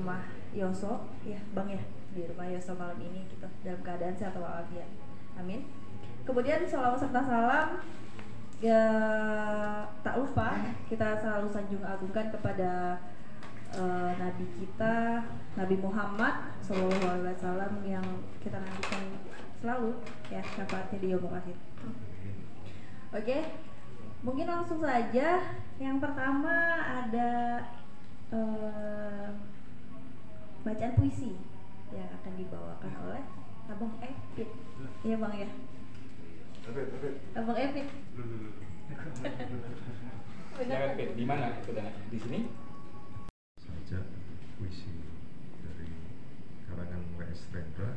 rumah Yoso, ya Bang ya, di rumah Yoso malam ini kita dalam keadaan sehat walafiat. Amin. Kemudian sholawat serta salam ya, tak lupa kita selalu sanjung agungkan kepada Nabi kita, Nabi Muhammad SAW yang kita nantikan selalu ya syafaatnya di yaumul akhir. Oke, mungkin langsung saja. Yang pertama ada bacaan puisi yang akan dibawakan oleh Abang Epit. Iya Bang ya. Abang Epit. Epit di mana itu dan di sini? Saja puisi dari karangan W.S. Rendra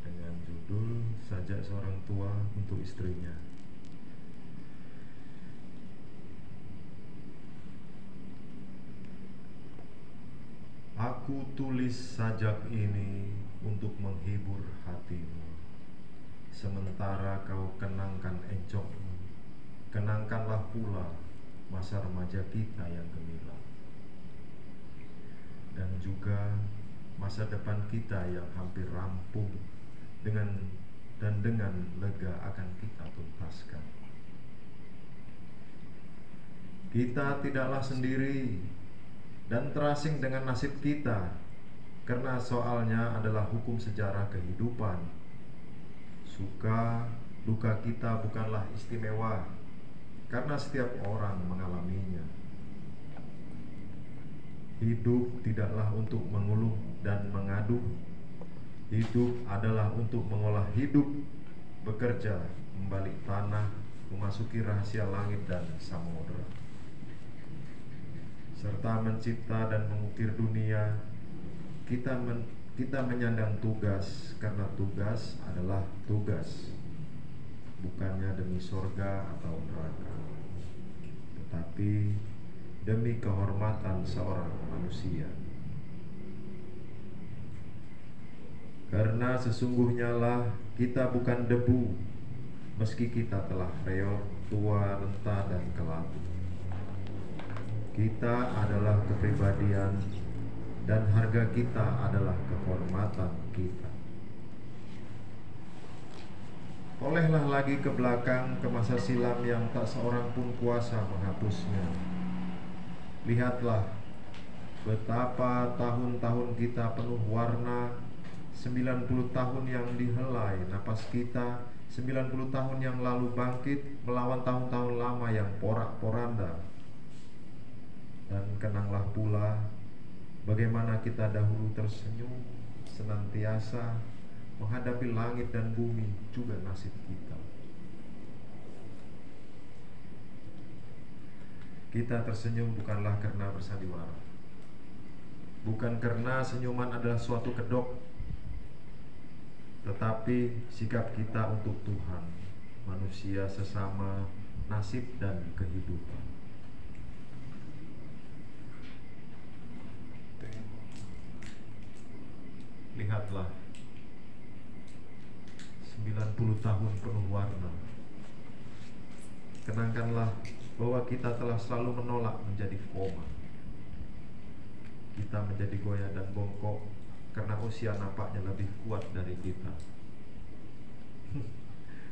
dengan judul Sajak Seorang Tua untuk Istrinya. Aku tulis sajak ini untuk menghibur hatimu, sementara kau kenangkan encokmu. Kenangkanlah pula masa remaja kita yang gemilang, dan juga masa depan kita yang hampir rampung dengan lega akan kita tuntaskan. Kita tidaklah sendiri dan terasing dengan nasib kita, karena soalnya adalah hukum sejarah kehidupan. Suka duka kita bukanlah istimewa, karena setiap orang mengalaminya. Hidup tidaklah untuk mengeluh dan mengaduh. Hidup adalah untuk mengolah hidup, bekerja, membalik tanah, memasuki rahasia langit dan samudera, serta mencipta dan mengukir dunia. Kita menyandang tugas, karena tugas adalah tugas, bukannya demi sorga atau neraka, tetapi demi kehormatan seorang manusia. Karena sesungguhnya lah kita bukan debu, meski kita telah reot, tua, renta, dan kelabu. Kita adalah kepribadian, dan harga kita adalah kehormatan kita. Olehlah lagi ke belakang, ke masa silam yang tak seorang pun kuasa menghapusnya. Lihatlah betapa tahun-tahun kita penuh warna. 90 tahun yang dihelai napas kita, 90 tahun yang lalu bangkit melawan tahun-tahun lama yang porak-poranda. Dan kenanglah pula bagaimana kita dahulu tersenyum senantiasa menghadapi langit dan bumi, juga nasib kita. Kita tersenyum bukanlah karena bersandiwara, bukan karena senyuman adalah suatu kedok, tetapi sikap kita untuk Tuhan, manusia sesama, nasib dan kehidupan. Lihatlah 90 tahun penuh warna. Kenangkanlah bahwa kita telah selalu menolak menjadi koma. Kita menjadi goyah dan bongkok karena usia nampaknya lebih kuat dari kita.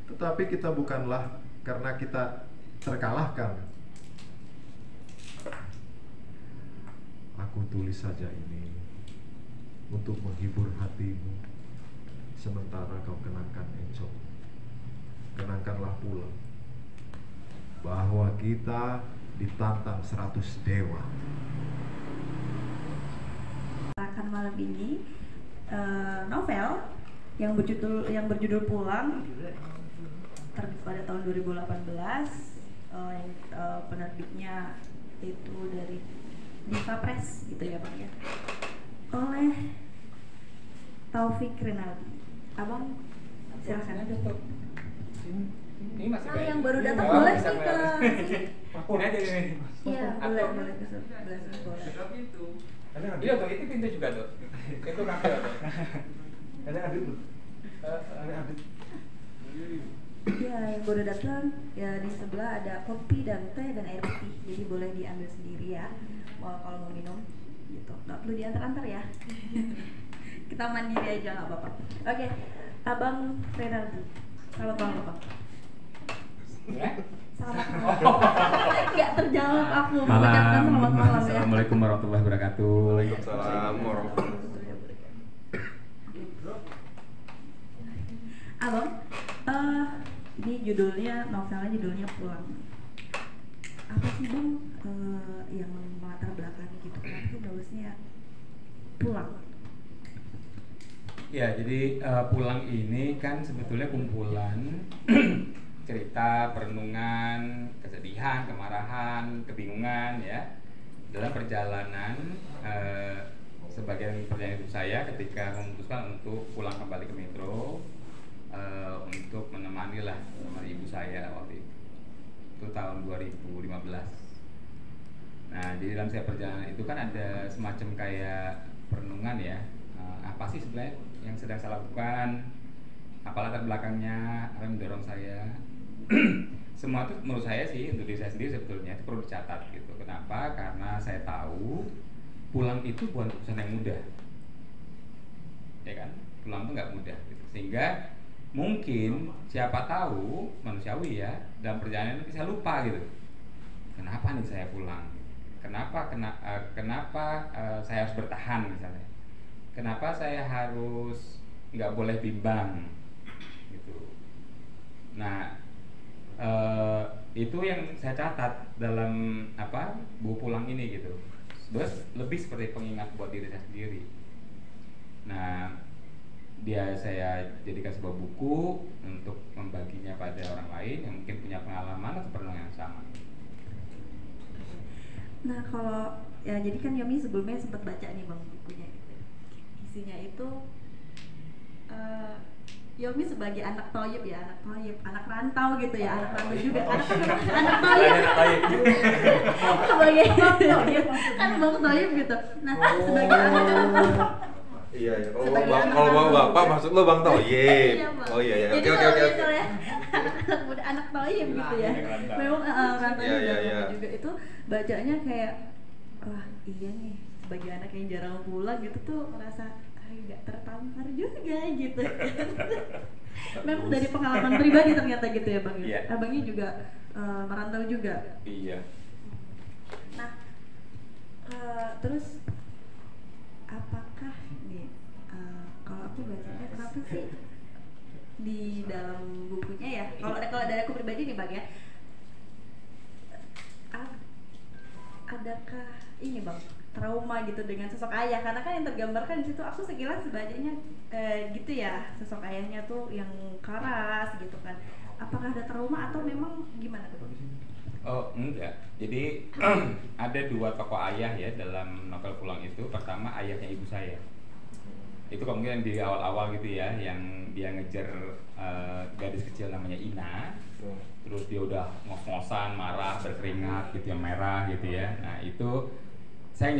Tetapi kita bukanlah karena kita terkalahkan. Aku tulis saja ini untuk menghibur hatimu, sementara kau kenangkan encok. Kenangkanlah pula bahwa kita ditantang 100 dewa. Akan malam ini novel yang berjudul Pulang, terbit pada tahun 2018, yang penerbitnya itu dari Diva Press gitu ya Bang ya, oleh Taufik Rinaldi. Abang silakan. Ini masih yang baru datang boleh sih ke sini. Ini aja ini. Iya, boleh ke sebelah sini boleh. Iya tuh, itu pintu juga tuh. Itu kafe tuh. Ada Adit loh. Ada Adit. Ya, yang baru datang ya, di sebelah ada kopi dan teh dan air putih. Jadi boleh diambil sendiri ya, kalau mau minum. gitu, nggak perlu diantar-antar ya. Kita mandiri aja nggak apa-apa. Oke, Abang Renaldi, selamat malam Abang. Selamat malam. Nggak terjawab aku mengucapkan selamat malam ya. Assalamualaikum warahmatullahi wabarakatuh. Waalaikumsalam warahmatullahi wabarakatuh. Abang, ini judulnya, novelnya judulnya Pulang. Apa sih Bang yang melatar belakangi gitu? Kenapa nulisnya Pulang? Ya, jadi Pulang ini kan sebetulnya kumpulan cerita, perenungan, kesedihan, kemarahan, kebingungan ya dalam perjalanan sebagian perjalanan hidup saya ketika memutuskan untuk pulang kembali ke Metro untuk menemani ibu saya waktu itu tahun 2015. Nah, jadi dalam setiap perjalanan itu kan ada semacam kayak perenungan ya, apa sih sebenarnya yang sedang saya lakukan, apa latar belakangnya, apa yang mendorong saya. Semua itu menurut saya sih, untuk diri saya sendiri sebetulnya itu perlu dicatat gitu. Kenapa? Karena saya tahu pulang itu bukan keputusan yang mudah, ya kan? Pulang itu nggak mudah gitu. Sehingga mungkin siapa tahu manusiawi ya, dalam perjalanan itu saya lupa gitu. Kenapa nih saya pulang? Kenapa saya harus bertahan misalnya? Kenapa saya harus nggak boleh bimbang gitu? Nah, itu yang saya catat dalam buku Pulang ini gitu. Terus lebih seperti pengingat buat diri saya sendiri. Nah, dia saya jadikan sebuah buku untuk membaginya pada orang lain yang mungkin punya pengalaman atau perenungan yang sama. Nah, kalau ya jadi kan Yomi sebelumnya sempat baca nih Bang bukunya. Isinya itu Yomi sebagai anak toyib ya, anak rantau gitu ya, anak rantau juga, anak toyib sebagai kan Bang toyib gitu. Nah, sebagai anak rantau. Iya. Kalau bang bapak maksud lo Bang Toyib. Oh iya. Jadi Oke. anak muda, anak toyib gitu ya. Memang rantau juga itu bacanya kayak wah iya nih sebagai anak yang jarang pulang gitu tuh merasa agak tertampar juga gitu. Memang dari pengalaman pribadi ternyata gitu ya Bang. Iya. Abangnya juga merantau juga. Iya. Nah, terus apakah nih kalau aku bacanya kenapa sih di dalam bukunya ya? Kalau dari aku pribadi nih Bang ya, adakah ini Bang trauma gitu dengan sosok ayah, karena kan yang tergambarkan di situ aku sekilas bacanya gitu ya, sosok ayahnya tuh yang keras gitu kan. Apakah ada trauma atau memang gimana tuh? Oh enggak, jadi ada dua tokoh ayah ya dalam novel Pulang itu. Pertama ayahnya ibu saya, itu kemungkinan di awal-awal gitu ya, yang dia ngejar gadis kecil namanya Ina. Terus dia udah ngos-ngosan, marah, berkeringat gitu yang merah gitu ya. Nah itu saya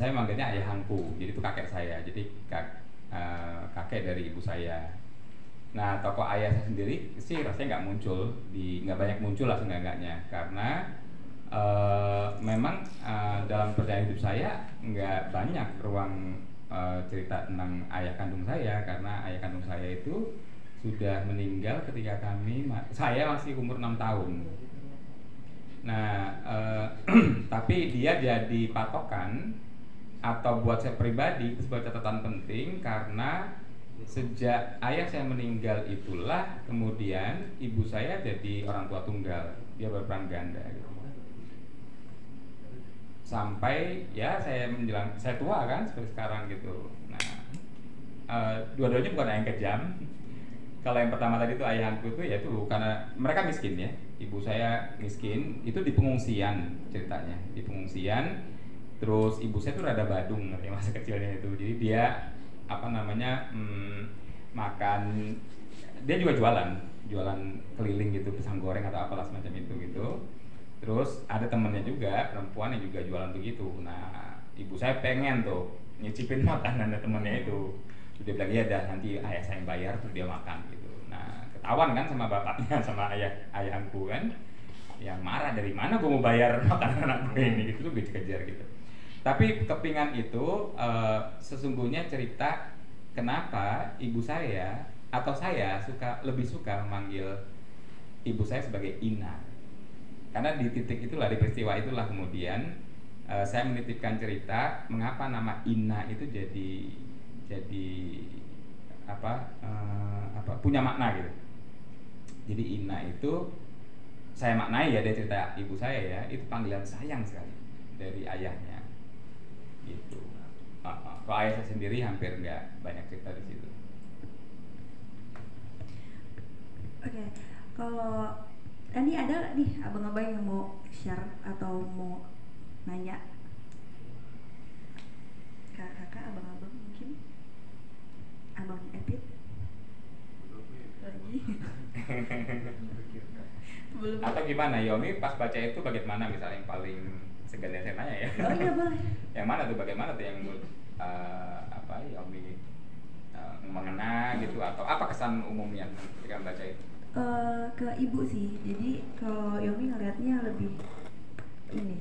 manggilnya ayahangku, jadi itu kakek saya, jadi kakek dari ibu saya. Nah tokoh ayah saya sendiri sih rasanya nggak banyak muncul lah seenggaknya, karena memang dalam perjalanan hidup saya nggak banyak ruang cerita tentang ayah kandung saya, karena ayah kandung saya itu sudah meninggal ketika saya masih umur 6 tahun. Nah, tapi dia jadi patokan atau buat saya pribadi itu sebuah catatan penting, karena sejak ayah saya meninggal itulah kemudian ibu saya jadi orang tua tunggal, dia berperan ganda gitu. Sampai ya saya tua kan seperti sekarang gitu. Nah, dua-duanya bukan yang kejam. Kalau yang pertama tadi itu ayahku itu ya itu karena mereka miskin ya. Ibu saya miskin, itu di pengungsian ceritanya. Di pengungsian, terus ibu saya tuh rada badung ya masa kecilnya itu. Jadi dia makan, dia juga jualan keliling gitu, pisang goreng atau apalah semacam itu gitu. Terus ada temennya juga perempuan yang juga jualan begitu. Nah ibu saya pengen tuh nyicipin makanan temennya itu. Dia bilang iya dah, nanti ayah saya yang bayar terus dia makan gitu. Nah ketahuan kan sama bapaknya, sama ayahku kan, yang marah, dari mana gue mau bayar makanan anak gue ini gitu, tuh gue kejar gitu. Tapi kepingan itu sesungguhnya cerita kenapa ibu saya atau saya lebih suka memanggil ibu saya sebagai Ina. Karena di titik itulah, di peristiwa itulah kemudian saya menitipkan cerita mengapa nama Ina itu jadi punya makna gitu. Jadi Ina itu saya maknai ya dari cerita ibu saya ya, itu panggilan sayang sekali dari ayahnya gitu. Kalau ayah saya sendiri hampir nggak banyak cerita di situ. Oke, kalau ini ada nggak nih abang-abang yang mau share atau mau nanya? Kakak, abang-abang mungkin? Abang Epit? Lagi? Belum. Atau gimana, Yomi pas baca itu bagaimana misalnya yang paling segan yang saya tanya ya? Oh iya boleh. Yang mana tuh, bagaimana tuh yang Yomi mengena gitu, atau apa kesan umumnya ketika membaca itu? Ke ibu sih, jadi kalau Yomi ngelihatnya lebih ini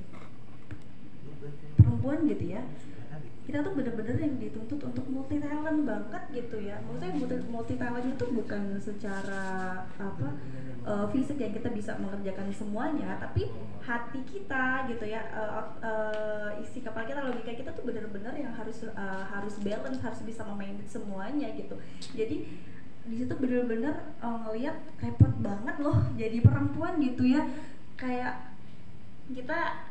perempuan gitu ya, kita tuh bener-bener yang dituntut untuk multi talent banget gitu ya. Maksudnya multi talent itu bukan secara fisik yang kita bisa mengerjakan semuanya, tapi hati kita gitu ya, isi kepala kita, logika kita tuh bener-bener yang harus balance, harus bisa memaintain semuanya gitu. Jadi di situ bener-bener ngelihat repot banget loh jadi perempuan gitu ya, kayak kita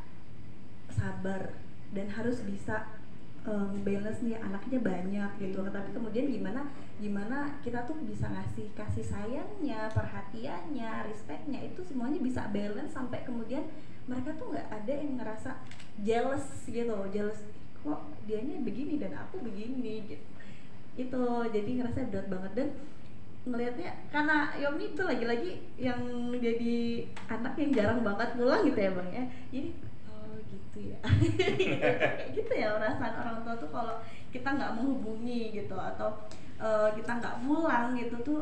sabar dan harus bisa balance nih, anaknya banyak gitu, tapi kemudian gimana kita tuh bisa ngasih kasih sayangnya, perhatiannya, respectnya, itu semuanya bisa balance sampai kemudian mereka tuh nggak ada yang ngerasa jealous gitu, kok dianya begini dan aku begini gitu. Itu jadi ngerasa berat banget. Dan ngelihatnya karena Yomi itu lagi-lagi yang jadi anak yang jarang banget pulang gitu ya bang ya, jadi gitu ya gitu ya perasaan orang tua tuh kalau kita nggak menghubungi gitu atau kita nggak pulang gitu tuh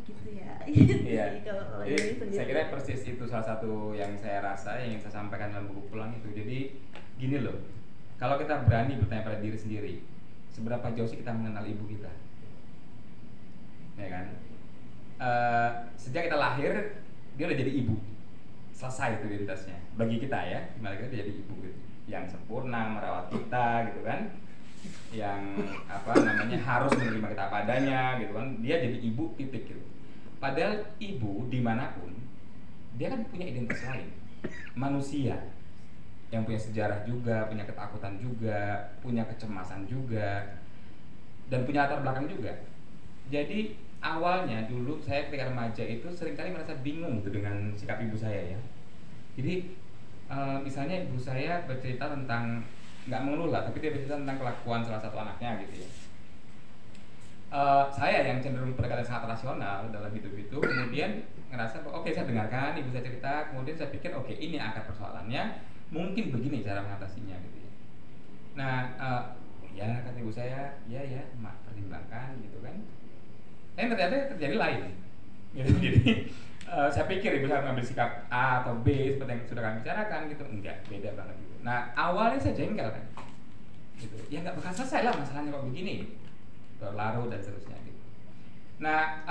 gitu ya. Iya. Kalau Jadi saya kira persis itu salah satu yang saya rasa yang ingin saya sampaikan dalam buku pulang itu. Jadi gini loh, kalau kita berani bertanya pada diri sendiri, seberapa jauh sih kita mengenal ibu kita, ya kan? Sejak kita lahir dia udah jadi ibu, selesai itu identitasnya bagi kita ya. Gimana kita jadi ibu gitu, yang sempurna merawat kita gitu kan, yang harus menerima kita apa adanya gitu kan. Dia jadi ibu titik gitu. Padahal ibu dimanapun dia kan punya identitas lain, manusia yang punya sejarah juga, punya ketakutan juga, punya kecemasan juga, dan punya latar belakang juga. Jadi awalnya dulu saya ketika remaja itu seringkali merasa bingung tuh dengan sikap ibu saya ya. Jadi misalnya ibu saya bercerita tentang, nggak mengeluh lah, tapi dia bercerita tentang kelakuan salah satu anaknya gitu ya. Saya yang cenderung pendekatan sangat rasional dalam hidup itu, kemudian ngerasa oke, saya dengarkan ibu saya cerita, kemudian saya pikir oke, ini akar persoalannya, mungkin begini cara mengatasinya gitu ya. Nah ya kata ibu saya, ya mak pertimbangkan gitu kan. Ternyata terjadi lain gitu. Jadi saya pikir ibu saya mengambil sikap A atau B seperti yang sudah kami bicarakan gitu, enggak, beda banget gitu. Nah awalnya saya jengkel kan gitu, ya nggak bakal selesai lah masalahnya kok begini, berlarut dan seterusnya gitu. Nah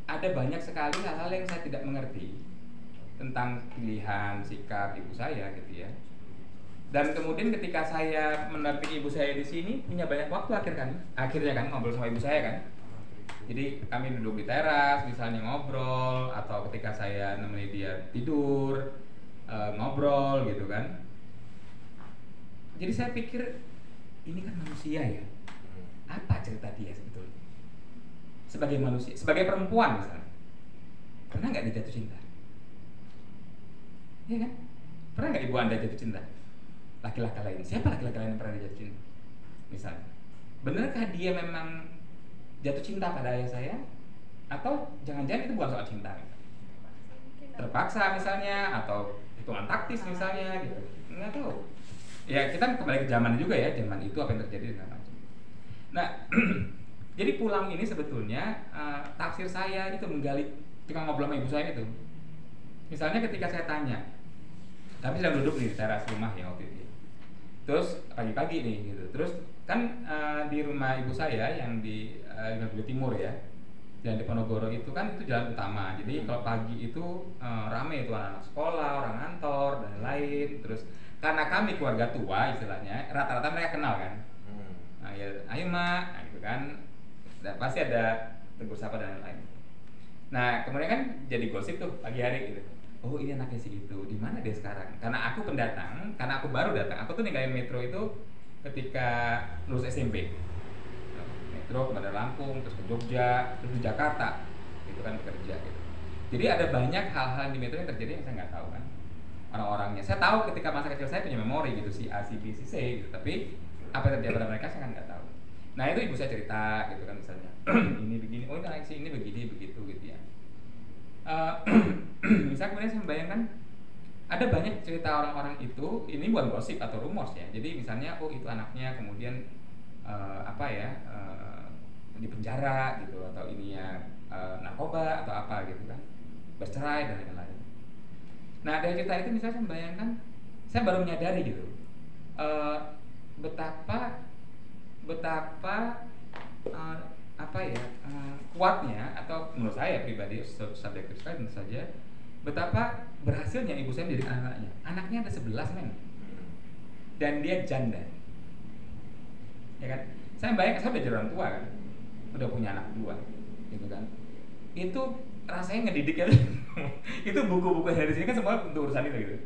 ada banyak sekali hal-hal yang saya tidak mengerti tentang pilihan sikap ibu saya gitu ya. Dan kemudian ketika saya menampingi ibu saya di sini, punya banyak waktu akhirnya kan ngobrol sama ibu saya kan. Jadi kami duduk di teras misalnya ngobrol, atau ketika saya nemenin dia tidur ngobrol gitu kan. Jadi saya pikir ini kan manusia ya, apa cerita dia sebetulnya sebagai manusia, sebagai perempuan misalnya, pernah nggak dia jatuh cinta? Iya kan? Pernah nggak ibu anda jatuh cinta? Laki-laki lain, siapa laki-laki lain yang pernah dia jatuh cinta? Misalnya, benarkah dia memang jatuh cinta pada ayah saya, atau jangan-jangan itu bukan soal cinta, terpaksa misalnya, atau hitungan taktis misalnya gitu, nggak tahu. Ya kita kembali ke zaman juga ya, zaman itu apa yang terjadi dengan macam. Nah jadi pulang ini sebetulnya tafsir saya itu menggali, ketika ngobrol sama ibu saya itu, misalnya ketika saya tanya, kami sedang duduk nih di teras rumah ya waktu itu, Terus pagi-pagi nih gitu. Terus kan di rumah ibu saya yang di Gambir Timur ya, Jalan Diponegoro itu kan itu jalan utama. Jadi kalau pagi itu rame itu anak sekolah, orang kantor dan lain. Terus karena kami keluarga tua istilahnya, rata-rata mereka kenal kan. Nah, ya, ayo mak, nah, gitu kan. Dan pasti ada tegur sapa dan lain-lain. Nah kemudian kan jadi gosip tuh pagi hari gitu. Oh ini anaknya si itu, di mana dia sekarang? Karena aku pendatang, karena aku baru datang. Aku tuh ninggalin Metro itu ketika lulus SMP. Metro ke Bandar Lampung, terus ke Jogja, terus di Jakarta, gitu kan bekerja gitu. Jadi ada banyak hal-hal di Metro yang terjadi yang saya nggak tahu kan. Orang-orangnya, saya tahu ketika masa kecil saya punya memori gitu, si A, si B, si C gitu. Tapi apa yang terjadi pada mereka saya kan nggak tahu. Nah itu ibu saya cerita gitu kan misalnya, ini begini, oh ini si ini begini begitu gitu ya. Misalnya kemudian saya membayangkan ada banyak cerita orang-orang itu, ini bukan gosip atau rumors ya. Jadi misalnya oh itu anaknya kemudian di penjara gitu, atau ininya narkoba atau apa gitu kan, bercerai dan lain-lain. Nah dari cerita itu misalnya saya membayangkan, saya baru menyadari gitu betapa kuatnya, atau menurut saya pribadi subjektif sekali tentu saja, betapa berhasilnya ibu saya mendidik anak-anaknya. Anaknya ada 11 men, dan dia janda, ya kan? Saya bayangkan, saya udah jadi orang tua kan, udah punya anak 2 gitu kan. Itu rasanya ngedidik ya. Itu buku-buku dari sini kan semua untuk urusan itu gitu.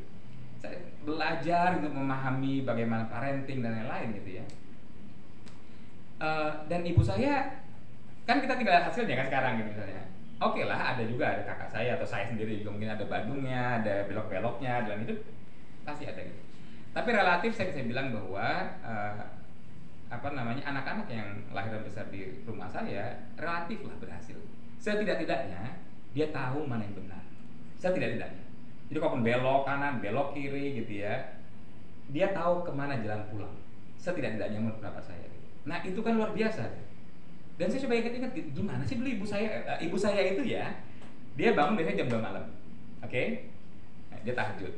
Saya belajar untuk memahami bagaimana parenting dan lain-lain gitu ya. Dan ibu saya kan kita tinggal hasilnya kan sekarang gitu misalnya. Oke lah, ada juga ada kakak saya atau saya sendiri juga mungkin ada Bandungnya, ada belok-beloknya dalam hidup, pasti ada gitu. Tapi relatif saya bisa bilang bahwa anak-anak yang lahir dan besar di rumah saya relatif lah berhasil. Setidak-tidaknya dia tahu mana yang benar. Setidak-tidaknya. Jadi kalaupun belok kanan, belok kiri gitu ya, dia tahu kemana jalan pulang. Setidak-tidaknya menurut pendapat saya. Nah itu kan luar biasa. Dan saya coba ingat-ingat gimana sih dulu ibu saya itu ya, dia bangun biasanya jam 2 malam, oke? Nah, dia tahajud.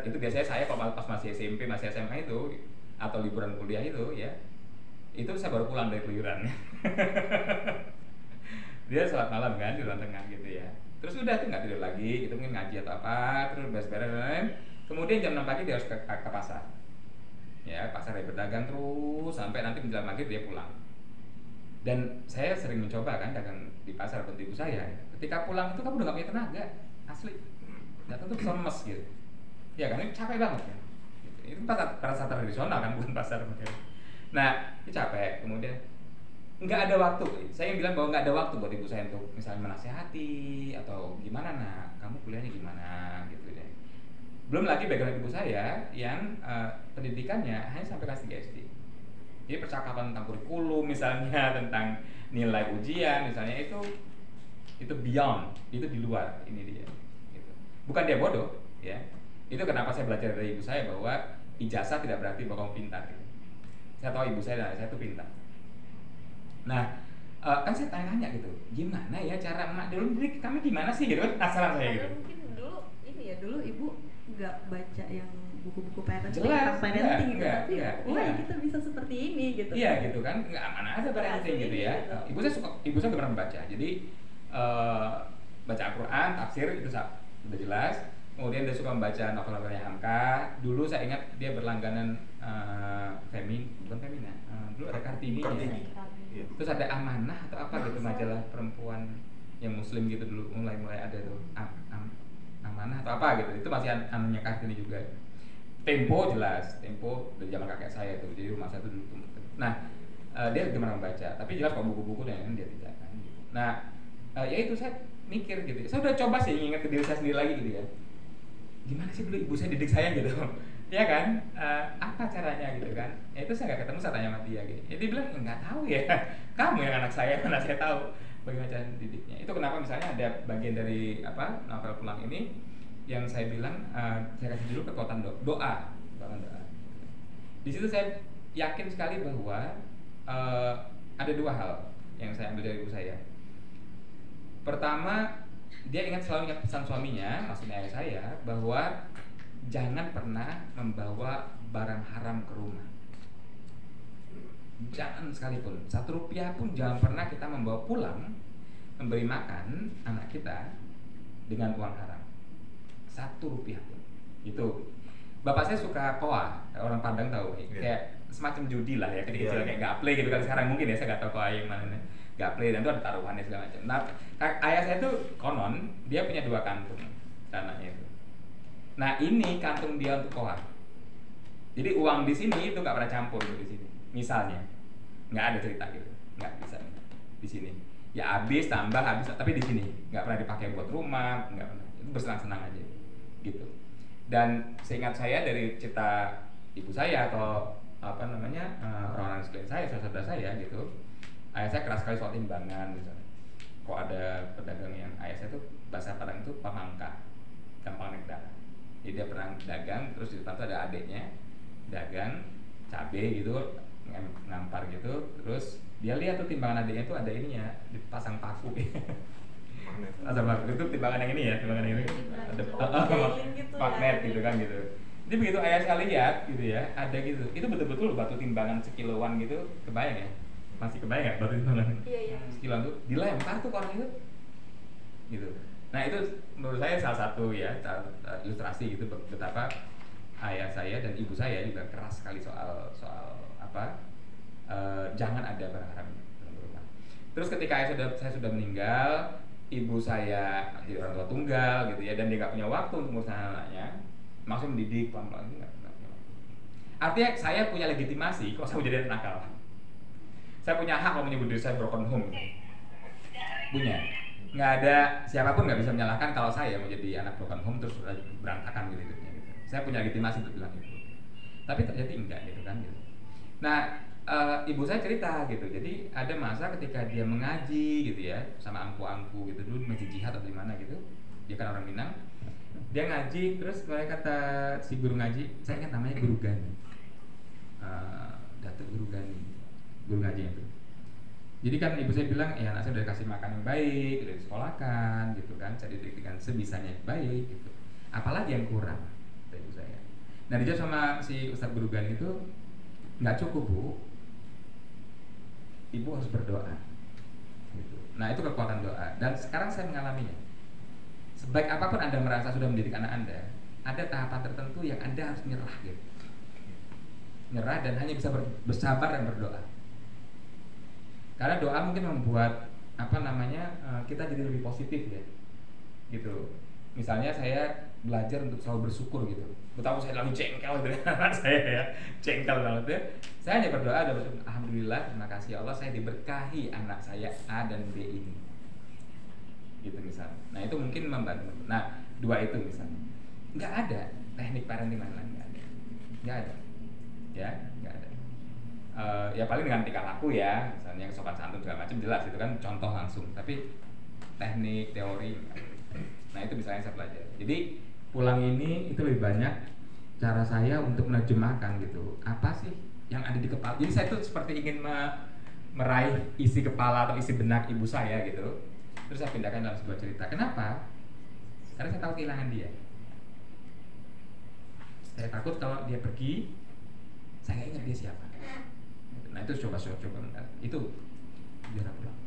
Itu biasanya saya kalau pas masih SMP, masih SMA itu, atau liburan kuliah itu ya, itu saya baru pulang dari keluyuran. Dia sholat malam kan di ruang tengah gitu ya. Terus udah tuh nggak tidur lagi, itu mungkin ngaji atau apa, terus beres-beres. Kemudian jam 6 pagi dia harus ke pasar. Ya, pasar dia berdagang terus sampai nanti menjelang maghrib dia pulang. Dan saya sering mencoba kan dagang di pasar untuk ibu saya. Ketika pulang itu kamu udah gak punya tenaga, asli. Datang tuh lemes gitu. Ya kan, ini capek banget kan. Itu pasar tradisional kan, bukan pasar modern. Nah, itu capek. Kemudian nggak ada waktu. Saya bilang bahwa nggak ada waktu buat ibu saya untuk misalnya menasehati atau gimana nak, kamu kuliahnya gimana gitu deh. Belum lagi background ibu saya yang pendidikannya hanya sampai kelas 3 SD. Jadi percakapan tentang kurikulum misalnya, tentang nilai ujian misalnya, itu beyond, itu di luar ini dia gitu. Bukan dia bodoh ya. Itu kenapa saya belajar dari ibu saya bahwa ijazah tidak berarti bahwa kamu pintar gitu. Saya tahu ibu saya dan saya itu pintar. Nah, kan saya tanya-tanya gitu, gimana ya cara emak dulu, kami gimana sih gitu kan, penasaran saya gitu. Mungkin dulu ibu nggak baca yang buku-buku parenting, jelas, parenting gitu, enggak, tapi wah kita bisa seperti ini gitu. Iya gitu kan, nggak mana ada parenting gitu ya. Gitu. Ibu saya pernah membaca, jadi baca Al-Quran, tafsir itu sudah jelas. Kemudian dia suka membaca novel-novelnya Hamka. Dulu saya ingat dia berlangganan bukan Femina. Dulu ada Kartini. Ya. Terus ada Amanah atau apa gitu, majalah perempuan yang Muslim gitu dulu mulai ada tuh. Amanah atau apa gitu. Itu masih anunya Kartini juga. Tempo jelas, Tempo dari zaman kakek saya itu. Jadi rumah saya itu dulu. Nah, dia gemar membaca, tapi jelas kalau buku-buku dan dia tidak kan. Nah, ya itu saya mikir gitu. Saya udah coba sih ingat ke diri saya sendiri lagi gitu ya. Gimana sih dulu ibu saya didik saya gitu, ya kan? Apa caranya gitu kan? Ya itu saya nggak ketemu, saya tanya sama dia gitu. Ya dia bilang nggak tahu ya. Kamu yang anak saya, mana saya tahu bagaimana cara didiknya. Itu kenapa misalnya ada bagian dari novel pulang ini yang saya bilang saya kasih dulu kekuatan doa. Di situ saya yakin sekali bahwa ada dua hal yang saya ambil dari ibu saya. Pertama, dia selalu ingat pesan suaminya, maksudnya ayah saya, bahwa jangan pernah membawa barang haram ke rumah. Jangan sekalipun, 1 rupiah pun jangan pernah kita membawa pulang memberi makan anak kita dengan uang haram. 1 rupiah pun. Itu bapak saya suka koa, orang Padang tahu, kayak semacam judi lah ya, kecil-kecil kayak gaple gitu kan sekarang mungkin ya, saya nggak tahu koa yang mana nih. Gaple dan itu ada taruhannya segala macam. Nah, ayah saya tuh konon dia punya 2 kantung tanahnya itu. Nah ini kantung dia untuk koa. Jadi uang di sini itu nggak pernah campur di sini. Misalnya nggak ada cerita gitu, nggak bisa di sini. Ya habis tambah habis, tapi di sini nggak pernah dipakai buat rumah, nggak pernah. Itu bersenang-senang aja gitu. Dan seingat saya dari cerita ibu saya atau apa namanya orang-orang sekalian saya, saudara saya gitu, ayah saya keras sekali soal timbangan misalnya. Kok ada pedagang yang ayah saya tuh bahasa Padang itu pemangka, gampang naik darah. Jadi dia pernah dagang, terus di depan tuh ada adiknya dagang cabe gitu, ngampar gitu, terus dia lihat tuh timbangan adiknya tuh ada ininya, dipasang paku. Pasang paku itu timbangan yang ini ya, timbangan yang ini ada magnet gitu kan gitu. Jadi begitu ayah saya lihat gitu ya, ada gitu, itu betul-betul batu timbangan sekiloan gitu, kebayang ya? Masih kebayang nggak batu timbangan? Iya. Sekiloan tuh dilempar tuh ke orang itu, gitu. Nah itu menurut saya salah satu ya ilustrasi gitu betapa ayah saya dan ibu saya juga keras sekali soal apa jangan ada barang haram dalam rumah. Terus ketika saya sudah meninggal, ibu saya jadi orang tua tunggal gitu ya, dan dia nggak punya waktu untuk ngurus anaknya, maksudnya mendidik pelan-pelan nggak punya waktu. Artinya saya punya legitimasi kalau saya mau jadi anak nakal. Saya punya hak kalau menyebut diri saya broken home gitu. Punya. Nggak ada siapapun nggak bisa menyalahkan kalau saya mau jadi anak broken home terus berantakan gitu hidupnya gitu. Saya punya legitimasi untuk bilang itu. Tapi terjadi enggak gitu kan gitu. Nah, ibu saya cerita gitu. Jadi ada masa ketika dia mengaji gitu ya sama angku-angku gitu dulu di Masjid Jihad atau di mana gitu. Dia kan orang Minang. Dia ngaji terus mereka kata si guru ngaji, saya ingat namanya Guru Gani. Datuk Guru Gani. Guru ngaji itu. Jadi kan ibu saya bilang, ya anak saya udah kasih makan yang baik, udah disekolahkan gitu kan, saya dididik dengan sebisanya yang baik gitu. Apalagi yang kurang, kata ibu saya. Nah dijawab sama si Ustadz Guru Gani itu, nggak cukup bu, ibu harus berdoa. Gitu. Nah itu kekuatan doa. Dan sekarang saya mengalaminya. Sebaik apapun anda merasa sudah mendidik anak anda, ada tahapan tertentu yang anda harus nyerah gitu. Nyerah dan hanya bisa bersabar dan berdoa. Karena doa mungkin membuat apa namanya kita jadi lebih positif ya, gitu. Misalnya saya belajar untuk selalu bersyukur gitu. Betapa saya lalu jengkel gitu anak saya ya, jengkel banget ya. Saya hanya berdoa dan bersyukur, alhamdulillah, terima kasih ya Allah, saya diberkahi anak saya A dan B ini. Gitu misalnya. Nah itu mungkin membantu. Nah 2 itu misalnya. Nggak ada teknik parenting mana nggak ada. Nggak ada. Ya nggak ada. Ya paling dengan tingkah laku ya, misalnya sopan santun segala macam jelas itu kan contoh langsung. Tapi teknik teori, nah itu bisa saya pelajari. Jadi pulang ini itu lebih banyak cara saya untuk menerjemahkan gitu. Apa sih yang ada di kepala? Jadi saya tuh seperti ingin meraih isi kepala atau isi benak ibu saya gitu. Terus saya pindahkan dalam sebuah cerita. Kenapa? Karena saya tahu kehilangan dia. Saya takut kalau dia pergi, saya nggak ingat dia siapa. Nah itu coba itu biar pulang.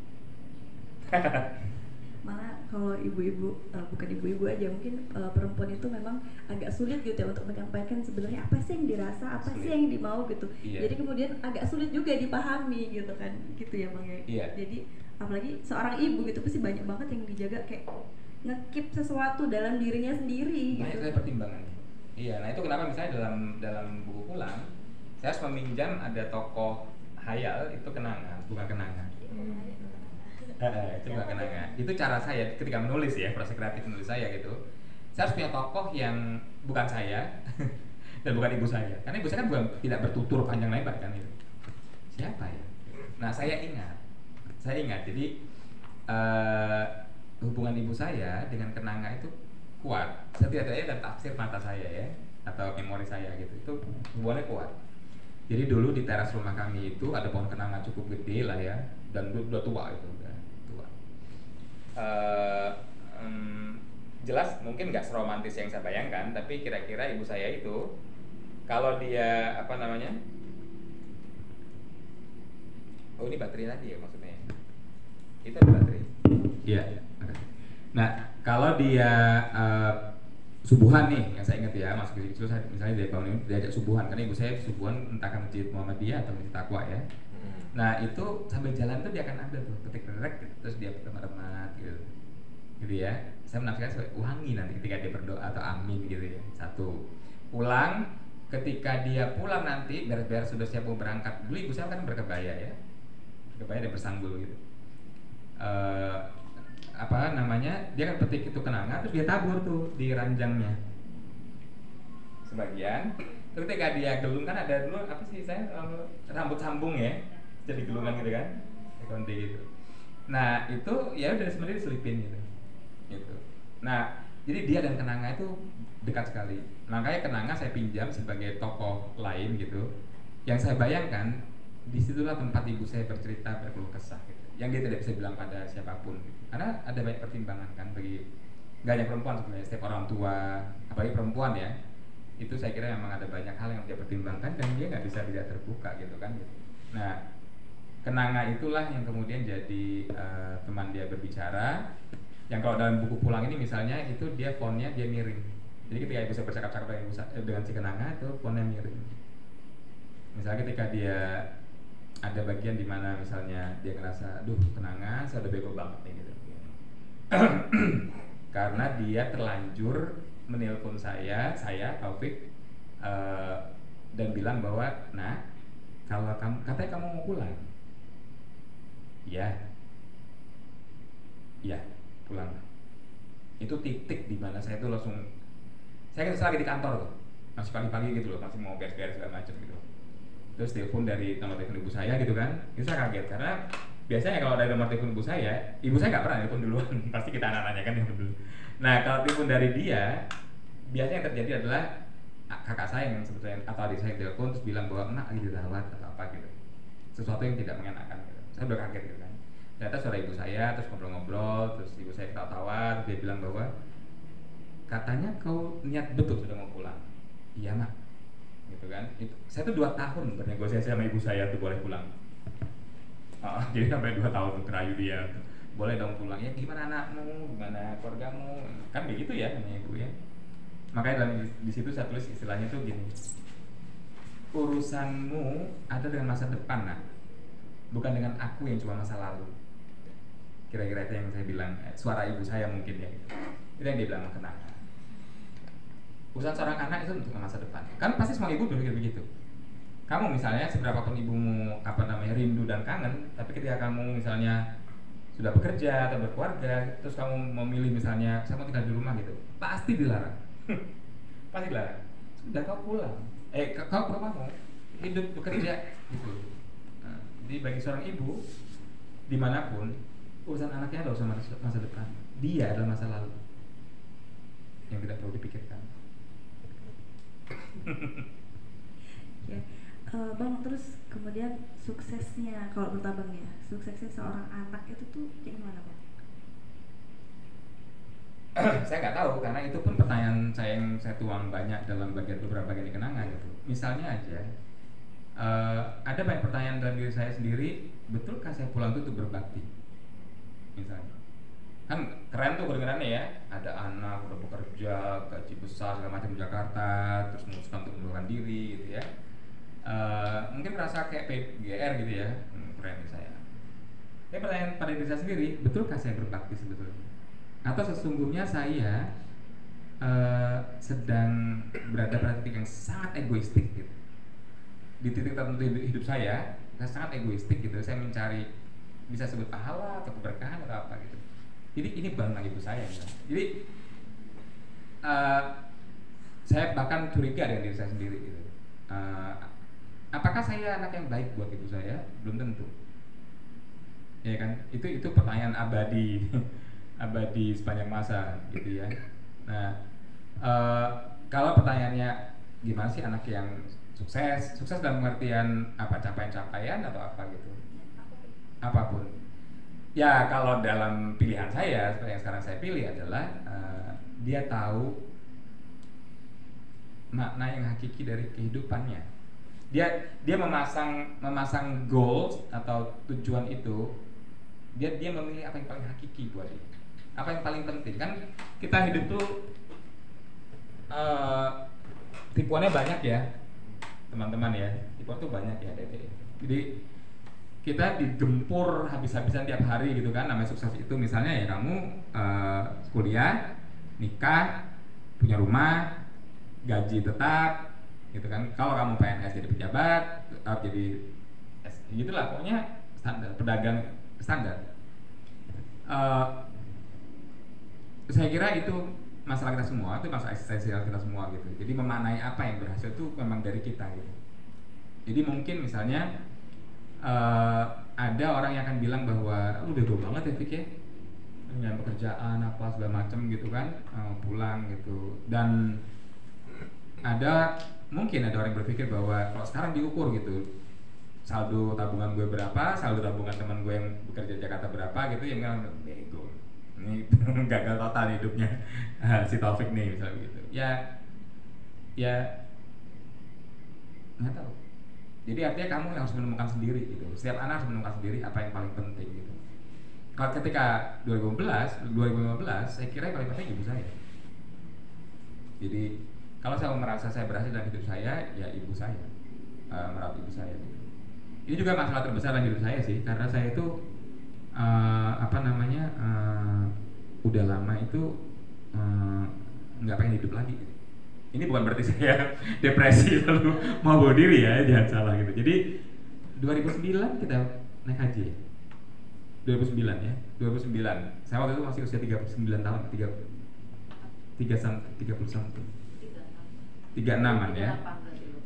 Malah kalau ibu-ibu bukan ibu-ibu aja, mungkin perempuan itu memang agak sulit gitu ya untuk menyampaikan sebenarnya apa sih yang dirasa, apa sih yang dimau gitu. Iya. Jadi kemudian agak sulit juga dipahami gitu kan, gitu ya bang ya. Iya. Jadi apalagi seorang ibu gitu pasti banyak banget yang dijaga, kayak ngekip sesuatu dalam dirinya sendiri. Nah gitu. itu pertimbangannya. Iya. Nah itu kenapa misalnya dalam buku pulang saya harus meminjam ada tokoh hayal itu kenangan, bukan kenangan. Itu bukan kenangan. Itu cara saya ketika menulis ya, proses kreatif menulis saya gitu. Saya harus punya tokoh yang bukan saya dan bukan ibu saya. Karena ibu saya kan tidak bertutur panjang lebar kan itu. Siapa ya? Nah saya ingat. Jadi hubungan ibu saya dengan kenanga itu kuat. Setidaknya dan tafsir mata saya ya, atau memori saya gitu. Itu hubungannya kuat. Jadi dulu di teras rumah kami itu ada pohon kenanga cukup gede lah ya, dan udah tua itu, udah tua. jelas mungkin nggak seromantis yang saya bayangkan, tapi kira-kira ibu saya itu kalau dia apa namanya, oh ini baterai tadi ya maksudnya, itu ada baterai. Iya. Nah kalau dia subuhan nih, yang saya ingat ya, masuk kecil misalnya dia bangun ini diajak subuhan, karena ibu saya subuhan entah ke masjid Muhammadiyah atau masjid Taqwa ya. Nah itu sambil jalan tuh dia akan ada tuh ketik rek, terus dia remat gitu ya. Saya menafsirkan sebagai wangi nanti ketika dia berdoa atau amin gitu ya. Satu, pulang, ketika dia pulang nanti beres-beres sudah siap mau berangkat. Dulu ibu saya kan berkebaya ya, berkebaya dan bersanggul gitu. Apa namanya, dia kan petik itu kenanga terus dia tabur tuh di ranjangnya sebagian. Terus ketika dia gelung kan ada dulu apa sih saya rambut sambung ya, jadi gelungan gitu kan, konde gitu. Nah itu ya udah sebenarnya diselipin gitu. Nah jadi dia dan kenanga itu dekat sekali. Makanya kenanga saya pinjam sebagai tokoh lain gitu. Yang saya bayangkan disitulah tempat ibu saya bercerita, berkeluh kesah gitu, yang dia tidak bisa bilang pada siapapun gitu. Karena ada banyak pertimbangan kan bagi nggak hanya perempuan sebenarnya, setiap orang tua, apalagi perempuan ya, itu saya kira memang ada banyak hal yang dia pertimbangkan dan dia nggak bisa tidak terbuka gitu kan gitu. Nah kenanga itulah yang kemudian jadi teman dia berbicara, yang kalau dalam buku pulang ini misalnya itu dia fontnya dia miring, jadi ketika ibu saya bercakap-cakap dengan si kenanga itu fontnya miring. Misalnya ketika dia ada bagian di mana misalnya dia ngerasa, duh kenanga saya udah bego banget nih gitu. Karena dia terlanjur menelpon saya Taufik dan bilang bahwa, nah kalau katanya kamu mau pulang, ya pulang. Itu titik di mana saya tuh langsung, saya kan lagi di kantor loh, masih pagi-pagi gitu loh, masih mau beres-beres segala macam gitu. Terus telepon dari nomor telepon ibu saya gitu kan, itu saya kaget karena biasanya kalau dari nomor telepon ibu saya nggak pernah telepon duluan, pasti kita anak-anaknya kan yang dulu. Nah kalau telepon dari dia, biasanya yang terjadi adalah kakak saya yang sebetulnya atau adik saya yang telepon terus bilang bahwa enak lagi dirawat atau apa gitu, sesuatu yang tidak mengenakan gitu. Saya udah kaget gitu kan. Ternyata suara ibu saya, terus ngobrol-ngobrol, terus ibu saya ketawa-tawa, dia bilang bahwa katanya kau niat betul sudah mau pulang. Iya nak, gitu kan. Saya tuh 2 tahun bernegosiasi sama ibu saya tuh boleh pulang. Jadi sampai 2 tahun tuh kerayu dia, boleh dong pulang. Ya gimana anakmu, gimana keluargamu, kan begitu ya namanya ibu ya. Makanya dalam di situ saya tulis istilahnya tuh gini, urusanmu ada dengan masa depan nak, bukan dengan aku yang cuma masa lalu. Kira-kira itu yang saya bilang, suara ibu saya mungkin ya. Itu yang dia bilang kenapa. Urusan seorang anak itu untuk masa depan. Kan pasti semua ibu berpikir begitu. Kamu misalnya seberapapun ibumu rindu dan kangen, tapi ketika kamu misalnya sudah bekerja atau berkeluarga, terus kamu memilih misalnya saya mau tinggal di rumah gitu, pasti dilarang. Pasti dilarang. Sudah kau pulang. Kau ke rumahmu, hidup bekerja gitu. Nah, jadi bagi seorang ibu dimanapun, urusan anaknya adalah urusan masa depan. Dia adalah masa lalu yang tidak perlu dipikirkan. Ya. Bang, terus kemudian suksesnya kalau menurut abang ya, suksesnya seorang anak itu tuh kayak gimana bang? Saya nggak tahu karena itu pun pertanyaan saya yang saya tuang banyak dalam beberapa bagian di kenanga gitu. Misalnya aja ada banyak pertanyaan dalam diri saya sendiri, betulkah saya pulang itu untuk berbakti? Misalnya kan keren tuh kedengarannya ya, ada anak udah bekerja gaji besar segala macam di Jakarta, terus memutuskan untuk mengundurkan diri gitu ya. Mungkin merasa kayak PGR gitu ya, keren nih saya. Tapi pertanyaan pada diri saya sendiri, betulkah saya berbakti sebetulnya? Atau sesungguhnya saya sedang berada pada titik yang sangat egoistik gitu. Di titik tertentu hidup saya sangat egoistik gitu. Saya mencari bisa sebut pahala atau keberkahan atau apa gitu. Jadi ini bangga ibu saya gitu. Jadi saya bahkan curiga dengan diri saya sendiri gitu. Apakah saya anak yang baik buat ibu saya? Belum tentu. Ya kan? Itu pertanyaan abadi abadi sepanjang masa gitu ya. Nah, kalau pertanyaannya gimana sih anak yang sukses dalam pengertian apa, capaian-capaian atau apa gitu? Apapun. Ya kalau dalam pilihan saya seperti yang sekarang saya pilih adalah dia tahu makna yang hakiki dari kehidupannya. Dia memasang goals atau tujuan itu. Dia memilih apa yang paling hakiki buat dia. Apa yang paling penting kan kita hidup tuh tipuannya banyak ya teman-teman ya, tipuan tuh banyak ya Dede. Jadi kita digempur habis-habisan tiap hari gitu kan. Namanya sukses itu misalnya ya kamu kuliah, nikah, punya rumah, gaji tetap gitu kan. Kalau kamu PNS jadi pejabat, tetap jadi gitulah pokoknya standar pedagang standar. Saya kira itu masalah kita semua, itu masalah eksistensial kita semua gitu. Jadi memaknai apa yang berhasil itu memang dari kita gitu. Jadi mungkin misalnya ada orang yang akan bilang bahwa lu bego banget ya Fik ya, dengan pekerjaan apa segala macem gitu kan, pulang gitu. Dan mungkin ada orang yang berpikir bahwa kalau sekarang diukur gitu, saldo tabungan gue berapa, saldo tabungan teman gue yang bekerja di Jakarta berapa gitu, yang bilang bego, ini gagal total hidupnya si Taufik nih misalnya gitu. Ya nggak tahu. Jadi artinya kamu yang harus menemukan sendiri gitu. Setiap anak harus menemukan sendiri apa yang paling penting gitu. Kalau ketika 2015 saya kira yang paling penting ibu saya. Jadi kalau saya merasa saya berhasil dalam hidup saya, ya ibu saya, merawat ibu saya gitu. Ini juga masalah terbesar dalam hidup saya sih, karena saya itu udah lama itu nggak pengen hidup lagi. Ini bukan berarti saya depresi lalu mau bunuh diri ya, jangan salah gitu. Jadi 2009 kita naik haji ya. 2009 ya. 2009. Saya waktu itu masih usia 39 tahun, 30 something. 36-an ya.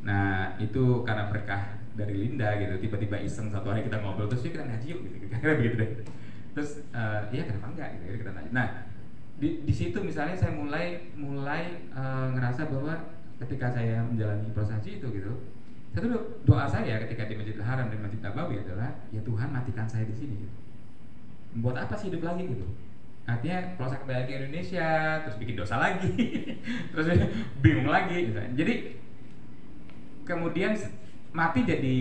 Nah, itu karena berkah dari Linda gitu. Tiba-tiba iseng satu hari kita ngobrol terus kita naik haji yuk gitu. Karena begitu deh. Terus iya kenapa enggak gitu kita nanya. Nah, di situ misalnya saya mulai ngerasa bahwa ketika saya menjalani proses haji itu gitu, satu doa saya ketika di Masjidil Haram dan Masjid Nabawi adalah ya Tuhan matikan saya di sini gitu. Buat apa sih hidup lagi gitu? Artinya kalau saya kembali ke Indonesia terus bikin dosa lagi terus bingung lagi gitu. Jadi kemudian mati jadi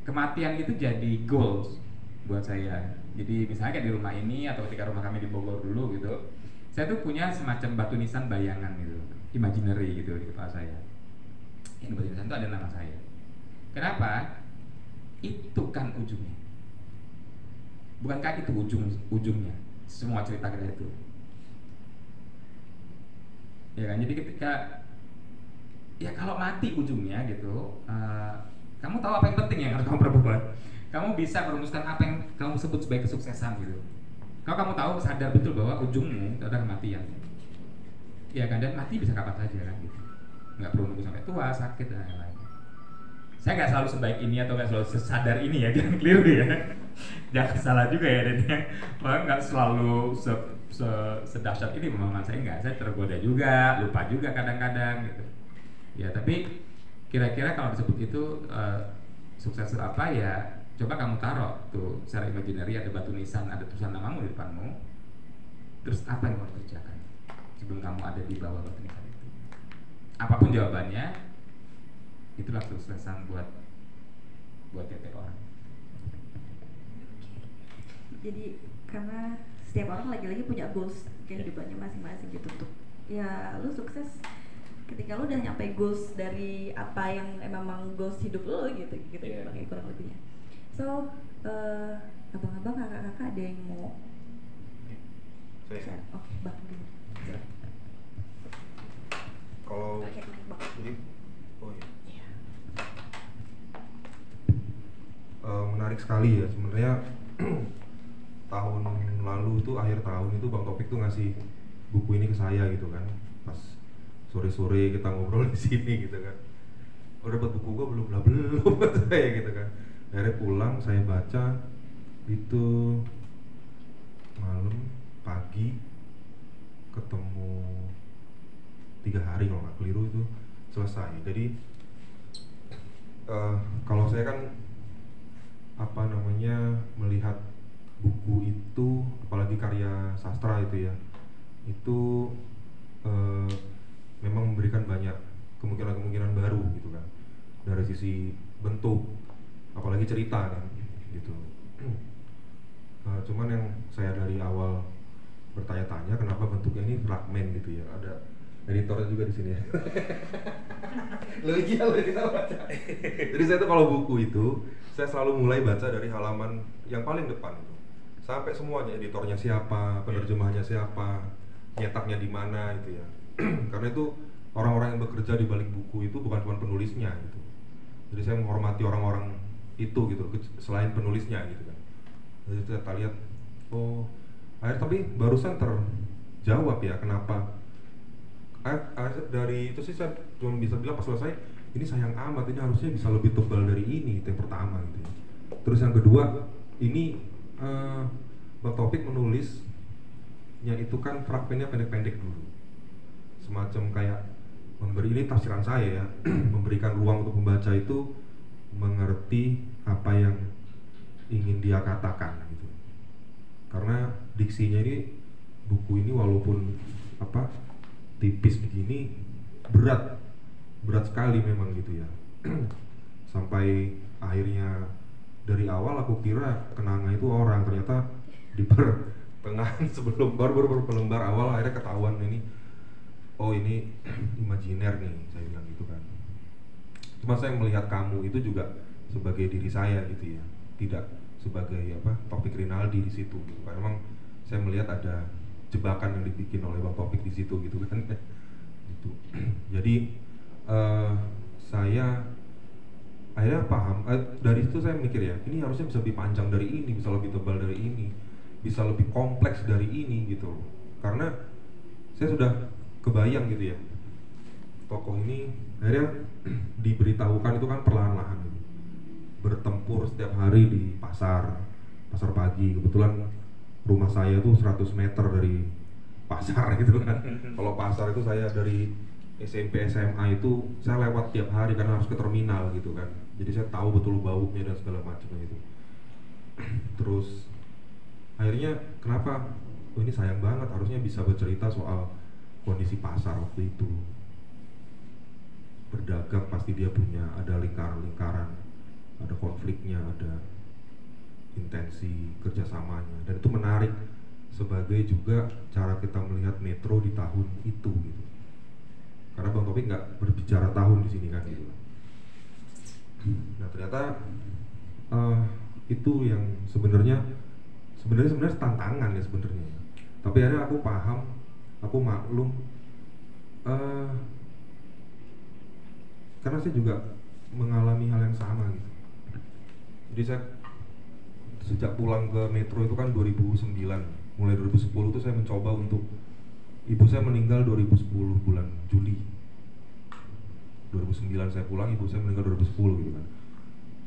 kematian itu jadi goals buat saya. Jadi misalnya kayak di rumah ini atau ketika rumah kami di Bogor dulu gitu, saya tuh punya semacam batu nisan bayangan gitu, imaginary gitu di kepala saya. Yang batu nisan itu ada nama saya. Kenapa? Itu kan ujungnya. Bukankah itu ujungnya? Semua cerita kita itu. Ya kan? Jadi ketika ya kalau mati ujungnya gitu, kamu tahu apa yang penting yang harus kamu perbuat. Kamu bisa merumuskan apa yang kamu sebut sebagai kesuksesan gitu. Kalau kamu tahu sadar betul bahwa ujungmu itu adalah kematian. Ya kan, dan mati bisa kapan saja kan gitu. Nggak perlu nunggu sampai tua, sakit dan lain-lain. Saya nggak selalu sebaik ini atau nggak selalu sesadar ini ya, jangan keliru ya. Jangan salah juga ya, dan nggak selalu sedahsyat ini pemahaman saya nggak. Saya tergoda juga, lupa juga kadang-kadang gitu. Ya tapi kira-kira kalau disebut itu sukses apa ya? Coba kamu taruh tuh secara imaginary ada batu nisan, ada tulisan namamu di depanmu. Terus apa yang kamu kerjakan sebelum kamu ada di bawah batu nisan itu? Apapun jawabannya, itulah kesuksesan buat tiap orang. Jadi karena setiap orang lagi-lagi punya goals kehidupannya masing-masing gitu tuh. Ya lu sukses ketika lu udah nyampe goals dari apa yang memang goals hidup lu gitu Yeah. Sebagai kurang lebihnya. So, abang-abang, kakak-kakak ada yang mau Saya. Oke, bang dulu. Kalau Oke, naik bang. jadi, oh iya. Iya. Menarik sekali ya sebenarnya. Tahun lalu tuh akhir tahun itu Bang Topik tuh ngasih buku ini ke saya gitu kan. Pas sore-sore kita ngobrol di sini gitu kan. Oh dapat buku gua belum saya gitu kan. Akhirnya pulang saya baca itu malam pagi ketemu 3 hari kalau nggak keliru itu selesai. Jadi kalau saya kan melihat buku itu apalagi karya sastra itu ya itu memang memberikan banyak kemungkinan-kemungkinan baru gitu kan, dari sisi bentuk, apalagi cerita kan gitu. Cuman yang saya dari awal bertanya-tanya kenapa bentuknya ini fragmen gitu ya, ada editornya juga di sini ya. Lo kita baca. Jadi saya tuh kalau buku itu saya selalu mulai baca dari halaman yang paling depan itu sampai semuanya, editornya siapa, penerjemahnya siapa, nyetaknya di mana gitu ya. Karena itu orang-orang yang bekerja di balik buku itu bukan cuma penulisnya gitu. Jadi saya menghormati orang-orang itu gitu selain penulisnya gitu kan. Jadi kita lihat, oh akhirnya tapi barusan terjawab ya kenapa. Dari itu sih saya cuma bisa bilang pas selesai, ini sayang amat, ini harusnya bisa lebih tebal dari ini, itu yang pertama gitu ya. Terus yang kedua, ini Bang Taufik menulisnya itu kan fragmennya pendek-pendek dulu, semacam kayak memberi, ini tafsiran saya ya, memberikan ruang untuk pembaca itu mengerti apa yang ingin dia katakan gitu. Karena diksinya ini, buku ini walaupun tipis begini, berat sekali memang gitu ya. Sampai akhirnya dari awal aku kira kenanga itu orang, ternyata di pertengahan sebelum baru lembar awal akhirnya ketahuan ini, oh ini imajiner nih, saya bilang gitu kan. Cuma saya melihat kamu itu juga sebagai diri saya gitu ya, tidak sebagai Taufik Rinaldi di situ gitu kan. Memang saya melihat ada jebakan yang dibikin oleh Bang Taufik di situ gitu kan. Gitu. Jadi saya akhirnya paham, dari situ saya mikir ya, ini harusnya bisa lebih panjang dari ini, bisa lebih tebal dari ini, bisa lebih kompleks dari ini gitu. Karena saya sudah kebayang gitu ya, tokoh ini akhirnya diberitahukan itu kan perlahan-lahan gitu. Bertempur setiap hari di pasar pagi. Kebetulan rumah saya tuh 100 meter dari pasar gitu kan. Kalau pasar itu saya dari SMP SMA itu saya lewat tiap hari karena harus ke terminal gitu kan. Jadi saya tahu betul baunya dan segala macam gitu. Terus akhirnya kenapa? Oh ini sayang banget, harusnya bisa bercerita soal kondisi pasar waktu itu. Berdagang pasti dia punya ada lingkaran-lingkaran, ada konfliknya, ada intensi kerjasamanya, dan itu menarik sebagai juga cara kita melihat metro di tahun itu gitu. Karena Bang Taufik nggak berbicara tahun di sini kan gitu. Nah ternyata itu yang sebenarnya tantangan ya sebenarnya. Tapi akhirnya aku paham, aku maklum, karena saya juga mengalami hal yang sama gitu. Jadi saya sejak pulang ke metro itu kan 2009, mulai 2010 itu saya mencoba untuk, ibu saya meninggal 2010 bulan Juli. 2009 saya pulang, ibu saya meninggal 2010 gitu kan.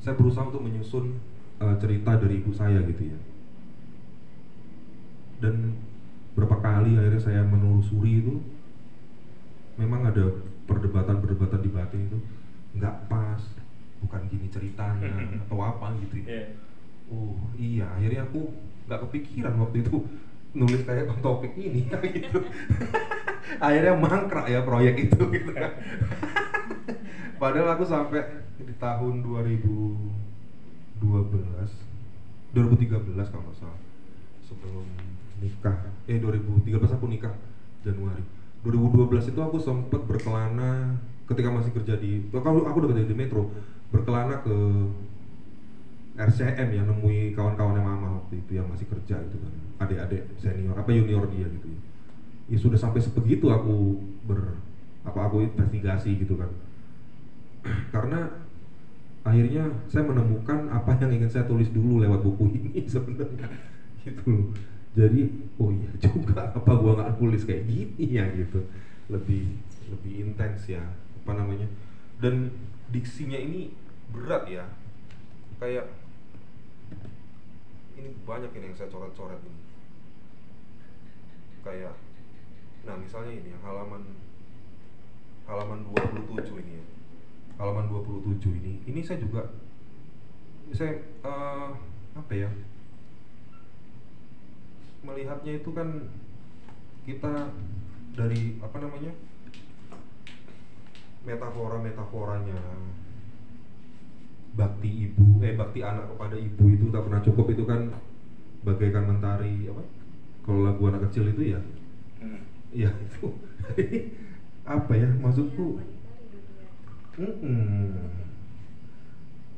Saya berusaha untuk menyusun cerita dari ibu saya gitu ya. Dan berapa kali akhirnya saya menelusuri itu, memang ada perdebatan di batin itu nggak pas, bukan gini ceritanya atau apa gitu ya. Oh iya, akhirnya aku nggak kepikiran waktu itu nulis kayak Bang Taufik ini gitu. Akhirnya mangkrak ya proyek itu gitu kan. Padahal aku sampai di tahun 2013 kalau nggak salah, sebelum nikah, 2013 aku nikah Januari. 2012 itu aku sempat berkelana ketika masih kerja aku udah kerja di Metro, berkelana ke RCM ya, nemui kawan-kawannya mama waktu itu yang masih kerja gitu kan, adik-adik senior junior dia gitu ya. Ya sudah sampai sebegitu aku aku investigasi gitu kan. Karena akhirnya saya menemukan apa yang ingin saya tulis dulu lewat buku ini sebenarnya gitu. Jadi oh iya juga, apa gua nggak tulis kayak gini ya gitu, lebih intens ya dan diksinya ini berat ya, kayak ini banyak ini yang saya coret-coret ini, kayak nah misalnya ini yang halaman 27 ini ya. Halaman 27 ini saya juga melihatnya itu kan kita dari apa namanya metaforanya bakti anak kepada ibu itu tak pernah cukup, itu kan bagaikan mentari apa kalau lagu anak kecil itu ya ya itu apa ya maksudku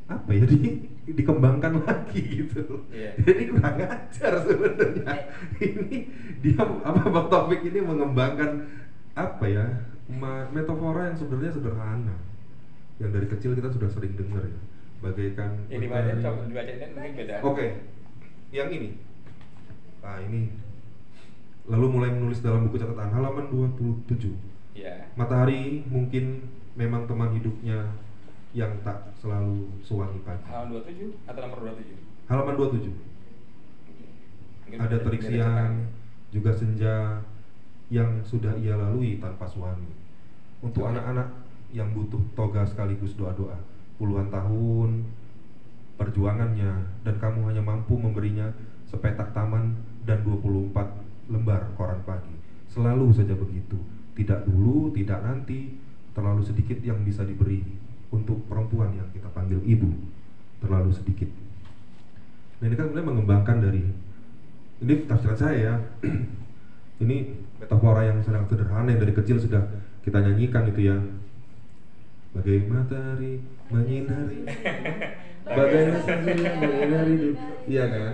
apa ya dikembangkan lagi gitu. Jadi kurang ajar sebenarnya. Ini dia apa Bang Taufik ini mengembangkan apa ya metafora yang sebenarnya sederhana, yang dari kecil kita sudah sering dengar ya, bagaikan dibacain mungkin beda. Oke, yang ini nah ini lalu mulai menulis dalam buku catatan halaman 27 ya. Matahari mungkin memang teman hidupnya yang tak selalu sewangi pagi. Halaman 27 atau nomor 27? Halaman 27. Ada terik siang, juga senja yang sudah ia lalui tanpa suami. Untuk anak-anak yang butuh toga sekaligus doa-doa, puluhan tahun perjuangannya dan kamu hanya mampu memberinya sepetak taman dan 24 lembar koran pagi. Selalu saja begitu. Tidak dulu, tidak nanti, terlalu sedikit yang bisa diberi. Untuk perempuan yang kita panggil ibu, terlalu sedikit. Nah ini kan sebenarnya mengembangkan dari, ini tafsiran saya ya. Ini metafora yang sangat sederhana yang dari kecil sudah kita nyanyikan itu ya. Bagai matahari menyinari, bagai matahari menyinari, iya kan?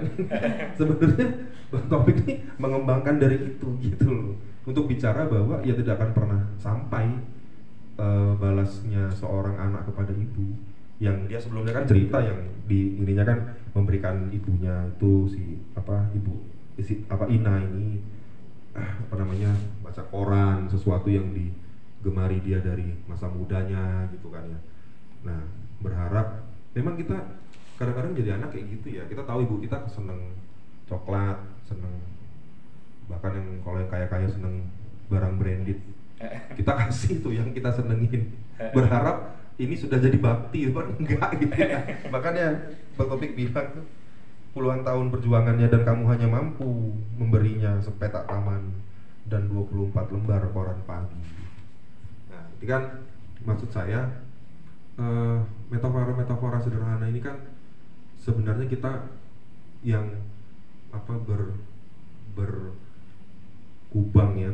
Sebenarnya Bang Taufik ini mengembangkan dari itu gitu loh, untuk bicara bahwa ia tidak akan pernah sampai balasnya seorang anak kepada ibu, yang dia sebelumnya kan cerita yang di ininya kan memberikan ibunya itu si apa ibu si apa Ina ini apa namanya baca koran, sesuatu yang digemari dia dari masa mudanya gitu kan ya. Nah berharap memang kita kadang-kadang jadi anak kayak gitu ya, kita tahu ibu kita seneng coklat, seneng bahkan yang kalau yang kaya-kaya seneng barang branded, kita kasih tuh yang kita senengin, berharap ini sudah jadi bakti, kan enggak gitu ya. Makanya Bang Taufik bilang tuh puluhan tahun perjuangannya dan kamu hanya mampu memberinya sepetak taman dan 24 lembar koran pagi. Nah itu kan maksud saya metafora-metafora sederhana ini kan sebenarnya kita yang apa berkubang ya,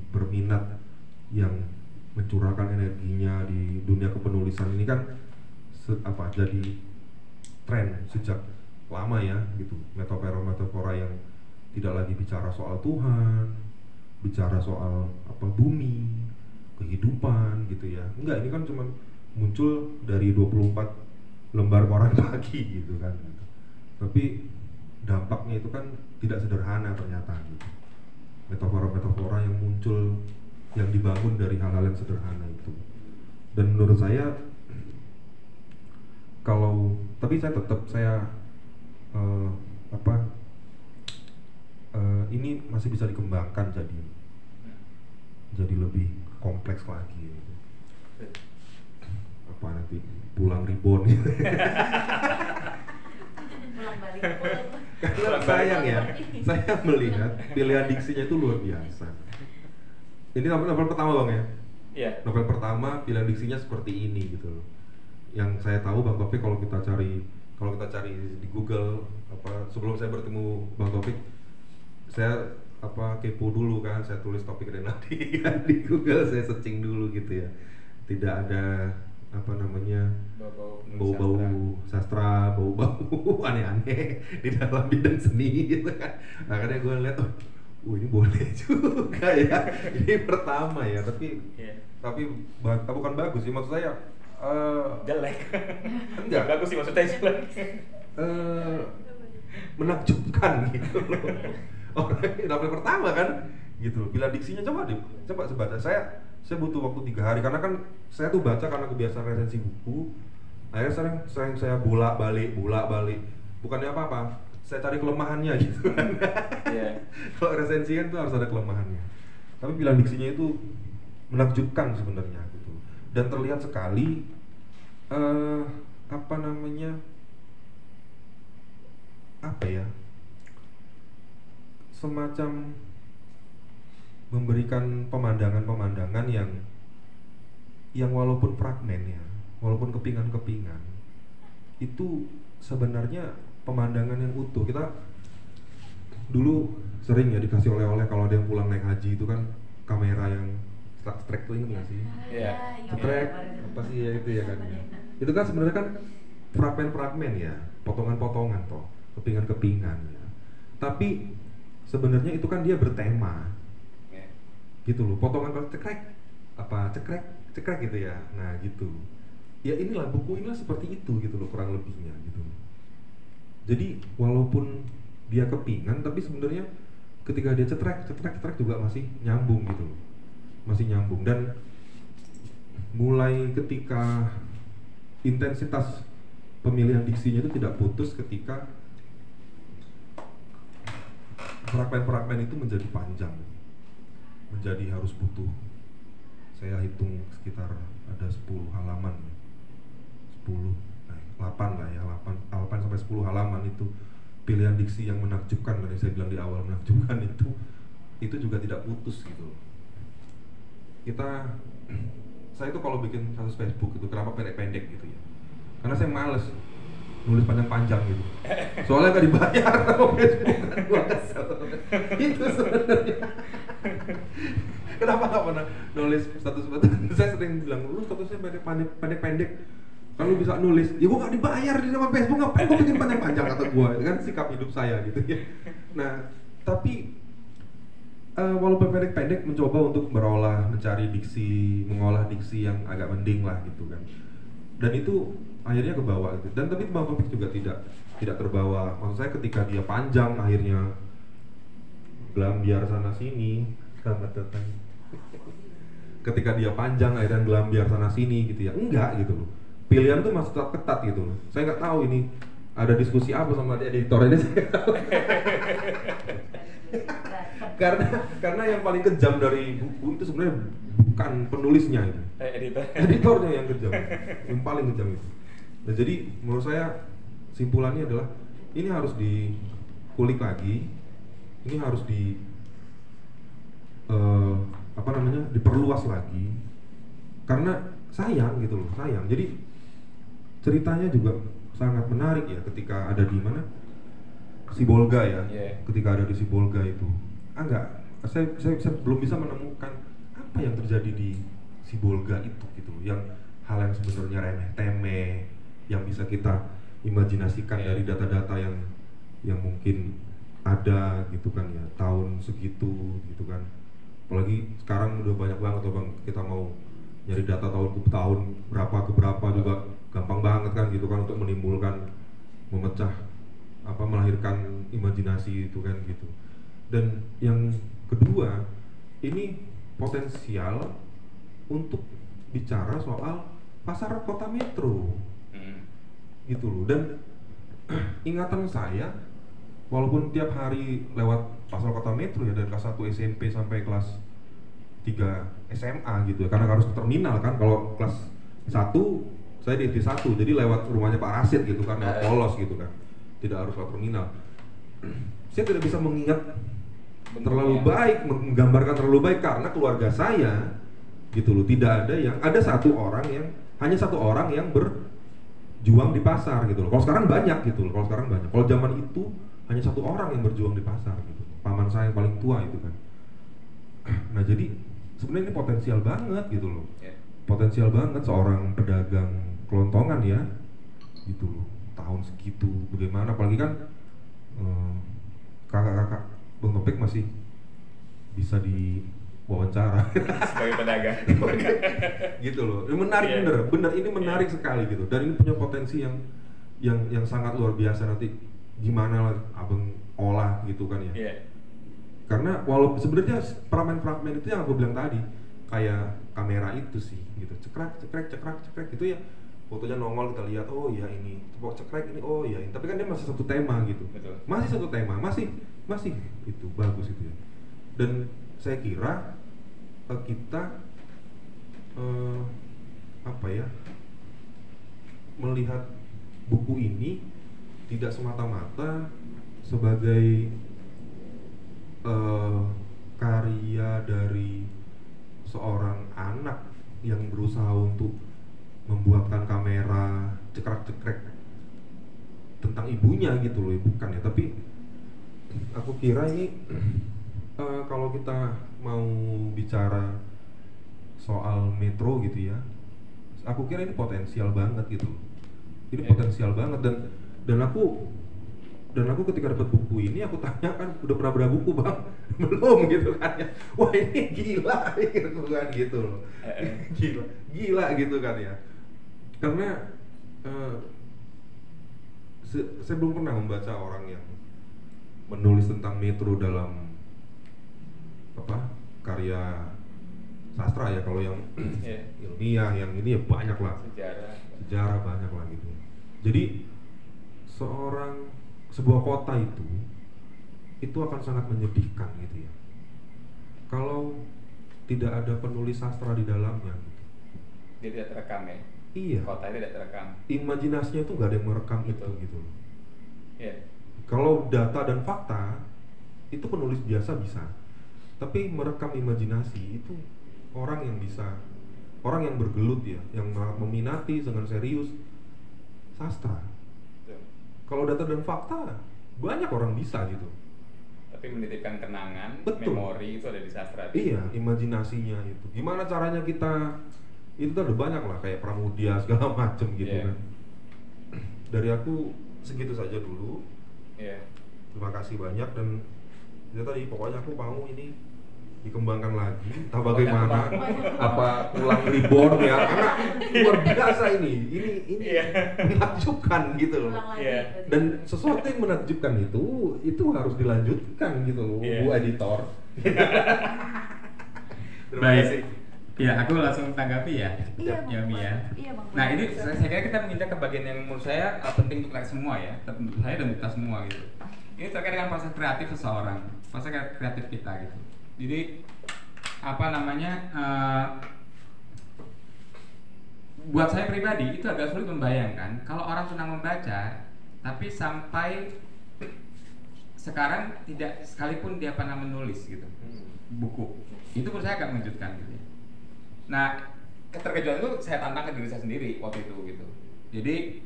berminat yang mencurahkan energinya di dunia kepenulisan ini kan jadi tren sejak lama ya gitu. Metafora yang tidak lagi bicara soal Tuhan, bicara soal apa bumi, kehidupan gitu ya. Enggak, ini kan cuma muncul dari 24 lembar koran pagi gitu kan. Tapi dampaknya itu kan tidak sederhana ternyata gitu. Metafora-metafora yang muncul, yang dibangun dari hal-hal yang sederhana itu. Dan menurut saya tapi saya tetap ini masih bisa dikembangkan jadi lebih kompleks lagi gitu. Apa nanti pulang ribon gitu. Pulang balik. Karena sayang ya, saya melihat pilihan diksinya itu luar biasa. Ini novel pertama Bang ya? Iya. Novel pertama pilihan diksinya seperti ini gitu loh. Yang saya tahu Bang Taufik kalau kita cari di Google sebelum saya bertemu Bang Taufik, saya kepo dulu kan, saya tulis topik Renaldi kan di Google, saya searching dulu gitu ya. Tidak ada bau-bau sastra, bau-bau aneh-aneh di dalam bidang seni gitu kan. Makanya gue lihat ini boleh juga ya. Ini pertama ya, tapi bukan bagus sih, maksud saya jelek. Enggak bagus sih maksudnya jelek. Menakjubkan gitu loh. Novel pertama kan gitu loh. Pilihan diksinya coba baca. Saya butuh waktu 3 hari karena kan saya tuh baca karena kebiasaan resensi buku. Akhirnya sering saya bolak-balik. Bukannya apa-apa, saya cari kelemahannya gitu kan. Yeah. Kalau resensi kan tuh harus ada kelemahannya. Tapi pilihan diksinya itu menakjubkan sebenarnya gitu. Dan terlihat sekali semacam memberikan pemandangan-pemandangan yang walaupun fragmen ya, walaupun kepingan-kepingan, itu sebenarnya pemandangan yang utuh. Kita dulu sering ya dikasih oleh-oleh kalau ada yang pulang naik haji itu kan kamera yang strek tuh, inget nggak sih? Iya. Strek apa sih ya itu ya kan? Itu kan sebenarnya kan fragmen-fragmen ya, potongan-potongan toh, kepingan-kepingan ya. Tapi sebenarnya itu kan dia bertema, gitu loh. Potongan cekrek, apa cekrek gitu ya. Nah gitu. Ya inilah buku inilah seperti itu gitu loh kurang lebihnya gitu. Jadi walaupun dia kepingan, tapi sebenarnya ketika dia cekrek juga masih nyambung gitu loh, masih nyambung. Dan mulai ketika intensitas pemilihan diksinya itu tidak putus ketika fragmen-fragmen itu menjadi panjang, menjadi harus butuh, saya hitung sekitar ada 10 halaman, 8 lah ya, 8 sampai 10 halaman itu pilihan diksi yang menakjubkan. Tadi saya bilang di awal menakjubkan itu juga tidak putus gitu. Saya itu kalau bikin status Facebook itu kenapa pendek-pendek gitu ya, karena saya males nulis panjang-panjang gitu, soalnya nggak dibayar sama Facebook. Gua kesel itu sebenarnya. Kenapa nggak pernah nulis status? Saya sering bilang lu statusnya pendek-pendek kan lu bisa nulis, ya gua nggak dibayar di sama Facebook, ngapain gua bikin panjang-panjang, kata gua. Itu kan sikap hidup saya gitu ya. Nah tapi walaupun pendek-pendek mencoba untuk mencari diksi, mengolah diksi yang agak mending lah gitu kan. Dan itu akhirnya kebawa gitu. Dan tapi Bang Topik juga tidak terbawa. Maksud saya ketika dia panjang akhirnya gelambiar sana sini, selamat datang. Ketika dia panjang akhirnya gelambiar sana sini gitu ya. Enggak gitu loh. Pilihan tuh masih tetap ketat gitu loh. Saya nggak tahu ini ada diskusi apa sama editor ini, saya tahu. karena yang paling kejam dari buku itu sebenarnya bukan penulisnya itu, editornya yang kejam, yang paling kejam itu. Nah jadi menurut saya simpulannya adalah ini harus dikulik lagi, ini harus diperluas lagi, karena sayang gitu loh, sayang. Jadi ceritanya juga sangat menarik ya ketika ada di mana Sibolga ya, ketika ada di Sibolga itu saya belum bisa menemukan apa yang terjadi di Sibolga itu gitu, yang hal yang sebenarnya remeh temeh yang bisa kita imajinasikan dari data-data yang mungkin ada gitu kan ya, tahun segitu gitu kan. Apalagi sekarang udah banyak banget tuh Bang, kita mau nyari data tahun ke tahun berapa ke berapa juga gampang banget kan gitu kan, untuk menimbulkan, melahirkan imajinasi itu kan gitu. Dan yang kedua, ini potensial untuk bicara soal pasar kota metro gitu loh. Dan ingatan saya, walaupun tiap hari lewat pasar kota metro ya, dari kelas 1 SMP sampai kelas 3 SMA gitu ya, karena harus ke terminal kan. Kalau kelas 1 saya di SD 1, jadi lewat rumahnya Pak Rasid gitu kan, lewat polos gitu kan, tidak harus lewat terminal. Saya tidak bisa mengingat terlalu baik, menggambarkan terlalu baik, karena keluarga saya gitu loh, tidak ada yang, hanya satu orang yang berjuang di pasar gitu loh. Kalau sekarang banyak gitu loh, kalau zaman itu hanya satu orang yang berjuang di pasar gitu, paman saya yang paling tua itu kan. Nah jadi sebenarnya ini potensial banget gitu loh, potensial banget seorang pedagang kelontongan ya gitu loh, tahun segitu bagaimana. Apalagi kan kakak-kakak Bang Topik masih bisa diwawancara sebagai pedagang gitu loh. Ini menarik, bener ini menarik sekali gitu, dan ini punya potensi yang sangat luar biasa. Nanti gimana Abang olah gitu kan ya. Karena walaupun sebenarnya fragmen itu yang aku bilang tadi kayak kamera itu sih gitu, cekrek gitu ya, fotonya nongol, kita lihat oh ya ini, coba cekrek ini, oh ya ini. Tapi kan dia masih satu tema gitu. Betul. Masih satu tema, masih itu bagus itu ya. Dan saya kira kita melihat buku ini tidak semata-mata sebagai karya dari seorang anak yang berusaha untuk membuatkan kamera cekrek-cekrek tentang ibunya gitu loh, bukan ya. Tapi aku kira ini kalau kita mau bicara soal metro gitu ya, aku kira ini potensial banget gitu. Ini potensial banget, dan aku ketika dapat buku ini aku tanya kan, udah pernah baca buku bang? Belum gitu kan ya. Wah ini gila gitu kan gitu loh. Gila gitu kan ya. Karena saya belum pernah membaca orang yang menulis tentang metro dalam karya sastra ya. Kalau yang ilmiah, yang ini ya banyak lah, sejarah banyak lah gitu. Jadi sebuah kota itu akan sangat menyedihkan gitu ya kalau tidak ada penulis sastra di dalamnya gitu. Dia tidak terekam ya. Iya, Kota tidak terekam. imajinasinya itu nggak ada yang merekam itu gitu loh. Iya. Kalau data dan fakta itu penulis biasa bisa, tapi merekam imajinasi itu orang yang bisa, orang yang bergelut ya, yang meminati dengan serius sastra. Kalau data dan fakta banyak orang bisa gitu, Tapi menitipkan kenangan, betul, memori itu ada di sastra. iya, imajinasinya itu gimana caranya kita, itu ada banyak lah kayak Pramudia segala macem gitu Iya. kan. Dari aku segitu saja dulu. Iya. Terima kasih banyak, dan ya tadi pokoknya aku mau ini dikembangkan lagi, entah bagaimana, apa ulang reborn ya, karena luar biasa ini menakjubkan gitu loh. Ulang lagi. Iya. Dan sesuatu yang menakjubkan itu harus dilanjutkan gitu loh, Bu editor. Terima kasih. Ya, aku langsung tanggapi ya. Iya, Ya, Mi ya. Iya, Bang. Nah, ini saya kira kita menginjak ke bagian yang menurut saya penting untuk kita semua ya, untuk saya dan kita semua gitu. Ini terkait dengan proses kreatif seseorang, proses kreatif kita gitu. Jadi apa namanya? Buat saya pribadi itu agak sulit membayangkan kalau orang senang membaca, tapi sampai sekarang tidak sekalipun dia pernah menulis gitu buku. Itu menurut saya agak mengejutkan gitu. Nah, keterkejutan itu saya tantang ke diri saya sendiri waktu itu gitu. Jadi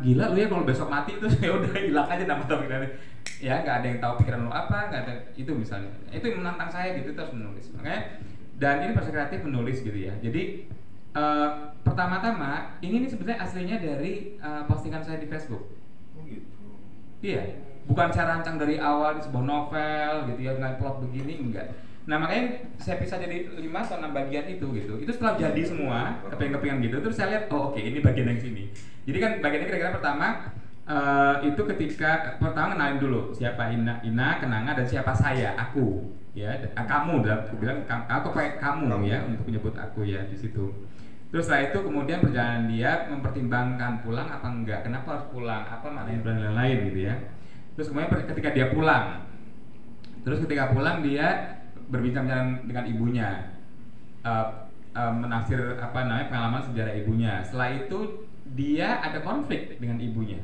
gila lu ya kalau besok mati itu ya udah hilang aja nama topik dari ya, nggak ada yang tahu pikiran lu apa, nggak ada itu misalnya. Itu yang menantang saya gitu, terus menulis. Makanya dan ini proses kreatif menulis gitu ya. Jadi pertama-tama ini sebenarnya aslinya dari postingan saya di Facebook. Oh gitu. Iya, bukan saya rancang dari awal di sebuah novel gitu ya dengan plot begini, enggak. Nah makanya saya pisah jadi 5 atau 6 bagian itu gitu. Itu setelah jadi semua kepingan-kepingan gitu, terus saya lihat oh oke, ini bagian yang sini. Jadi kan bagiannya kira-kira pertama itu ketika pertama kenalin dulu siapa Ina, Kenanga, dan siapa saya, aku ya, kamu, aku bilang aku pakai kamu ya untuk menyebut aku ya di situ. Terus setelah itu kemudian perjalanan dia mempertimbangkan pulang apa enggak, kenapa harus pulang, apa maknanya dan lain-lain gitu ya. Terus kemudian ketika dia pulang, terus ketika pulang dia berbincang dengan ibunya, menafsir pengalaman sejarah ibunya. Setelah itu dia ada konflik dengan ibunya,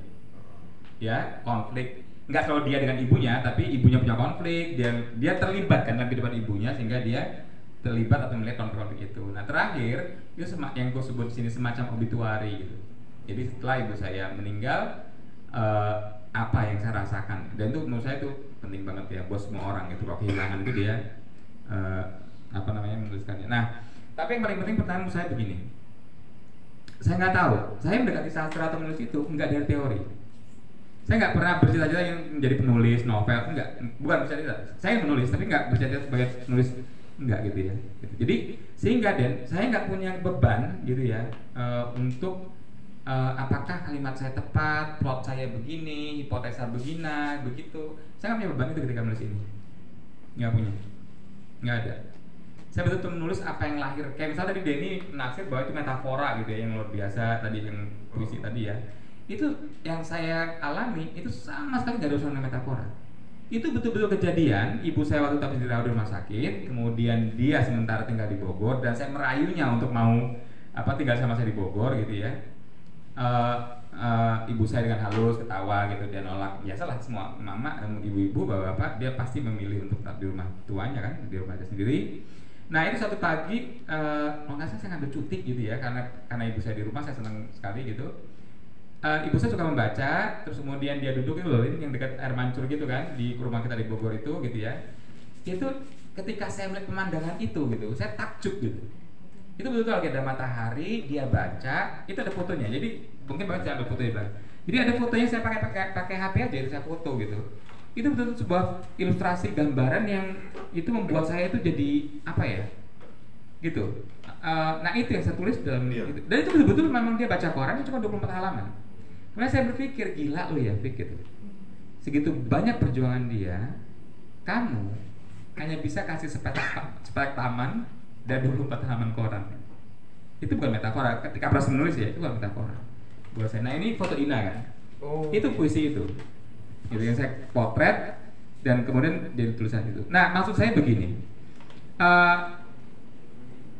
ya konflik. Nggak selalu dia dengan ibunya, tapi ibunya punya konflik, dia terlibat kan dalam kehidupan ibunya sehingga dia terlibat atau melihat konflik itu. Nah terakhir itu yang gue sebut di sini semacam obituari gitu. Jadi setelah ibu saya meninggal, apa yang saya rasakan, dan itu menurut saya itu penting banget ya buat semua orang itu. Kalau kehilangan itu dia menuliskannya. Nah tapi yang paling penting pertanyaan saya begini, saya nggak tahu, saya mendekati sastra atau menulis itu nggak dari teori. Saya nggak pernah bercita-cita yang menjadi penulis novel, bukan bercita-cita. Saya menulis tapi nggak bercita-cita sebagai penulis, enggak gitu ya. Jadi sehingga saya nggak punya beban gitu ya untuk apakah kalimat saya tepat, plot saya begini, hipotesa begina, begitu. Saya nggak punya beban itu ketika menulis ini, nggak punya, nggak ada. Saya betul-betul menulis apa yang lahir. Kayak misalnya tadi Denny menafsir bahwa itu metafora gitu ya, yang luar biasa tadi, yang puisi tadi ya. Itu yang saya alami itu sama sekali nggak ada urusan dengan metafora. Itu betul-betul kejadian. Ibu saya waktu itu dirawat di rumah sakit, kemudian dia sementara tinggal di Bogor, dan saya merayunya untuk mau tinggal sama saya di Bogor gitu ya. ibu saya dengan halus ketawa gitu, dia nolak. Biasalah semua mama dan ibu-ibu bapak-bapak dia pasti memilih untuk tetap di rumah tuanya kan, di rumah dia sendiri. Nah itu suatu pagi, kalau nggak salah saya ngambil cuti gitu ya, karena ibu saya di rumah, saya senang sekali gitu. Ibu saya suka membaca, terus kemudian dia duduk itu loh, ini yang dekat air mancur gitu kan, di rumah kita di Bogor itu gitu ya. Itu ketika saya melihat pemandangan itu gitu, saya takjub gitu. Itu betul-betul lagi ada matahari, dia baca, itu ada fotonya. Jadi mungkin banget saya ambil foto itu. Jadi ada fotonya, saya pakai HP aja, itu saya foto gitu. Itu betul-betul sebuah ilustrasi gambaran yang itu membuat saya itu jadi apa ya? Gitu. Nah itu yang saya tulis dalam itu. Dan itu betul-betul memang dia baca koran cuma 24 halaman. Kemudian saya berpikir, gila lo ya Fik gitu. Segitu banyak perjuangan dia, kamu hanya bisa kasih sepetak taman dan 24 halaman koran. Itu bukan metafora. Ketika Pras menulis ya, itu bukan metafora buat saya. Nah ini foto Ina kan. Itu puisi itu. Itu yang saya potret dan kemudian jadi tulisan itu. Nah maksud saya begini,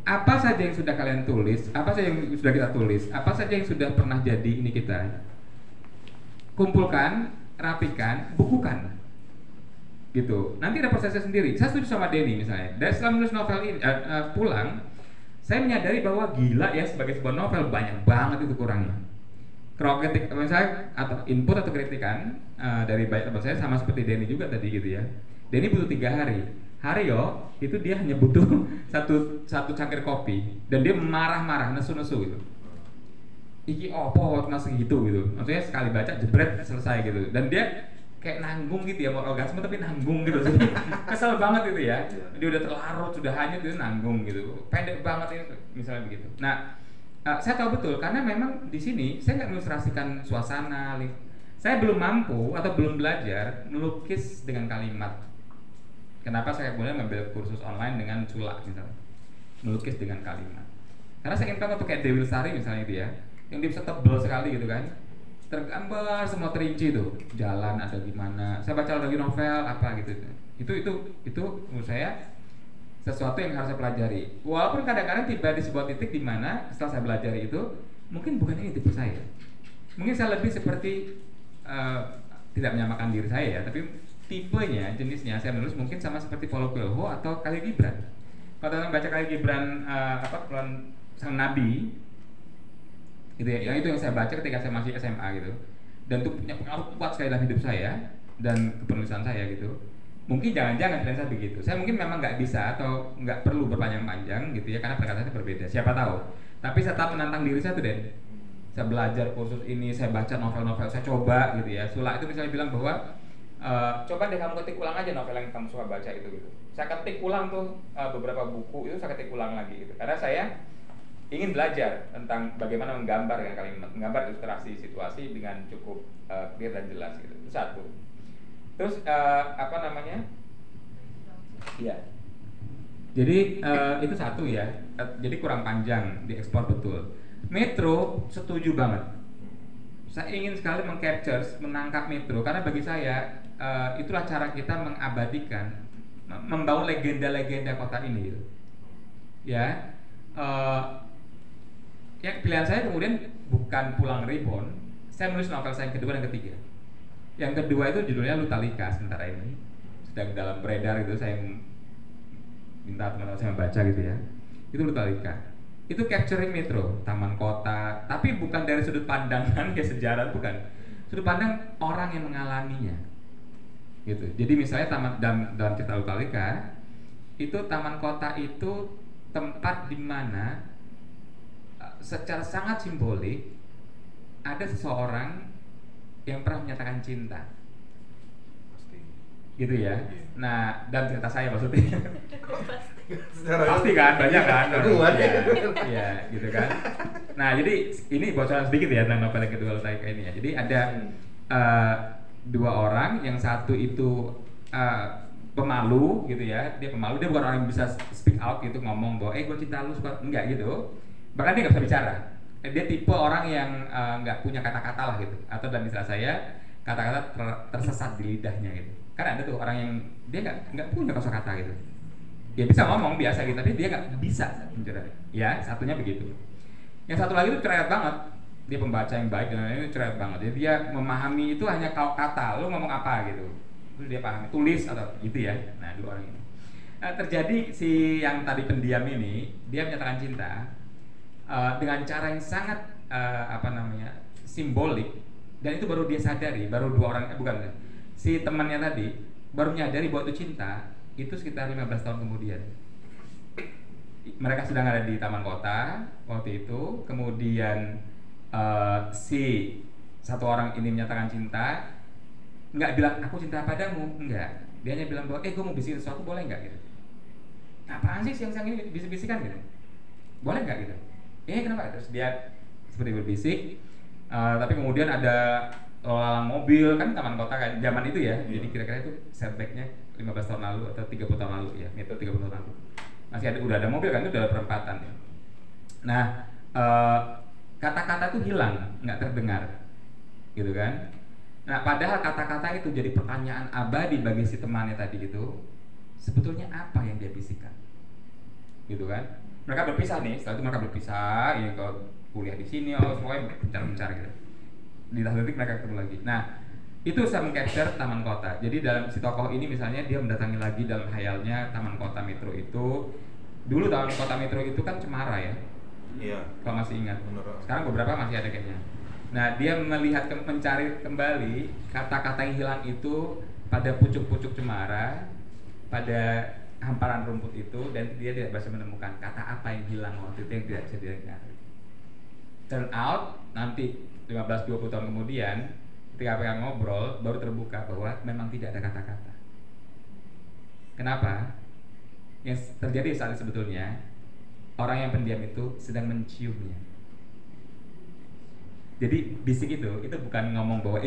apa saja yang sudah kalian tulis, apa saja yang sudah kita tulis, apa saja yang sudah pernah jadi ini kita kumpulkan, rapikan, bukukan. Gitu. Nanti ada prosesnya sendiri. Saya setuju sama Denny misalnya. Dari setelah menulis novel ini pulang, saya menyadari bahwa gila ya, sebagai sebuah novel banyak banget itu kurangnya. Kritik misalnya atau input atau kritikan dari banyak teman saya sama seperti Denny juga tadi gitu ya. Denny butuh 3 hari. Haryo itu dia hanya butuh satu cangkir kopi dan dia marah-marah, nesu-nesu gitu. Iki opo mas gitu gitu. Maksudnya sekali baca jebret selesai gitu. Dan dia kayak nanggung gitu ya, mau orgasme tapi nanggung gitu. Kesel banget itu ya. Dia udah terlarut, sudah hanyut itu nanggung gitu. Pendek banget ini misalnya begitu. Nah, saya tahu betul karena memang di sini saya nggak mengilustrasikan suasana. Saya belum mampu atau belum belajar melukis dengan kalimat. Kenapa saya kemudian ngambil kursus online dengan sulak misalnya, melukis dengan kalimat. Karena saya ingin untuk kayak Dewi Lestari misalnya itu ya, yang dia bisa tebel sekali gitu kan. Tergambar semua terinci tuh, jalan ada gimana. Saya baca lagi novel apa gitu. Itu menurut saya sesuatu yang harus saya pelajari. Walaupun kadang-kadang tiba di sebuah titik di mana setelah saya belajar itu, mungkin bukan ini tipe saya. Mungkin saya lebih seperti tidak menyamakan diri saya ya, tapi tipenya, jenisnya saya menulis mungkin sama seperti Paulo Coelho atau Khalil Gibran. Kalau teman baca Khalil Gibran Sang Nabi gitu ya, yang itu yang saya baca ketika saya masih SMA gitu, dan itu punya pengaruh kuat sekali dalam hidup saya dan kepenulisan saya gitu. Mungkin jangan-jangan dan saya begitu, saya mungkin memang nggak bisa atau nggak perlu berpanjang-panjang gitu ya, karena pendekatannya berbeda, siapa tahu. Tapi saya tetap menantang diri saya tuh Den. Saya belajar kursus ini, saya baca novel-novel, saya coba gitu ya. Sulak itu misalnya bilang bahwa coba deh kamu ketik ulang aja novel yang kamu suka baca itu gitu. Saya ketik ulang tuh beberapa buku itu saya ketik ulang lagi gitu, karena saya ingin belajar tentang bagaimana menggambar dengan kalimat, menggambar ilustrasi situasi dengan cukup clear dan jelas gitu. Itu satu. Terus apa namanya? Ya. Jadi itu satu ya. Jadi kurang panjang, diekspor betul. Metro setuju banget. Saya ingin sekali mengcapture, menangkap Metro karena bagi saya itulah cara kita mengabadikan, membangun legenda-legenda kota ini gitu. Ya. Yang pilihan saya kemudian bukan Pulang Reborn, saya menulis novel saya yang kedua dan ketiga. Yang kedua itu judulnya Lutalika, sementara ini sedang dalam beredar gitu, saya minta teman-teman saya membaca gitu ya. Itu Lutalika. Itu capturing Metro, taman kota, tapi bukan dari sudut pandangan kayak sejarah, bukan. Sudut pandang orang yang mengalaminya. Gitu. Jadi misalnya dalam cerita Lutalika, itu taman kota itu tempat di mana secara sangat simbolik ada seseorang yang pernah menyatakan cinta. Gitu ya. Nah, dalam cerita saya maksudnya. Pasti kan, banyak kan. Ya, gitu kan. Nah, jadi ini bocoran sedikit ya tentang novel yang kedua Lutalika ini ya. Jadi ada dua orang, yang satu itu pemalu gitu ya. Dia pemalu, dia bukan orang yang bisa speak out gitu, ngomong bahwa gue cinta lu, suka enggak gitu. Bahkan dia nggak bisa bicara. Dia tipe orang yang nggak punya kata-kata lah gitu. Atau dalam istilah saya, kata-kata tersesat di lidahnya gitu. Karena ada tuh orang yang dia nggak punya kosakata gitu. Dia bisa ngomong biasa gitu, tapi dia nggak bisa bicara. Ya, satunya begitu. Yang satu lagi tuh cerewet banget. dia pembaca yang baik dan ini cerewet banget. Jadi dia memahami itu hanya kata, lu ngomong apa gitu, terus dia pahami, tulis atau gitu ya. Nah dua orang ini. Nah, terjadi si yang tadi pendiam ini, dia menyatakan cinta dengan cara yang sangat simbolik, dan itu baru dia sadari, baru dua orang bukan si temannya tadi baru menyadari bahwa itu cinta itu sekitar 15 tahun kemudian. Mereka sedang ada di taman kota waktu itu, kemudian si satu orang ini menyatakan cinta, nggak bilang aku cinta padamu, enggak, dia hanya bilang bahwa gue mau bisikin sesuatu, boleh nggak gitu. Apaan sih siang-siang ini bisik-bisikan gitu, boleh nggak gitu. Kenapa? Terus dia seperti berbisik, tapi kemudian ada lalang mobil, kan taman kota kan zaman itu ya, jadi kira-kira itu setbacknya 15 tahun lalu atau 30 tahun lalu ya, itu 30 tahun lalu masih udah ada mobil kan, itu udah perempatan ya. Nah kata-kata itu hilang, nggak terdengar gitu kan. Nah padahal kata-kata itu jadi pertanyaan abadi bagi si temannya tadi itu, sebetulnya apa yang dia bisikkan gitu kan. Mereka berpisah nih, setelah itu mereka berpisah, ya kalau kuliah di sini, semuanya mencar-mencar gitu. Di tahun detik mereka ketemu lagi. Nah itu saya mengcapture taman kota. Jadi dalam si tokoh ini misalnya dia mendatangi lagi dalam khayalnya taman kota metro itu. Dulu taman kota metro itu kan cemara ya. Iya. Kalau masih ingat. Bener. Sekarang beberapa masih ada kayaknya. Nah dia melihat mencari kembali kata-kata yang hilang itu pada pucuk-pucuk cemara, pada hamparan rumput itu, dan dia tidak bisa menemukan kata apa yang hilang waktu itu yang tidak bisa didengar. Turn out nanti 15-20 tahun kemudian ketika mereka ngobrol baru terbuka bahwa memang tidak ada kata-kata. Kenapa? Yang terjadi saat itu sebetulnya orang yang pendiam itu sedang menciumnya. Jadi bisik itu bukan ngomong bahwa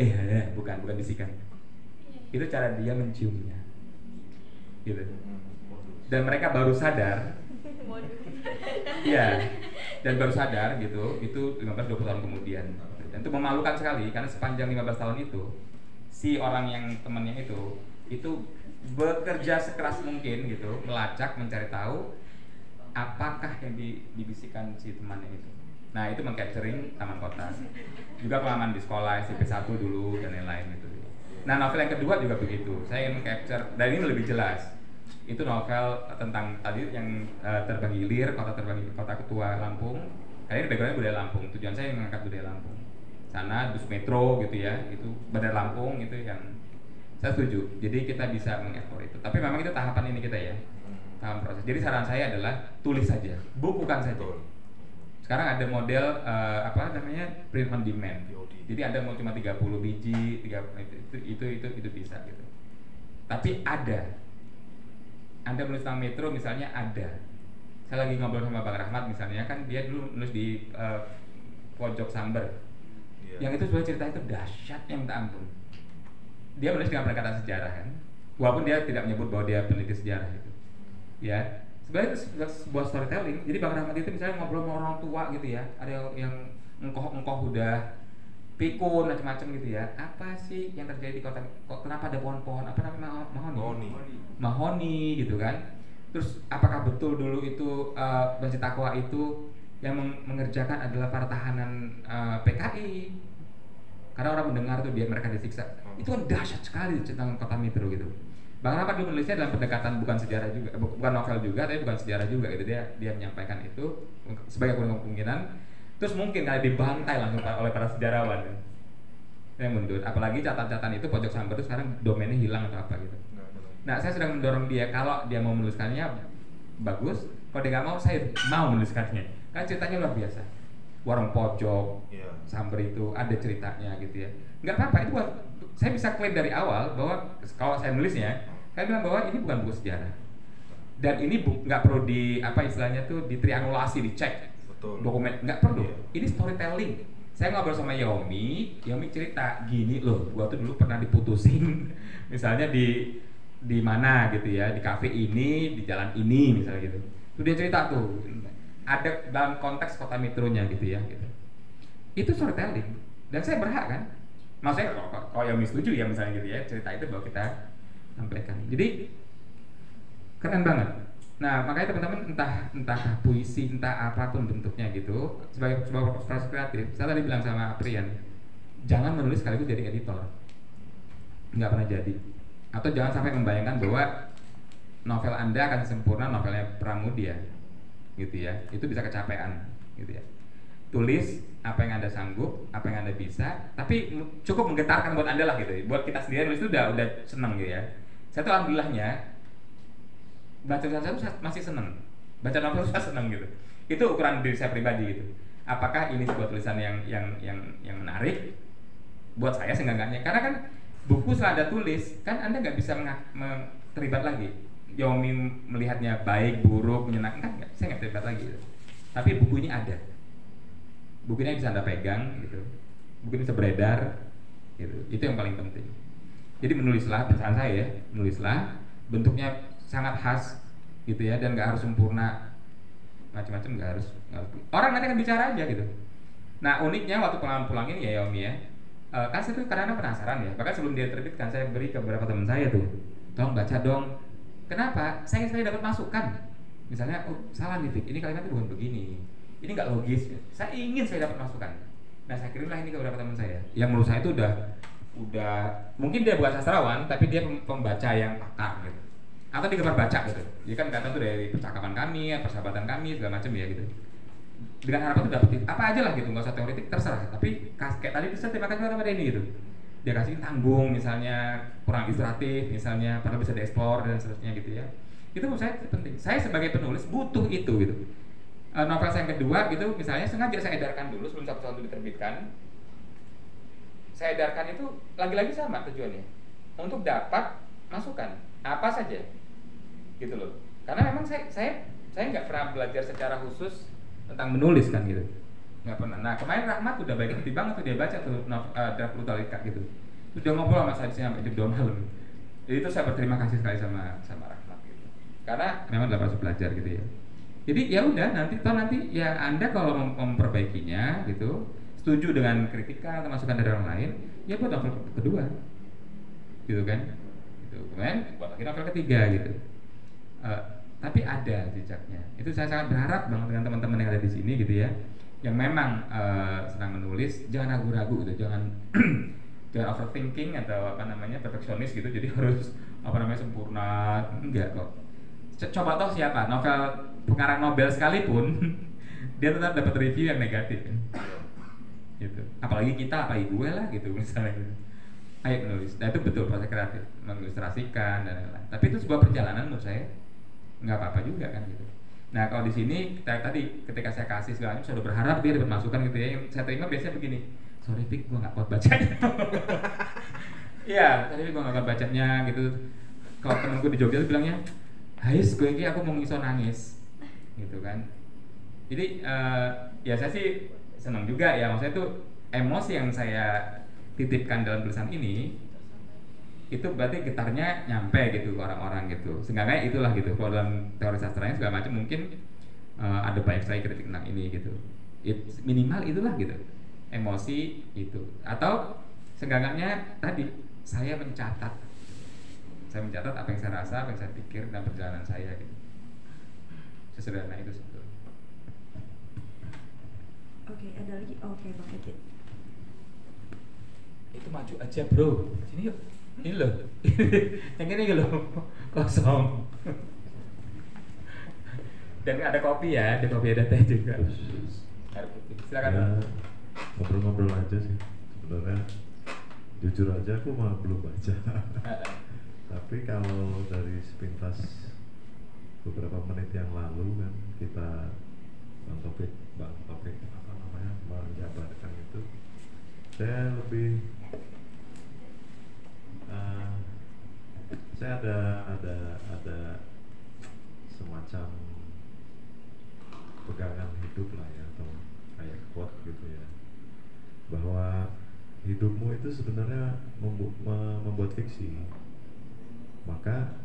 bukan bisikan. Itu cara dia menciumnya. Gitu. Dan mereka baru sadar. Iya. Dan baru sadar gitu, itu 15-20 tahun kemudian. Dan itu memalukan sekali karena sepanjang 15 tahun itu si orang yang temannya itu bekerja sekeras mungkin gitu, melacak, mencari tahu apakah yang dibisikkan si temannya itu. Nah itu mengcapturing taman kota. Juga pengalaman di sekolah SMP 1 dulu dan lain-lain gitu. Nah novel yang kedua juga begitu. Saya ingin capture, dan ini lebih jelas. Itu novel tentang tadi yang Terbang Gilir, kota ketua Lampung. Kali ini backgroundnya budaya Lampung. Tujuan saya mengangkat budaya Lampung. Sana bus metro gitu ya, itu Bandar Lampung itu yang saya setuju. Jadi kita bisa mengekspor itu. Tapi memang itu tahapan ini kita ya, tahap proses. Jadi saran saya adalah tulis saja, bukukan saja. Sekarang ada model print on demand. Jadi Anda mau cuma 30 biji, itu bisa gitu. Tapi Anda menulis tentang metro misalnya ada. Saya lagi ngobrol sama Bang Rahmat misalnya, kan dia dulu nulis di Pojok Samber. Yang itu sebenarnya cerita itu dahsyat yang minta ampun. Dia menulis dengan pendekatan sejarah kan, walaupun dia tidak menyebut bahwa dia peneliti sejarah itu. Ya, sebenarnya itu sebuah storytelling. Jadi Bang Rahmat itu misalnya ngobrol sama orang tua gitu ya, ada yang engkoh udah pikun macam-macam gitu ya. Apa sih yang terjadi di kota? Kenapa ada pohon-pohon? Apa namanya mahoni gitu kan? Terus apakah betul dulu itu Masjid Taqwa itu yang mengerjakan adalah para tahanan PKI? Karena orang mendengar tuh mereka disiksa. Itu kan dahsyat sekali tentang kota metro gitu. Bang Rahmat dulu menulisnya dalam pendekatan bukan sejarah juga, bukan novel juga, tapi bukan sejarah juga gitu. Dia menyampaikan itu sebagai kemungkinan. Terus mungkin kali dibantai langsung oleh para sejarawan kan, yang mundur. Apalagi catatan-catatan itu Pojok Samber itu sekarang domainnya hilang atau apa gitu. Nah saya sedang mendorong dia, kalau dia mau menuliskannya bagus, kalau dia nggak mau, saya mau menuliskannya. Karena ceritanya luar biasa. Warung pojok, Samber itu ada ceritanya gitu ya. Nggak apa-apa, itu saya bisa klaim dari awal bahwa kalau saya nulisnya, saya bilang bahwa ini bukan buku sejarah. Dan ini nggak perlu istilahnya tuh ditriangulasi, dicek. Dokumen, nggak perlu. Ini storytelling. Saya ngobrol sama Yomi cerita gini loh, gua tuh dulu pernah diputusin misalnya di mana gitu ya, di kafe ini, di jalan ini misalnya gitu. Itu dia cerita tuh, ada dalam konteks kota metronya gitu ya gitu. Itu storytelling, dan saya berhak kan. Maksudnya kalau Yomi setuju ya misalnya gitu ya, cerita itu bahwa kita sampaikan. Jadi keren banget. Nah, makanya teman-teman entah puisi, entah apapun bentuknya gitu, sebagai sebuah proses kreatif, saya tadi bilang sama Prian, jangan menulis sekaligus jadi editor, nggak pernah jadi. Atau jangan sampai membayangkan bahwa novel Anda akan sempurna novelnya Pramudia, gitu ya. Itu bisa kecapean, gitu ya. Tulis apa yang Anda sanggup, apa yang Anda bisa, tapi cukup menggetarkan buat Anda lah gitu. Buat kita sendiri nulis itu udah seneng gitu ya. Saya tuh alhamdulillahnya baca tulisan saya tuh masih seneng, baca novel saya seneng gitu. Itu ukuran diri saya pribadi gitu. Apakah ini sebuah tulisan yang menarik buat saya seenggaknya? Karena kan buku setelah Anda tulis kan Anda nggak bisa terlibat lagi. Yomi melihatnya baik, buruk, menyenangkan, kan saya nggak terlibat lagi gitu. Tapi buku ini ada, buku ini bisa Anda pegang gitu, buku ini bisa beredar gitu. Itu yang paling penting. Jadi menulislah, pesan saya ya, menulislah, bentuknya sangat khas gitu ya, dan nggak harus sempurna macam-macam, nggak harus orang nanti akan bicara aja gitu. Nah uniknya waktu pulang ini ya Yomi ya, kan saya tuh kadang-kadang penasaran ya, bahkan sebelum dia terbitkan saya beri ke beberapa teman saya tuh, tolong baca dong. Kenapa? Saya dapat masukan, misalnya oh salah nih Fik, ini kalimatnya bukan begini, ini nggak logis. Saya ingin saya dapat masukan. Nah saya kirimlah ini ke beberapa teman saya, yang menurut saya itu udah mungkin dia bukan sastrawan tapi dia pembaca yang pakar gitu, atau digemar baca gitu. Jadi kan kata tuh dari percakapan kami, persahabatan kami segala macam ya gitu. Dengan harapan tuh dapetin apa aja lah gitu, nggak usah teoretik, terserah. Tapi kayak tadi saya terima kasih sama Denny gitu. Dia kasih tanggung misalnya, kurang ilustratif misalnya, padahal bisa dieksplor dan seterusnya gitu ya. Itu menurut saya penting. Saya sebagai penulis butuh itu gitu. Novel saya yang kedua gitu misalnya sengaja saya edarkan dulu sebelum satu-satu diterbitkan. Saya edarkan itu lagi-lagi sama tujuannya, untuk dapat masukan apa saja gitu loh. Karena memang saya nggak pernah belajar secara khusus tentang menulis kan gitu, nggak pernah. Nah kemarin Rahmat udah baik hati banget tuh, dia baca tuh draft Lutalika gitu, terus dia ngobrol sama saya sampai jam 2 malam. Jadi itu saya berterima kasih sekali sama Rahmat gitu, karena memang dapat belajar gitu ya. Jadi ya udah nanti ya Anda kalau memperbaikinya gitu, setuju dengan kritikan atau masukan dari orang lain, ya buat novel kedua gitu kan. Kemudian buat lagi novel ketiga gitu. Tapi ada jejaknya. Itu saya sangat berharap banget dengan teman-teman yang ada di sini gitu ya, yang memang senang menulis, jangan ragu-ragu gitu, jangan jangan overthinking atau perfeksionis gitu. Jadi harus sempurna, enggak kok. Coba toh siapa novel pengarang Nobel sekalipun dia tetap dapat review yang negatif kan? Gitu. Apalagi gue lah gitu misalnya gitu. Ayo menulis. Nah itu betul proses kreatif, mengilustrasikan dan lain-lain. Tapi itu sebuah perjalanan menurut saya, nggak apa-apa juga kan gitu. Nah kalau di sini tadi ketika saya kasih segalanya, saya udah berharap dia dapat masukan gitu ya. Yang saya terima biasanya begini, sorry Pik, gue nggak kuat bacanya. Iya, tadi gue nggak kuat bacanya gitu. Kalau temenku di Jogja tuh bilangnya, Hais, gue ini aku mau ngiso nangis, gitu kan. Jadi ya saya sih senang juga ya, maksudnya tuh emosi yang saya titipkan dalam tulisan ini itu berarti getarnya nyampe gitu ke orang-orang gitu. Seenggaknya itulah gitu. Kalau dalam teori sastranya segala macam mungkin ada banyak sekali kritik tentang ini gitu. Minimal itulah gitu. Emosi itu. Atau seenggaknya tadi saya mencatat apa yang saya rasa, apa yang saya pikir dan perjalanan saya gitu. Sesederhana itu sebetulnya. Oke, ada lagi. Oke, Bang Eki. Itu maju aja bro, sini yuk. Ini loh, yang ini loh, kosong. Dan ada kopi ya, ada kopi, ada teh juga. Silakan. Ya, ngobrol-ngobrol aja sih. Sebenarnya jujur aja aku mah belum baca. Tapi kalau dari sepintas beberapa menit yang lalu kan kita Bang Taufik menjabarkan itu, saya lebih saya ada semacam pegangan hidup lah ya, atau kayak quote gitu ya, bahwa hidupmu itu sebenarnya membuat fiksi. Maka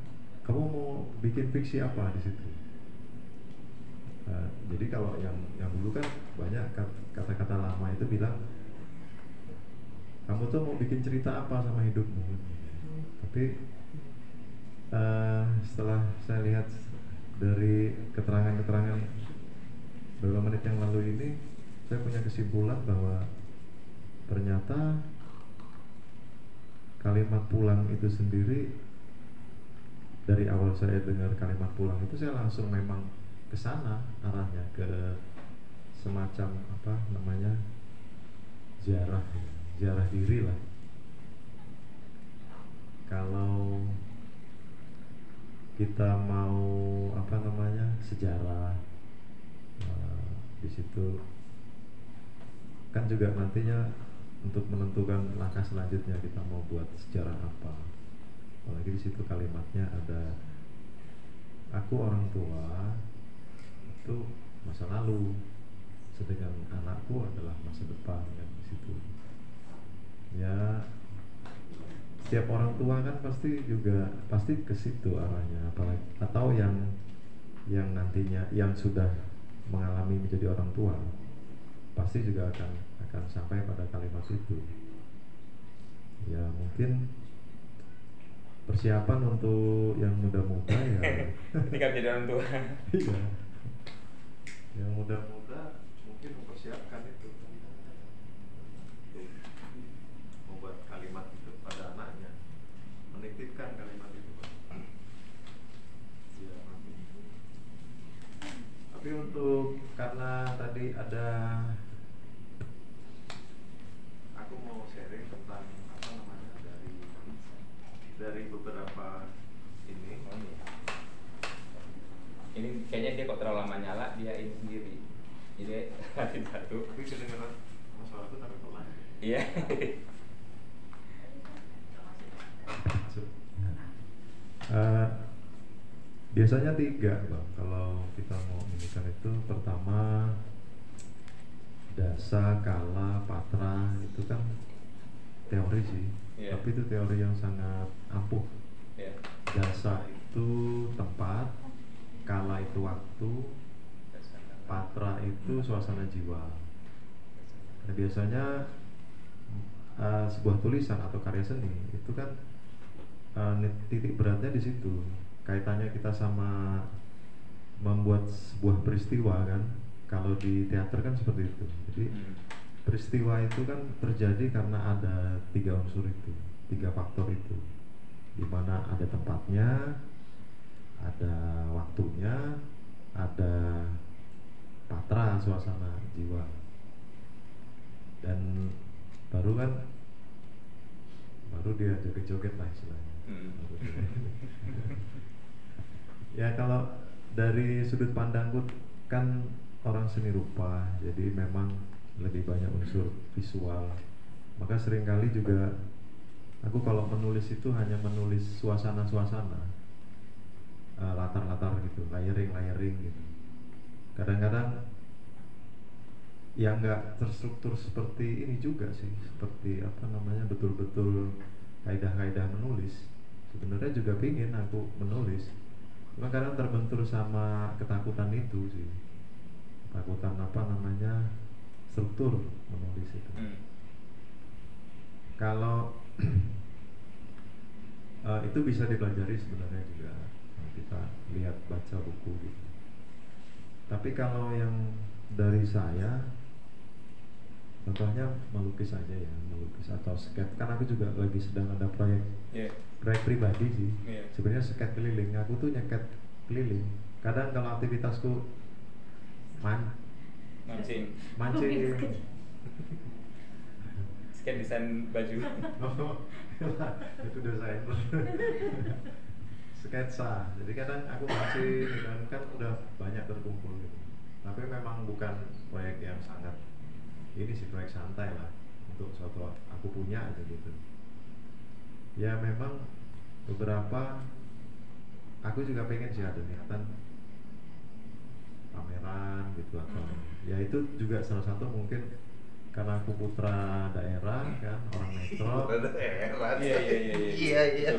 kamu mau bikin fiksi apa di situ? Jadi kalau yang dulu kan banyak kata-kata lama itu bilang kamu tuh mau bikin cerita apa sama hidupmu. Tapi setelah saya lihat dari keterangan-keterangan beberapa menit yang lalu ini, saya punya kesimpulan bahwa ternyata kalimat pulang itu sendiri, dari awal saya dengar kalimat pulang itu saya langsung memang ke sana arahnya, ke semacam apa namanya, ziarah diri lah. Kalau kita mau apa namanya, sejarah di situ kan juga nantinya untuk menentukan langkah selanjutnya kita mau buat sejarah apa. Apalagi di situ kalimatnya ada, aku orang tua itu masa lalu, sedangkan anakku adalah masa depan, kan di situ. Ya, setiap orang tua kan pasti ke situ arahnya, apalagi atau yang nantinya yang sudah mengalami menjadi orang tua pasti juga akan sampai pada kalimat itu. Ya mungkin persiapan untuk yang muda-muda ya. Ini kan jadi orang tua. Iya. Yang muda-muda mungkin mempersiapkan itu, membuat kalimat itu pada anaknya, menitipkan kalimat itu. Ya, tapi untuk karena tadi ada, aku mau sharing tentang apa namanya, dari beberapa ini. Ini kayaknya dia kok terlalu lama nyala, dia ini sendiri. Jadi hati satu. Tapi kedengeran masalah itu tapi pelan. Iya. Biasanya 3 Bang, kalau kita mau minikan itu. Pertama, dasa, kala, patra, itu kan teori sih, tapi itu teori yang sangat ampuh. Dasa itu tempat, kala itu waktu, patra itu suasana jiwa. Nah, biasanya sebuah tulisan atau karya seni itu kan titik beratnya di situ. Kaitannya kita sama membuat sebuah peristiwa kan. Kalau di teater kan seperti itu. Jadi peristiwa itu kan terjadi karena ada 3 unsur itu, 3 faktor itu, dimana ada tempatnya, ada waktunya, ada patra suasana jiwa, dan baru dia joget-joget lah istilahnya. Ya kalau dari sudut pandangku kan orang seni rupa, jadi memang lebih banyak unsur visual. Maka seringkali juga aku kalau menulis itu hanya menulis suasana-suasana, latar-latar gitu, layering gitu. Kadang-kadang ya nggak terstruktur seperti ini juga sih, seperti apa namanya, betul-betul kaidah-kaidah menulis. Sebenarnya juga pingin aku menulis, cuma kadang terbentur sama ketakutan itu sih, ketakutan apa namanya, struktur menulis itu. Kalau itu bisa dipelajari sebenarnya juga, kita lihat baca buku gitu. Tapi kalau yang dari saya, contohnya melukis aja ya, melukis atau skate. Kan aku juga lagi sedang ada proyek pribadi sih. Sebenarnya skate keliling. Aku tuh nyeket keliling. Kadang kalau aktivitasku mancing. Skate desain baju. Itu desain. Sketsa. Jadi kadang aku mancing kan udah banyak terkumpul gitu. Tapi memang bukan proyek yang sangat ini sih, proyek santai lah, untuk suatu aku punya aja gitu. Ya memang beberapa aku juga pengen sih ada niatan pameran gitu, atau ya itu juga salah satu mungkin karena aku putra daerah kan, orang metro. Putra daerah. Iya.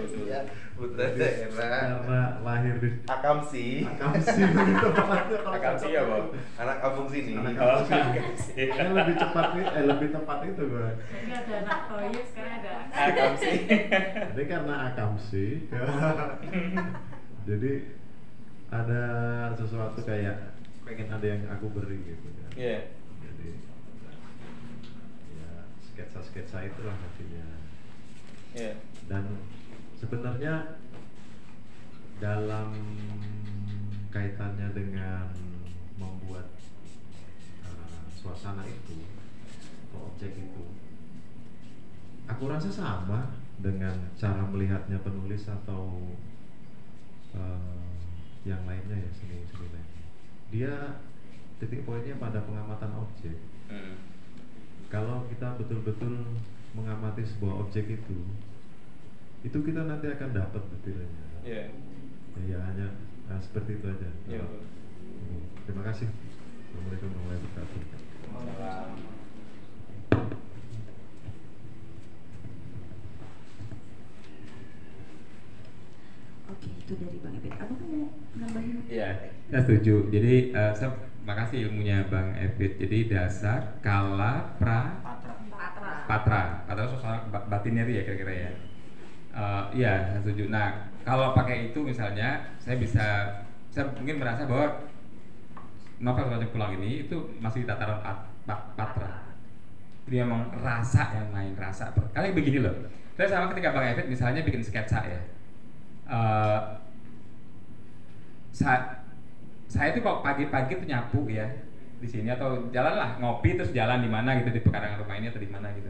Putra daerah. Karena lahir di Akamsi. gitu. Akamsi ya, Bang. Anak kampung sini. Ini lebih cepat nih, lebih tepat itu gue. Ini ada anak toyib, sekarang ada Akamsi. Jadi karena Akamsi, jadi ada sesuatu kayak pengen ada yang aku beri gitu kan. Iya. Jadi ya sketsa-sketsa itulah artinya. Iya. Dan sebenarnya dalam kaitannya dengan membuat suasana itu atau objek itu, aku rasa sama dengan cara melihatnya penulis atau yang lainnya ya, seni-seni lainnya. Dia titik poinnya pada pengamatan objek. Kalau kita betul-betul mengamati sebuah objek itu kita nanti akan dapat detailnya. Iya. Ya hanya seperti itu aja. Iya. Terima kasih. Assalamualaikum warahmatullahi wabarakatuh. Salam. Oke, itu dari Bang Evit. Abang mau nambahin? Iya, saya setuju. Jadi saya makasih ilmunya Bang Evit. Jadi dasar, kala, patra soal batinnya itu ya kira-kira ya. Iya, saya setuju. Nah, kalau pakai itu misalnya, saya mungkin merasa bahwa novel Raja Pulang ini itu masih di tataran patra. Dia memang rasa yang main rasa. Kali begini loh. Saya sama ketika Bang Evit misalnya bikin sketsa ya. Saya tuh kok pagi-pagi tuh nyapu ya di sini atau jalan lah ngopi terus jalan di mana gitu di pekarangan rumah ini atau di mana gitu.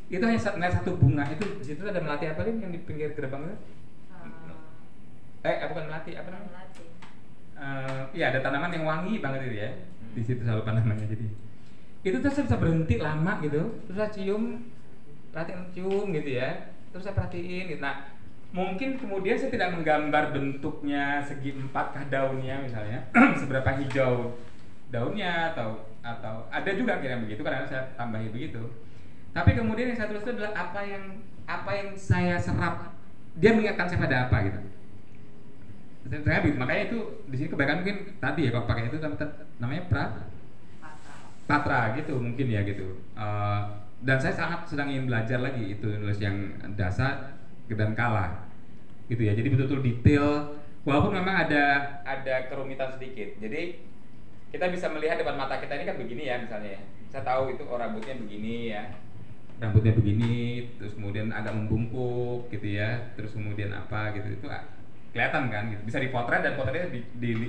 Itu hanya ngeliat satu bunga itu di situ ada melati apa nih yang di pinggir gerbang itu? Bukan melati apa namanya? Iya ada tanaman yang wangi banget itu ya. Di situ selalu tanamannya jadi. Itu terus saya bisa berhenti lama gitu, terus saya perhatiin gitu ya, terus saya perhatiin gitu. Nah mungkin kemudian saya tidak menggambar bentuknya segi empatkah daunnya misalnya seberapa hijau daunnya atau ada juga kira begitu karena saya tambahi begitu. Tapi kemudian yang saya tulis itu adalah apa yang saya serap, dia mengingatkan saya pada apa gitu. Saya makanya itu di sini kebanyakan mungkin tadi ya kalau pakai itu namanya patra gitu mungkin ya gitu. Dan saya sangat sedang ingin belajar lagi itu nulis yang dasar dan kala gitu ya, jadi betul-betul detail walaupun memang ada kerumitan sedikit. Jadi kita bisa melihat depan mata kita ini kan begini ya misalnya ya, saya tahu itu rambutnya begini ya, rambutnya begini terus kemudian agak membungkuk gitu ya, terus kemudian apa gitu itu kelihatan kan gitu. Bisa dipotret dan potretnya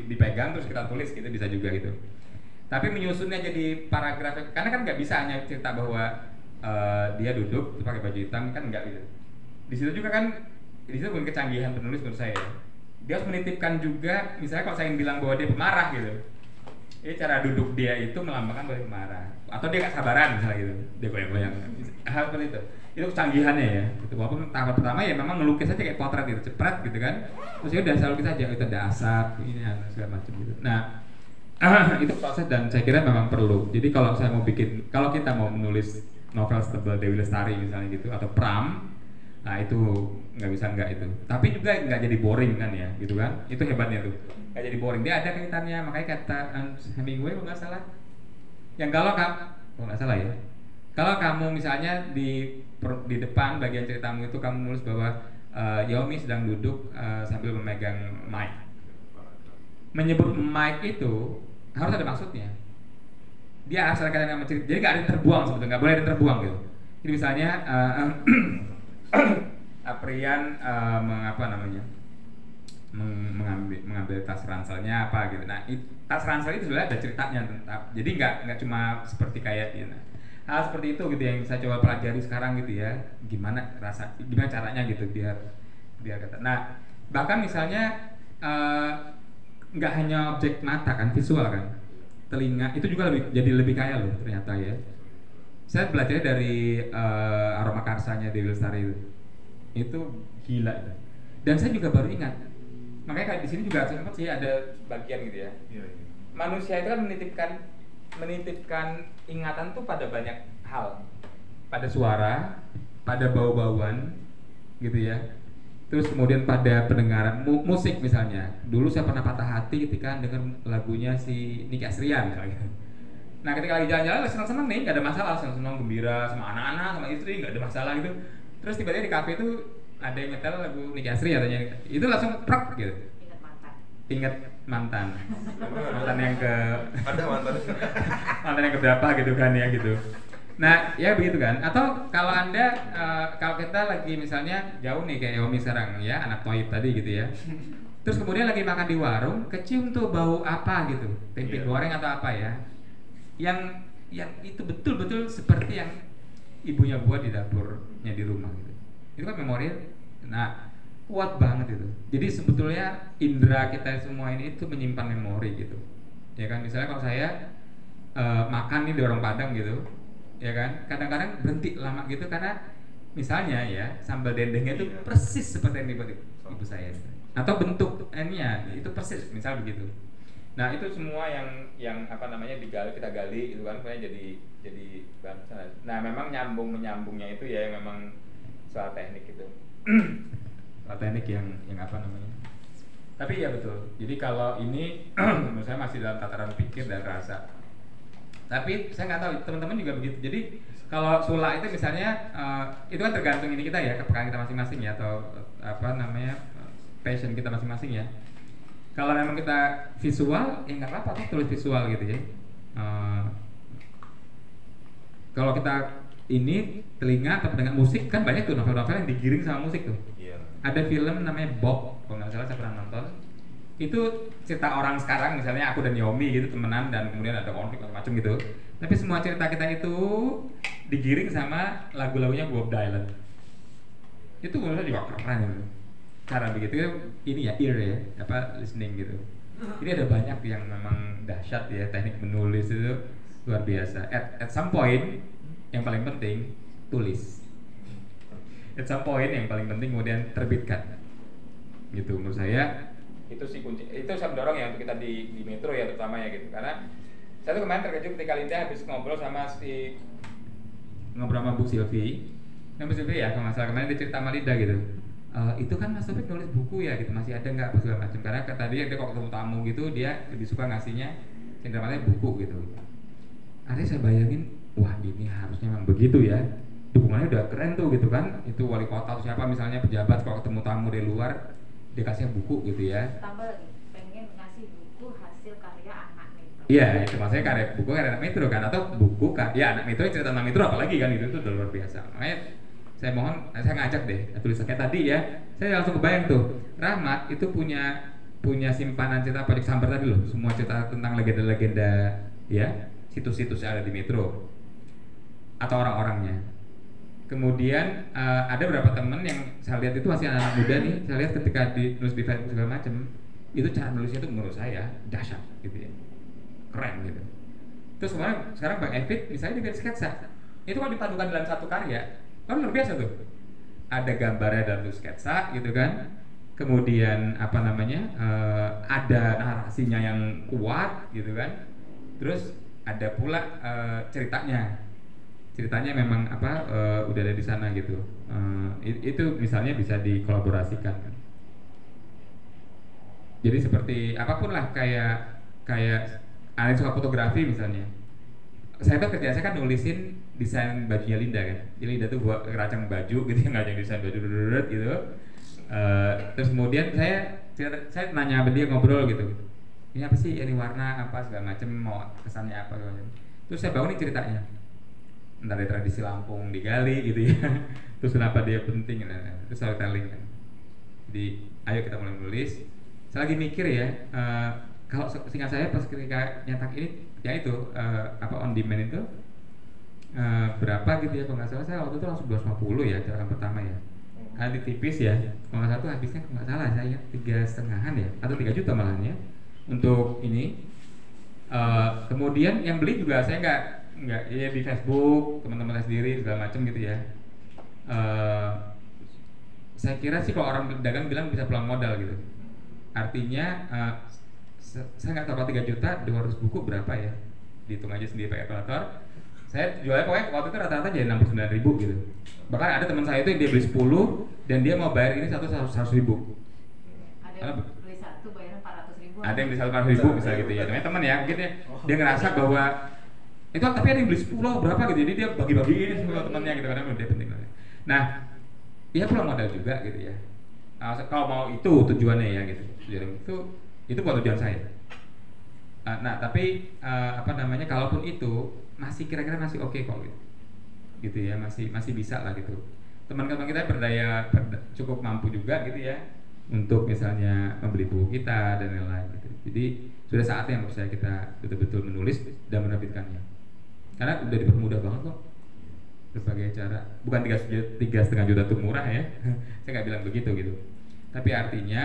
dipegang terus kita tulis gitu bisa juga gitu. Tapi menyusunnya jadi paragraf karena kan nggak bisa hanya cerita bahwa dia duduk pakai baju hitam kan nggak gitu. Di situ juga kan, di situ pun kecanggihan penulis menurut saya. Dia harus menitipkan juga, misalnya kalau saya ingin bilang bahwa dia pemarah gitu, ini cara duduk dia itu melambangkan bahwa dia pemarah, atau dia nggak sabaran misalnya gitu, dia goyang-goyang, hal seperti itu kecanggihannya ya. Gitu. Walaupun tahap pertama ya memang ngelukis aja kayak potret gitu, cepret gitu kan, terus ya udah saya lukis aja, itu ada asap, ini segala macam gitu. Nah, itu proses dan saya kira memang perlu. Jadi kalau kita mau menulis novel setebal Dewi Lestari misalnya gitu, atau Pram. Nah itu nggak bisa nggak itu, tapi juga nggak jadi boring kan ya, gitu kan? Itu hebatnya tuh, nggak jadi boring. Dia ada kaitannya, makanya kata Hemingway kalau nggak salah, yang kalau nggak salah ya, kalau kamu misalnya di depan bagian ceritamu itu kamu nulis bahwa Yomi sedang duduk sambil memegang mic, menyebut mic itu harus ada maksudnya. Dia harus ada kaitannya sama cerita, jadi nggak ada yang terbuang sebetulnya, nggak boleh ada yang terbuang gitu. Jadi misalnya Aprian mengambil tas ranselnya apa gitu. Nah, tas ransel itu sebenarnya ada ceritanya tetap. Jadi nggak cuma seperti kayak gitu. Hal seperti itu gitu yang saya coba pelajari sekarang gitu ya. Gimana caranya gitu biar kata. Nah, bahkan misalnya nggak hanya objek mata kan, visual kan. Telinga itu juga jadi lebih kaya loh ternyata ya. Saya belajarnya dari Aroma Karsanya Dewi Lestari itu gila itu. Dan saya juga baru ingat, makanya kayak di sini juga sempat sih ada bagian gitu ya. Manusia itu kan menitipkan ingatan tuh pada banyak hal, pada suara, pada bau-bauan, gitu ya. Terus kemudian pada pendengaran musik misalnya. Dulu saya pernah patah hati ketika dengar lagunya si Nicky Astria misalnya. Nah ketika lagi jalan-jalan senang-senang nih, gak ada masalah, senang-senang gembira sama anak-anak, sama istri, gak ada masalah gitu. Terus tiba-tiba di kafe itu ada yang nyetel lagu Nicky Astria katanya, itu langsung prak gitu. ingat mantan yang ke Ada mantan. mantan yang keberapa gitu kan ya gitu. Nah ya begitu kan. Atau kalau anda kalau kita lagi misalnya jauh nih kayak Yomi sekarang ya, anak Toib tadi gitu ya. Terus kemudian lagi makan di warung, kecium tuh bau apa gitu, tempe goreng atau apa ya, yang itu betul-betul seperti yang ibunya buat di dapurnya di rumah gitu. Itu kan memori, nah kuat banget itu. Jadi sebetulnya indera kita semua ini itu menyimpan memori gitu, ya kan. Misalnya kalau saya makan nih di warung Padang gitu, ya kan, kadang-kadang berhenti lama gitu karena misalnya ya sambal dendengnya itu persis seperti yang dibuat ibu saya. Atau bentuknya itu persis misal begitu. Nah itu semua yang apa namanya kita gali itu kan supaya jadi bahan. Nah memang menyambungnya itu ya memang soal teknik itu. Soal teknik yang apa namanya. Tapi ya betul. Jadi kalau ini menurut saya masih dalam tataran pikir dan rasa. Tapi saya nggak tahu teman-teman juga begitu. Jadi kalau sula itu misalnya itu kan tergantung ini kita ya, kepekaan kita masing-masing ya, atau apa namanya passion kita masing-masing ya. Kalau memang kita visual, ya nggak apa-apa tuh tulis visual gitu ya. Kalau kita ini telinga atau pendengar musik kan banyak tuh novel-novel yang digiring sama musik tuh. Iya. Ada film namanya Bob, kalau nggak salah saya pernah nonton. Itu cerita orang sekarang, misalnya aku dan Yomi gitu temenan dan kemudian ada konflik macam gitu. Tapi semua cerita kita itu digiring sama lagu-lagunya Bob Dylan. Itu menurut saya juga keren gitu. Cara begitu ini ya ear ya, apa listening gitu. Ini ada banyak yang memang dahsyat ya, teknik menulis itu luar biasa. At some point yang paling penting tulis. At some point yang paling penting kemudian terbitkan. Gitu menurut saya. Itu sih kunci. Itu saya mendorong ya untuk kita di metro ya terutama ya gitu. Karena saya tuh kemarin terkejut ketika Linda habis ngobrol sama Bu Silvi. Bu Silvi ya kalau nggak salah kemarin dia cerita sama Linda gitu. Itu kan Mas Taufik nulis buku ya gitu, masih ada nggak apa segala macam. Karena tadi dia kalau ketemu tamu gitu dia lebih suka ngasihnya cenderamanya buku gitu. Akhirnya saya bayangin, wah ini harusnya memang begitu ya. Dukungannya udah keren tuh gitu kan. Itu wali kota atau siapa misalnya pejabat kalau ketemu tamu dari luar dia kasih buku gitu ya. Tambah lagi, pengen ngasih buku hasil karya anak Metro. Iya, itu maksudnya buku karya anak Metro kan, atau buku ya anak Metro cerita tentang Metro apalagi kan itu udah luar biasa. Makanya saya mohon, saya ngajak deh tulisan kayak tadi ya. Saya langsung kebayang tuh, Rahmat itu punya simpanan cerita Pojok Sambar tadi loh, semua cerita tentang legenda-legenda ya, situs-situs yang ada di Metro atau orang-orangnya. Kemudian ada beberapa temen yang saya lihat itu masih anak-anak muda nih. Saya lihat ketika nulis di Facebook segala macam, itu cara nulisnya itu menurut saya dahsyat gitu ya, keren gitu. Terus sekarang Bang Evit misalnya dia bikin sketsa, itu kalau dipadukan dalam satu karya, kan luar biasa tuh. Ada gambarnya dalam sketsa gitu kan. Kemudian apa namanya, ada narasinya yang kuat gitu kan. Terus ada pula ceritanya memang apa udah ada di sana gitu. Itu misalnya bisa dikolaborasikan kan. Jadi seperti apapun lah, kayak ada suka fotografi misalnya. Saya tuh kerjaan saya kan nulisin desain bajunya Linda kan. Jadi Linda tuh buat ngerancang baju gitu, ngerancang desain baju gitu. Terus kemudian saya nanya sama dia, ngobrol gitu. Ini apa sih? Ini warna apa segala macam, mau kesannya apa segala macam. Terus saya bangunin ceritanya. Entah dari tradisi Lampung digali gitu ya. Terus kenapa dia penting, terus storytelling kan. Jadi ayo kita mulai menulis. Saya lagi mikir ya, kalau singkat saya pas ketika nyetak ini ya itu apa on demand itu berapa gitu ya, kalau nggak salah saya waktu itu langsung 250 ya cetakan pertama ya. Karena tipis ya, kalau nggak salah tuh habisnya kalau nggak salah saya 3,5 ya atau 3 juta malahan ya untuk ini. Kemudian yang beli juga saya nggak ya di Facebook, teman-teman saya sendiri segala macam gitu ya. Saya kira sih kalau orang dagang bilang bisa pulang modal gitu. Artinya saya nggak tahu kalau 3 juta 200 buku berapa ya, dihitung aja sendiri pakai kalkulator. Saya jualnya pokoknya waktu itu rata-rata jadi 69.000 gitu. Bahkan ada teman saya itu yang dia beli 10 dan dia mau bayar ini 100.000. Ada yang beli 1 bayar 400.000. Ada yang beli 100.000 misalnya gitu ya. Namanya teman ya, mungkin dia ngerasa bahwa itu tapi ada yang beli 10 berapa gitu, jadi dia bagi-bagiin semua temannya gitu, karena dia penting. Nah, dia pulang modal juga gitu ya. Kalau mau itu tujuannya ya gitu. Tujuan itu Itu buat tujuan saya. Nah, tapi apa namanya, kalaupun itu masih kira-kira masih oke kok gitu ya, masih bisa lah gitu. Teman-teman kita cukup mampu juga gitu ya untuk misalnya membeli buku kita dan lain-lain gitu. Jadi sudah saatnya menurut saya kita betul-betul menulis dan menerbitkannya, karena udah dipermudah banget kok berbagai cara. Bukan 3,5 juta itu murah ya saya nggak bilang begitu gitu, tapi artinya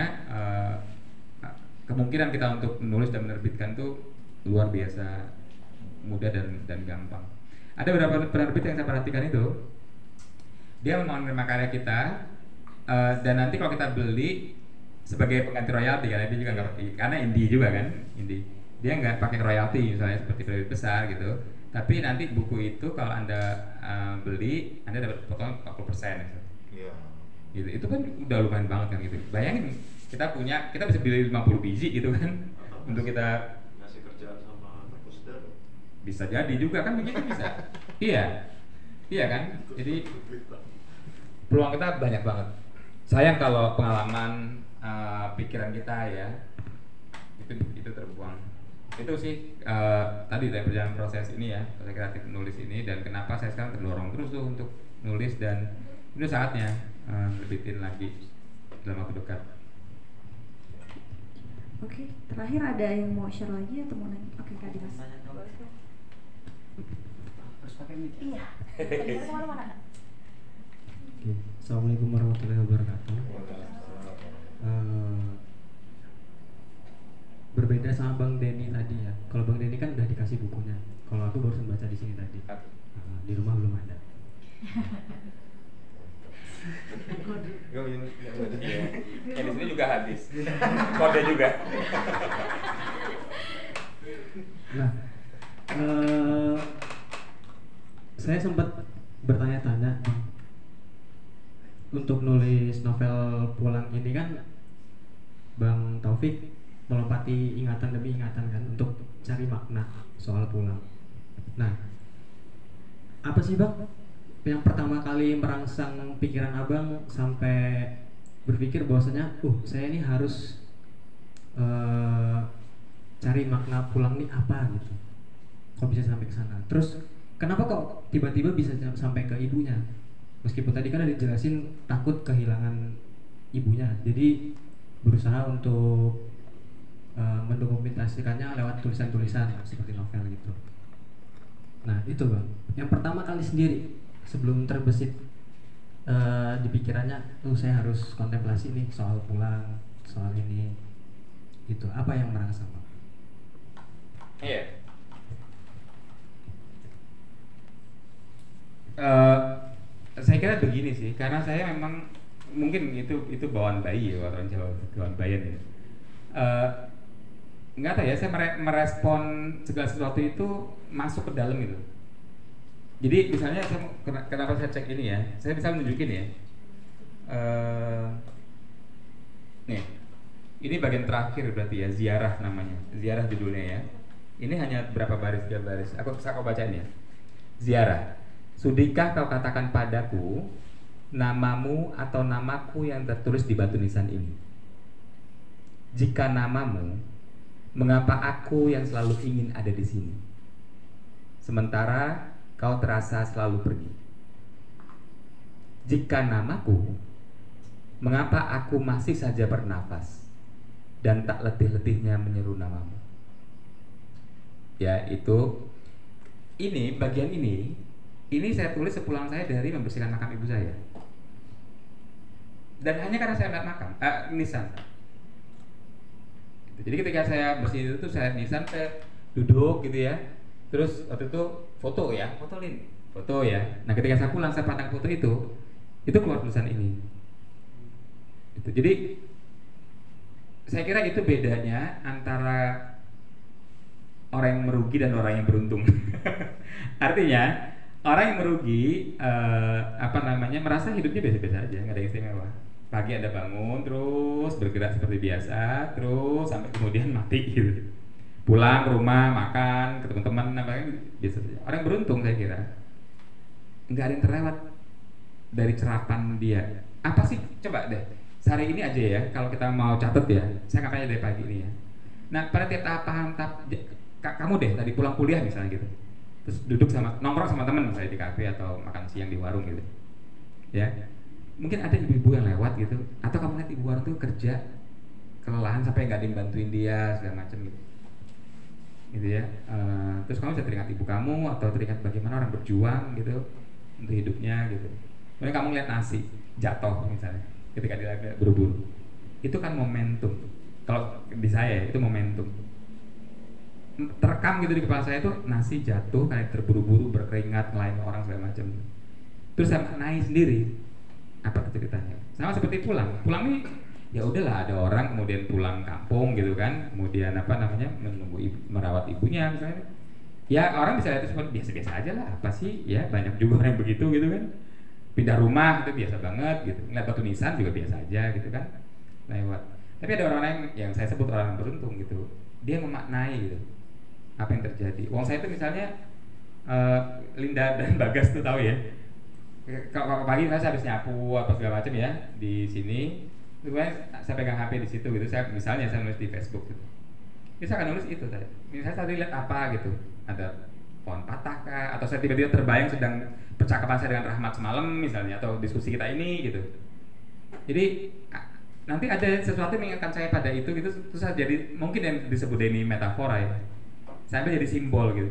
kemungkinan kita untuk menulis dan menerbitkan tuh luar biasa mudah dan gampang. Ada beberapa penerbit yang saya perhatikan itu dia mau menerima karya kita, dan nanti kalau kita beli sebagai pengganti royalti, karena dia juga nggak, karena indie juga kan, indie, dia nggak pakai royalti misalnya seperti penerbit besar gitu. Tapi nanti buku itu kalau Anda beli, Anda dapat potongan 40% gitu. Iya. Gitu. Itu kan udah lumayan banget kan gitu. Bayangin kita bisa beli 50 biji gitu kan untuk kita ngasih kerjaan sama Pusder. Bisa jadi juga kan begitu bisa. Iya kan? Jadi peluang kita banyak banget. Sayang kalau pengalaman pikiran kita ya itu terbuang. Itu sih tadi dari perjalanan proses ini ya, proses kreatif menulis ini, dan kenapa saya sekarang terdorong terus tuh untuk nulis, dan ini saatnya terbitin lagi dalam waktu dekat. Oke, terakhir ada yang mau share lagi atau mau nanya? Oke, Kak Dimas. Harus pakai mic. Iya. Bener kemana-mana. Oke, Assalamualaikum warahmatullahi wabarakatuh. Berbeda sama Bang Denny tadi ya. Kalau Bang Denny kan udah dikasih bukunya. Kalau aku baru baca di sini tadi. Di rumah belum ada. Yang di sini juga habis. Kode juga. Nah, saya sempat bertanya-tanya, untuk nulis novel Pulang ini kan Bang Taufik melompati ingatan demi ingatan kan untuk cari makna soal pulang. Nah, apa sih Bang yang pertama kali merangsang pikiran Abang sampai berpikir bahwasanya saya ini harus cari makna pulang nih apa gitu, kok bisa sampai ke sana? Terus kenapa kok tiba-tiba bisa sampai ke ibunya, meskipun tadi kan ada dijelasin takut kehilangan ibunya, jadi berusaha untuk mendokumentasikannya lewat tulisan-tulisan seperti novel gitu. Nah itu Bang, yang pertama kali sendiri sebelum terbesit di pikirannya, saya harus kontemplasi nih soal pulang, soal ini, itu apa yang merangsang Bang? Iya. Saya kira begini sih, karena saya memang mungkin itu bawaan bayi ya, orang Jawa bawaan bayan ya. Nggak tahu ya, saya merespon segala sesuatu itu masuk ke dalam gitu. Jadi misalnya kenapa saya cek ini ya, saya bisa menunjukin ya. Nih, ini bagian terakhir berarti ya, ziarah namanya, ziarah judulnya ya. Ini hanya berapa baris, 3 baris. Aku bacain ya. Ziarah. Sudikah kau katakan padaku namamu atau namaku yang tertulis di batu nisan ini? Jika namamu, mengapa aku yang selalu ingin ada di sini? Sementara kau terasa selalu pergi. Jika namaku, mengapa aku masih saja bernafas dan tak letih-letihnya menyeru namamu? Ya itu, ini bagian ini saya tulis sepulang saya dari membersihkan makam ibu saya. Dan hanya karena saya melihat makam, nisan. Jadi ketika saya bersih itu saya nisan, saya duduk gitu ya. Terus waktu itu foto ya. Nah ketika saya pulang, saya pandang foto itu keluar tulisan ini. Jadi saya kira itu bedanya antara orang yang merugi dan orang yang beruntung. Artinya orang yang merugi merasa hidupnya biasa-biasa aja, nggak ada yang istimewa. Pagi Anda bangun terus bergerak seperti biasa, terus sampai kemudian mati gitu. Pulang ke rumah, makan, ketemu teman, biasa saja. Orang yang beruntung saya kira nggak ada yang terlewat dari cerapan dia. Apa sih? Coba deh, sehari ini aja ya, kalau kita mau catat ya, saya ngapain dari pagi ini ya. Nah pada tiap tahap kamu deh tadi pulang kuliah misalnya gitu, terus duduk sama nongkrong sama temen misalnya di kafe atau makan siang di warung gitu, ya mungkin ada ibu-ibu yang lewat gitu, atau kamu lihat ibu warung tuh kerja kelelahan sampai nggak ada yang bantuin dia segala macam gitu ya. Terus kamu bisa teringat ibu kamu atau teringat bagaimana orang berjuang gitu untuk hidupnya gitu. Kemudian kamu lihat nasi jatuh misalnya ketika dia buru-buru, itu kan momentum. Kalau di saya itu momentum terekam gitu di kepala saya tuh, nasi jatuh kayak terburu-buru berkeringat ngelain orang segala macam. Terus saya maknai sendiri apa ceritanya. Sama seperti pulang nih ya udahlah, ada orang kemudian pulang kampung gitu kan, kemudian apa namanya menunggu merawat ibunya misalnya, ya orang bisa lihat itu seperti biasa-biasa aja lah, apa sih ya, banyak juga orang yang begitu gitu kan, pindah rumah itu biasa banget gitu, ngeliat batu nisan juga biasa aja gitu kan lewat. Tapi ada orang yang saya sebut orang yang beruntung gitu, dia memaknai gitu apa yang terjadi. Wong saya itu misalnya Linda dan Bagas tuh tahu ya, kalau pagi saya habis nyapu apa segala macam ya di sini, kemudian saya pegang HP di situ gitu, saya misalnya saya nulis di Facebook gitu, saya akan nulis itu tadi. Misalnya saya lihat apa gitu, ada pohon patah kah, atau saya tiba-tiba terbayang sedang percakapan saya dengan Rahmat semalam misalnya, atau diskusi kita ini gitu. Jadi nanti ada sesuatu yang mengingatkan saya pada itu gitu, terus saya jadi mungkin yang disebut ini metafora ya, saya ambil jadi simbol gitu.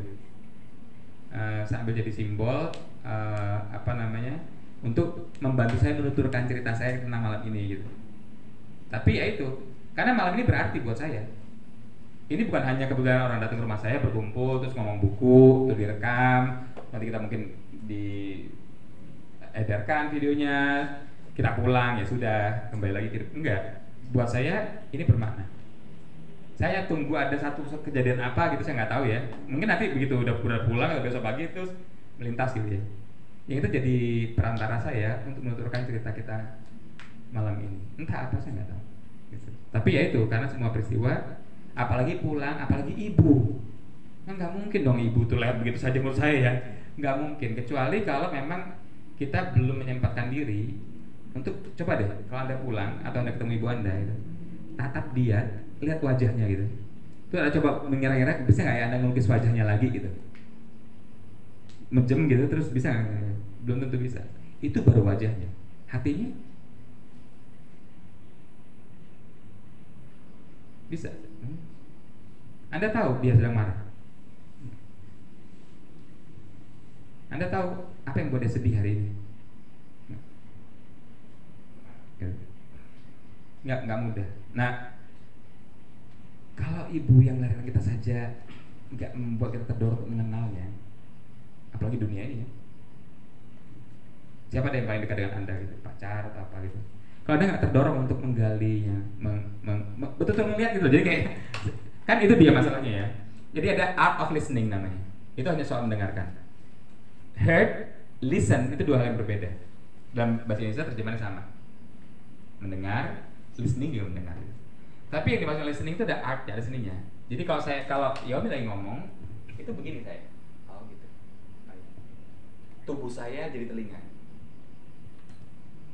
Saya ambil jadi simbol apa namanya, untuk membantu saya menuturkan cerita saya tentang malam ini gitu. Tapi ya itu, karena malam ini berarti buat saya. Ini bukan hanya kebetulan orang datang ke rumah saya berkumpul terus ngomong buku, terus direkam, nanti kita mungkin diedarkan videonya, kita pulang ya sudah kembali lagi kirim. Enggak, buat saya ini bermakna. Saya tunggu ada satu kejadian apa gitu, saya nggak tahu ya. Mungkin nanti begitu udah pulang atau besok pagi terus melintas gitu ya. Yang itu jadi perantara saya untuk menuturkan cerita kita malam ini. Entah apa saya nggak tahu gitu. Tapi ya itu, karena semua peristiwa, apalagi pulang, apalagi ibu, kan nggak mungkin dong ibu tuh lewat begitu saja menurut saya ya, nggak mungkin, kecuali kalau memang kita belum menyempatkan diri untuk coba deh kalau Anda pulang atau Anda ketemu ibu Anda gitu, tatap dia, lihat wajahnya gitu. Terus Anda coba mengira-ngira bisa nggak ya Anda ngelukis wajahnya lagi gitu, menjem gitu, terus bisa nggak? Belum tentu bisa. Itu baru wajahnya, hatinya bisa. Anda tahu dia sedang marah, Anda tahu apa yang buat dia sedih hari ini. Nggak mudah. Nah, kalau ibu yang melahirkan kita saja nggak membuat kita terdorong untuk mengenalnya, apalagi dunia ini ya. Siapa yang paling dekat dengan Anda gitu, pacar atau apa gitu. Kalau Anda nggak terdorong untuk menggalinya, betul-betul melihat gitu, jadi kayak kan itu dia masalahnya ya. Jadi ada art of listening namanya. Itu hanya soal mendengarkan. Heard, listen itu dua hal yang berbeda. Dalam bahasa Indonesia terjemahannya sama. Mendengar, listening juga mendengar. Tapi yang dimaksud listening itu ada art, ada seninya. Jadi kalau Yomi lagi ngomong, itu begini saya. Oh gitu. Tubuh saya jadi telinga.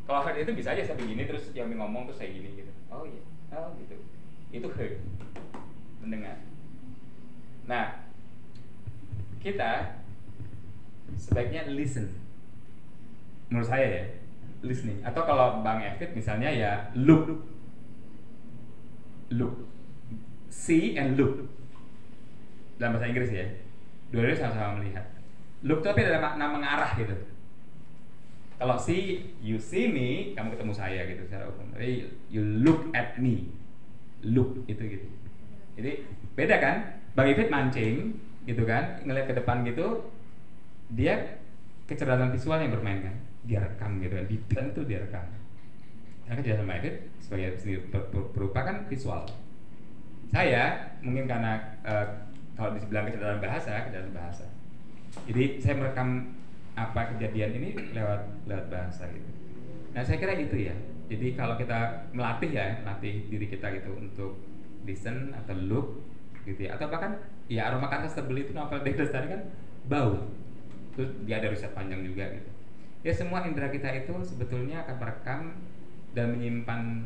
Kalau heard itu bisa aja saya begini terus Yomi ngomong terus saya gini gitu. Oh iya. Oh gitu. Itu heard. Mendengar. Nah, kita sebaiknya listen. Menurut saya ya, listening. Atau kalau Bang Evit misalnya ya look. See and look. Dalam bahasa Inggris ya. Dua-duanya sama-sama melihat. Look itu tapi ada makna mengarah gitu. Kalau see, you see me, kamu ketemu saya gitu secara umum. Tapi you look at me. Look itu gitu. Jadi beda kan? Bang Evit mancing gitu kan, ngeliat ke depan gitu, dia kecerdasan visual yang bermain kan, dia rekam gitu, detail itu dia rekam. Karena kecerdasan Bang Evit sebagai berupa kan visual. Saya mungkin karena kalau dibilang kecerdasan bahasa. Jadi saya merekam apa kejadian ini lewat bahasa gitu. Nah saya kira itu ya. Jadi kalau kita melatih diri kita gitu untuk listen atau look gitu ya, atau bahkan ya aroma kata terbeli itu novel Douglas tadi kan bau. Terus dia ada riset panjang juga gitu. Ya semua indera kita itu sebetulnya akan merekam dan menyimpan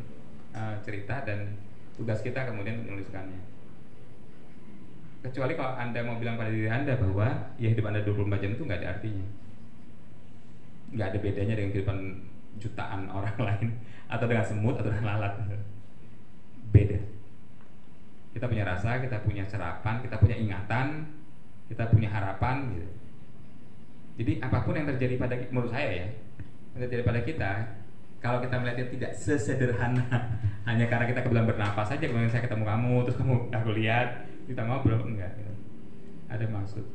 cerita, dan tugas kita kemudian menuliskannya. kecuali kalau Anda mau bilang pada diri Anda bahwa ya hidup Anda 24 jam itu nggak ada artinya, nggak ada bedanya dengan kehidupan jutaan orang lain, atau dengan semut atau dengan lalat. Beda. Kita punya rasa, kita punya serapan, kita punya ingatan, kita punya harapan gitu. Jadi apapun yang terjadi pada, menurut saya ya, yang terjadi pada kita, kalau kita melihatnya tidak sesederhana hanya karena kita kebetulan bernapas saja, kemudian saya ketemu kamu, terus aku lihat, kita ngobrol, enggak gitu. Ada maksud.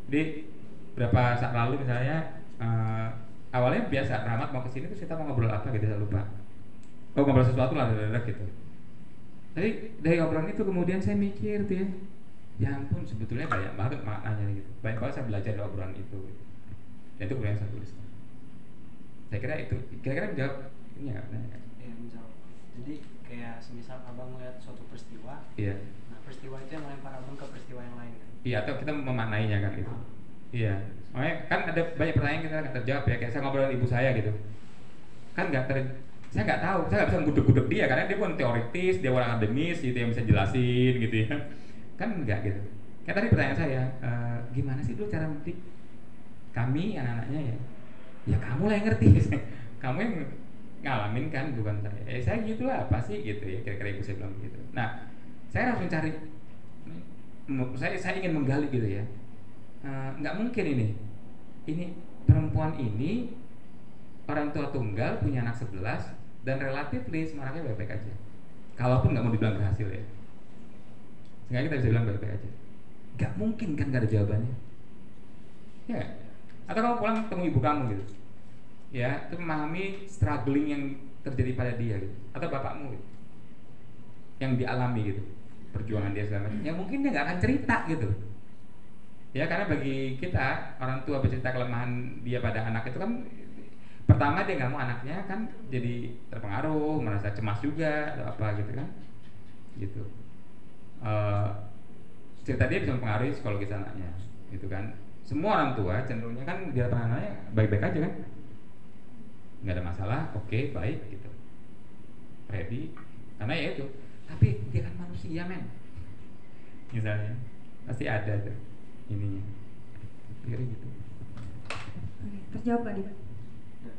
Jadi berapa saat lalu misalnya awalnya biasa Rahmat mau kesini terus kita mau ngobrol apa gitu, saya lupa. Oh, ngobrol sesuatu lah gitu. Tapi dari obrolan itu kemudian saya mikir tuh ya ampun, sebetulnya banyak banget maknanya gitu. Banyak banget saya belajar dari obrolan itu gitu. Dan itu kemudian saya tulis. Saya kira itu kira-kira menjawab ini ya. Iya, menjawab. Jadi kayak semisal abang melihat suatu peristiwa. Iya. Nah, peristiwa itu yang melempar abang ke peristiwa yang lain kan. Iya, atau kita memaknainya kan gitu. Iya. Makanya kan ada banyak pertanyaan kita nggak terjawab ya. Kayak saya ngobrol dengan ibu saya gitu. Kan saya nggak tahu, saya nggak bisa gudeg-gudeg dia karena dia bukan teoritis, dia orang akademis gitu yang bisa jelasin gitu ya. Kan enggak gitu. Kayak tadi pertanyaan saya, gimana sih dulu cara mendidik kami anak-anaknya ya? Ya kamu lah yang ngerti, kamu yang ngalamin kan, bukan saya. Saya gitulah apa sih gitu ya, kira-kira ibu saya bilang begitu. Nah, saya harus mencari, saya ingin menggali gitu ya. Nggak mungkin ini perempuan ini orang tua tunggal punya anak 11 dan relatif semua anaknya baik-baik aja. Kalaupun nggak mau dibilang berhasil ya, sehingga kita bisa bilang baik-baik aja. Nggak mungkin kan, nggak ada jawabannya. Ya, atau kamu pulang ketemu ibu kamu gitu, ya, itu memahami struggling yang terjadi pada dia gitu, atau bapakmu gitu, yang dialami gitu, perjuangan dia segala macam. Ya mungkin dia nggak akan cerita gitu. Ya karena bagi kita orang tua bercerita kelemahan dia pada anak itu kan, pertama dia nggak mau anaknya kan jadi terpengaruh, merasa cemas juga atau apa gitu kan, gitu. Cerita dia bisa mempengaruhi psikologis anaknya, gitu kan. Semua orang tua cenderungnya kan di hadapan anaknya baik-baik aja kan, nggak ada masalah, oke, baik gitu, ready, karena ya itu. Tapi dia kan manusia men, misalnya pasti ada tuh ininya, kira gitu. Oke, terjawab nggak Pak?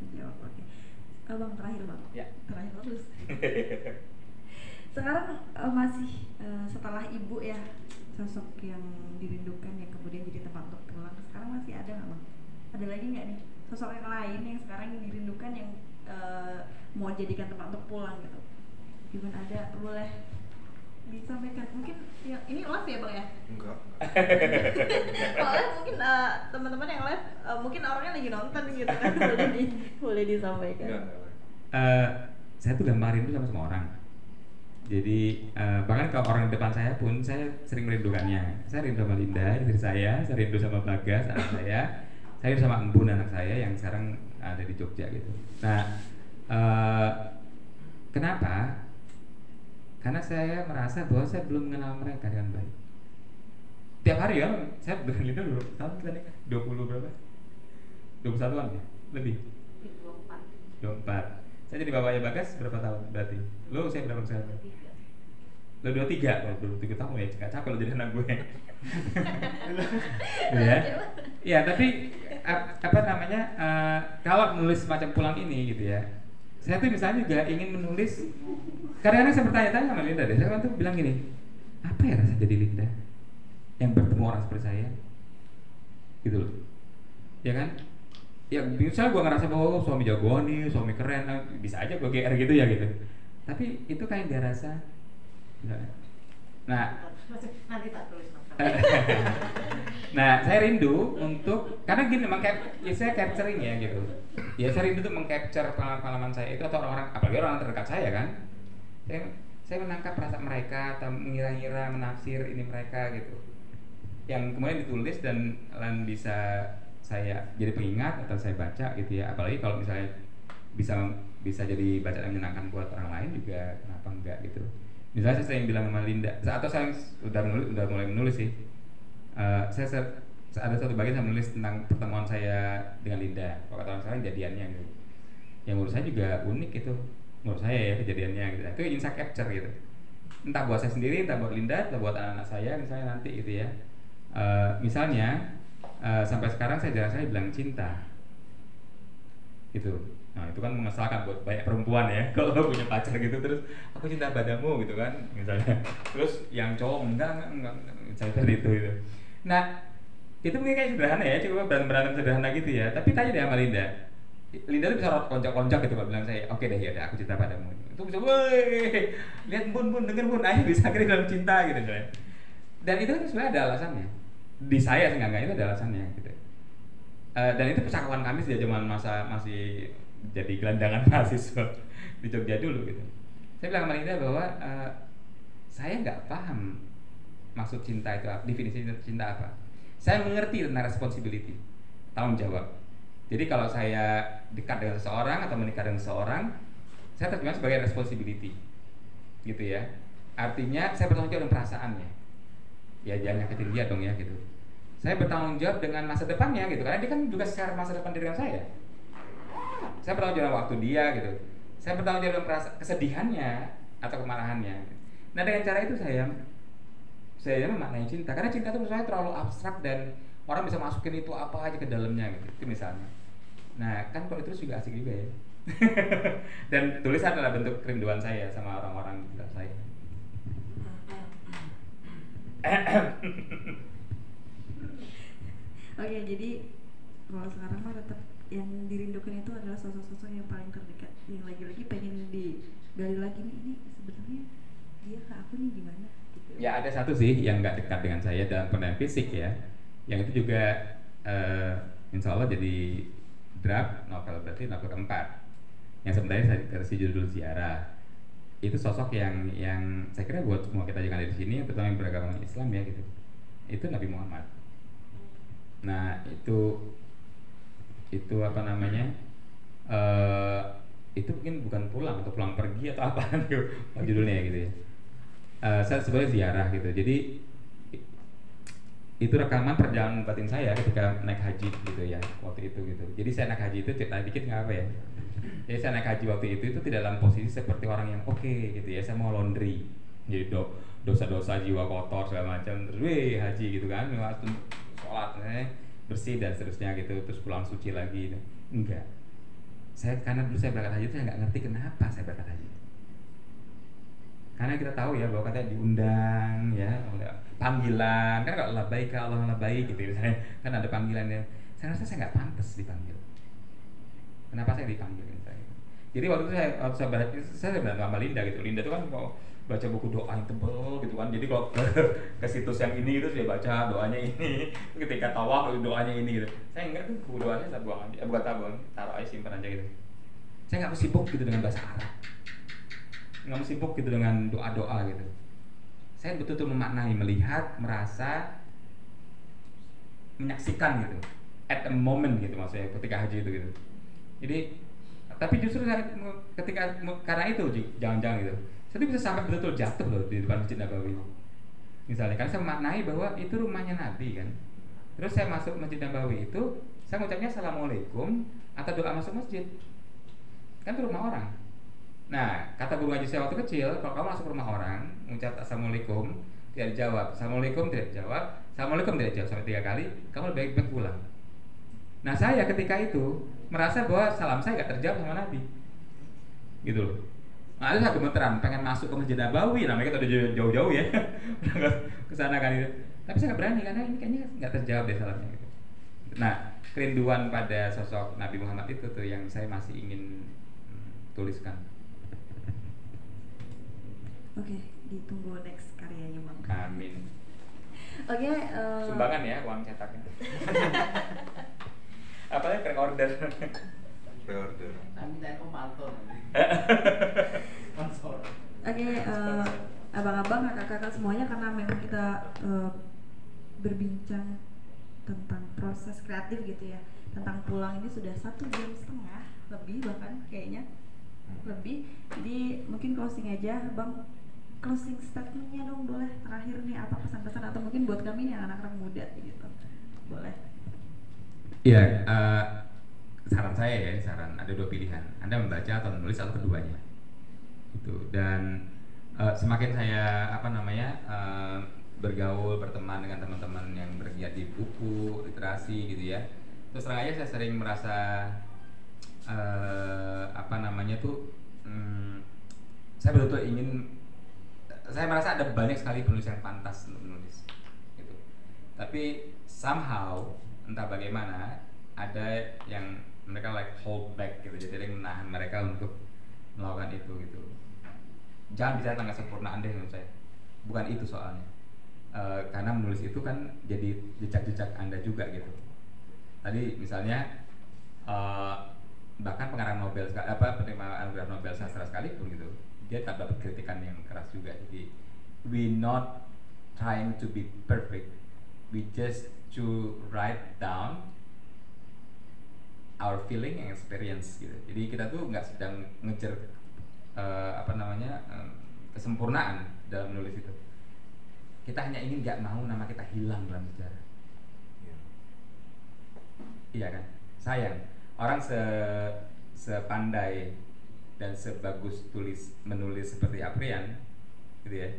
Terjawab, oke. Bang terakhir bang. Ya. Terakhir terus. Sekarang masih setelah ibu ya, sosok yang dirindukan yang kemudian jadi tempat untuk pulang, sekarang masih ada nggak bang? Ada lagi nggak nih sosok yang lain yang sekarang yang dirindukan yang mau jadikan tempat untuk pulang gitu? Gimana, ada, boleh disampaikan? Mungkin ya, ini live ya bang ya? Enggak. Kalau live mungkin teman-teman yang live mungkin orangnya lagi nonton gitu kan, boleh disampaikan. Saya tuh gambarin itu sama semua orang. Jadi bahkan kalau orang di depan saya pun saya sering merindukannya. Saya rindu sama Linda, istri saya rindu sama Bagas, anak saya rindu sama Embun, anak saya yang sekarang ada di Jogja gitu. Nah, kenapa? Karena saya merasa bahwa saya belum mengenal mereka dengan baik. Tiap hari ya, saya dengan Linda berapa tahun kita nikah? 20 berapa? 21-an ya? Lebih? 24. Saya jadi bapaknya Bagas berapa tahun berarti? Lo saya berapa sekarang? Lo 23, oh 23 tahun ya, gak capek lo jadi anak gue. Ya, ya tapi apa namanya? Kalau menulis semacam pulang ini gitu ya, saya tuh misalnya juga ingin menulis. Kadang-kadang saya bertanya-tanya sama Linda deh, saya tuh bilang gini, apa ya rasa jadi Linda yang bertemu orang seperti saya, gitu loh, ya kan? Ya misalnya gue ngerasa bahwa suami jagoan nih, suami keren, bisa aja gue GR gitu ya gitu. Tapi itu kayak dia rasa. Nah, nanti tak tulis. nah saya rindu untuk, karena gini memang ya saya capturing ya gitu. Ya saya rindu untuk mengcapture pengalaman saya itu atau orang-orang, apalagi orang terdekat saya kan. Saya menangkap perasaan mereka atau mengira-ngira, menafsir ini mereka gitu. Yang kemudian ditulis dan bisa saya jadi pengingat atau saya baca gitu ya, apalagi kalau misalnya bisa jadi bacaan yang menyenangkan buat orang lain juga, kenapa enggak gitu. Misalnya saya sering bilang sama Linda, atau saya udah mulai menulis sih. Saya ada satu bagian saya menulis tentang pertemuan saya dengan Linda. Kalau kata orang sekarang jadiannya gitu. Yang menurut saya juga unik itu, menurut saya ya kejadiannya gitu. Itu ingin saya capture gitu. entah buat saya sendiri, entah buat Linda, entah buat anak-anak saya misalnya nanti gitu ya. Misalnya sampai sekarang saya jarang saya bilang cinta gitu. Nah itu kan mengesalkan buat banyak perempuan ya kalau punya pacar gitu terus aku cinta padamu gitu kan misalnya. Terus yang cowok enggak misalnya seperti itu gitu. Nah itu mungkin kayak sederhana ya, cuma berantem sederhana gitu ya. Tapi tanya deh sama Linda. Linda tuh bisa loncat-loncat gitu kalau bilang saya, oke deh ya udah aku cinta padamu. Itu bisa, woi lihat bun denger bun, ayo bisa akhirnya dalam cinta gitu misalnya. Dan itu kan sebenarnya ada alasannya. Di saya seenggaknya itu ada alasannya gitu. Dan itu percakapan kami sejak zaman masa masih jadi gelandangan mahasiswa di Jogja dulu gitu. Saya bilang sama Linda bahwa saya nggak paham maksud cinta itu apa, definisi cinta apa. Saya mengerti tentang responsibility, tanggung jawab. Jadi kalau saya dekat dengan seseorang atau menikah dengan seseorang, saya terjemah sebagai responsibility, gitu ya. Artinya saya bertanggung jawab dengan perasaannya. Ya jangan nyakitin dia dong ya gitu. Saya bertanggung jawab dengan masa depannya gitu, karena dia kan juga secara masa depan dengan saya. Saya bertanggung jawab dengan waktu dia gitu. Saya bertanggung jawab dengan kesedihannya atau kemarahannya. Nah dengan cara itu saya memaknai cinta, karena cinta itu menurut saya terlalu abstrak dan orang bisa masukin itu apa aja ke dalamnya gitu. Itu misalnya. Nah kan kalau itu juga asik juga ya. Dan tulisan adalah bentuk kerinduan saya sama orang-orang di sekitar saya. Oke, jadi kalau sekarang mah tetap yang dirindukan itu adalah sosok-sosok yang paling terdekat, yang lagi-lagi pengen digali lagi nih, ini sebenarnya dia ke aku nih gimana gitu. Ya ada satu sih yang nggak dekat dengan saya dalam penilaian fisik ya, yang itu juga insya Allah jadi draft novel, berarti novel keempat yang sebenarnya saya kasih judul Ziarah. Itu sosok yang saya kira buat semua kita yang ada di sini, terutama yang beragama Islam ya gitu, itu Nabi Muhammad. Nah itu apa namanya, itu mungkin bukan pulang atau pulang pergi atau apa gitu judulnya gitu ya. Saya sebagai ziarah gitu. Jadi itu rekaman perjalanan batin saya ketika naik haji gitu ya waktu itu gitu. Jadi saya naik haji itu cerita dikit nggak apa ya. Jadi saya naik haji waktu itu tidak dalam posisi seperti orang yang oke gitu ya. Saya mau laundry. Jadi dosa-dosa jiwa kotor segala macam. Terus haji gitu kan, waktu sholat bersih dan seterusnya gitu. Terus pulang suci lagi. Enggak. Karena dulu saya berangkat haji itu saya nggak ngerti kenapa saya berangkat haji. Karena kita tahu ya bahwa katanya diundang ya oleh panggilan, kan kalau labbaik Allah labbaik gitu misalnya, kan ada panggilannya. Saya rasa saya nggak pantas dipanggil. Kenapa saya dipanggil misalnya? Jadi waktu itu saya berantem sama Linda gitu. Linda itu kan mau baca buku doa yang tebel gitu kan. Jadi kalau ke situs yang ini itu saya baca doanya ini. Ketika tawaf doanya ini gitu. Saya enggak tuh buku doanya saya buang aja, bukan tabung, taruh aja simpan aja gitu. Saya nggak sibuk gitu dengan bahasa Arab. Nggak sibuk gitu dengan doa-doa gitu. Saya betul-betul memaknai, melihat, merasa, menyaksikan gitu, at a moment gitu maksudnya ketika haji itu gitu. Jadi, tapi justru saya ketika karena itu jangan-jangan gitu, saya tuh bisa sampai betul-betul jatuh loh di depan Masjid Nabawi. Misalnya, karena saya memaknai bahwa itu rumahnya Nabi kan. Terus saya masuk Masjid Nabawi itu, saya mengucapnya Assalamualaikum atau doa masuk masjid. Kan itu rumah orang. Nah, kata guru ngaji saya waktu kecil, kalau kamu masuk rumah orang, mengucap Assalamualaikum, tidak dijawab, Assalamualaikum tidak dijawab, Assalamualaikum tidak dijawab sampai 3 kali, kamu lebih baik pulang. Nah, saya ketika itu merasa bahwa salam saya gak terjawab sama Nabi, gitu loh. Nah, itu saya gemeteran, pengen masuk ke Masjid Nabawi, namanya kita udah jauh-jauh ya, ke sana kan itu. Tapi saya gak berani karena ini kayaknya gak terjawab deh salamnya. Gitu. Nah, kerinduan pada sosok Nabi Muhammad itu tuh yang saya masih ingin tuliskan. Oke, ditunggu next karyanya Bang. Amin. Oke, sumbangan ya uang cetaknya. Apalagi pre-order. Pre-order. Oke, abang-abang, kakak-kakak semuanya, karena memang kita berbincang tentang proses kreatif gitu ya, tentang pulang ini sudah 1,5 jam lebih bahkan kayaknya lebih. Jadi mungkin closing aja Bang, closing statementnya dong boleh, terakhir nih apa pesan-pesan atau mungkin buat kami nih anak-anak muda gitu, boleh. Iya, saran saya ya, saran ada 2 pilihan, Anda membaca atau menulis atau keduanya gitu. Dan semakin saya bergaul, berteman dengan teman-teman yang bergiat di buku, literasi gitu ya. Terus terang aja saya sering merasa saya betul-betul saya merasa ada banyak sekali penulis yang pantas untuk menulis gitu. Tapi somehow entah bagaimana ada yang mereka hold back gitu, jadi ada yang menahan mereka untuk melakukan itu gitu. Jangan bicara tentang kesempurnaan deh menurut saya, bukan itu soalnya. Karena menulis itu kan jadi jejak-jejak Anda juga gitu. Tadi misalnya bahkan pengarang Nobel penerima anugerah Nobel sastra sekalipun gitu, dia tak dapat kritikan yang keras juga. Jadi we not trying to be perfect, we just to write down our feeling and experience gitu. Jadi kita tuh nggak sedang ngejar kesempurnaan dalam menulis itu. Kita hanya ingin nggak mau nama kita hilang dalam sejarah. Iya kan? Sayang orang sepandai dan sebagus menulis seperti Aprian gitu ya,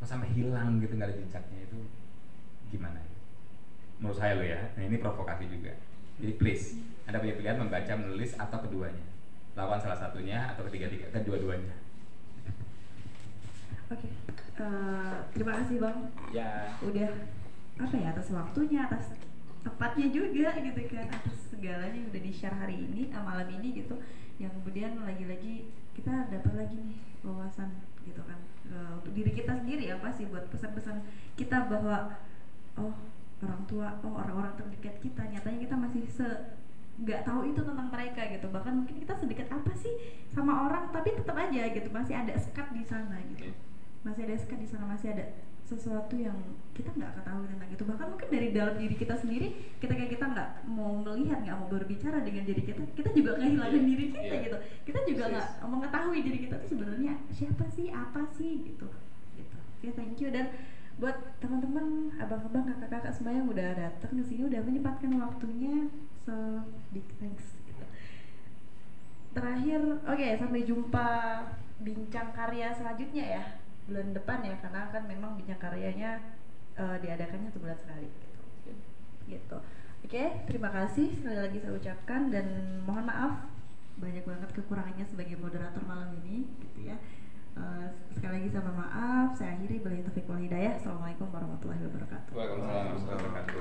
kok sampai hilang gitu, nggak ada jejaknya, itu gimana? Menurut saya loh ya. Nah ini provokasi juga. Jadi please, Anda punya pilihan membaca, menulis atau keduanya. Lawan salah satunya atau kedua-duanya. Oke, terima kasih Bang. Ya. Udah atas waktunya, atas tepatnya juga gitu kan, atas segalanya yang udah di-share hari ini, malam ini gitu. Yang kemudian lagi-lagi kita dapat lagi nih wawasan gitu kan, untuk diri kita sendiri, apa sih buat pesan-pesan kita bahwa orang tua, orang-orang terdekat kita, nyatanya kita masih nggak tahu itu tentang mereka gitu. Bahkan mungkin kita sedekat apa sih sama orang, tapi tetap aja gitu masih ada sekat di sana gitu, masih ada sekat di sana, masih ada sesuatu yang kita nggak ketahui tentang itu. Bahkan mungkin dari dalam diri kita sendiri, ketika kita nggak mau melihat, nggak mau berbicara dengan diri kita juga kehilangan diri kita gitu. Kita juga nggak mengetahui diri kita itu sebenarnya siapa sih, apa sih gitu. Oke, thank you. Dan buat teman-teman, abang-abang, kakak-kakak semua yang udah datang ke sini, udah menyempatkan waktunya, so big thanks gitu. Terakhir, sampai jumpa bincang karya selanjutnya ya bulan depan ya, karena kan memang bincang karyanya diadakannya 1 bulan sekali gitu. Oke, terima kasih sekali lagi saya ucapkan, dan mohon maaf banyak banget kekurangannya sebagai moderator malam ini gitu ya. Sekali lagi sama maaf, saya akhiri. Billahi taufiq wal hidayah. Assalamualaikum warahmatullahi wabarakatuh. Waalaikumsalam warahmatullahi wabarakatuh.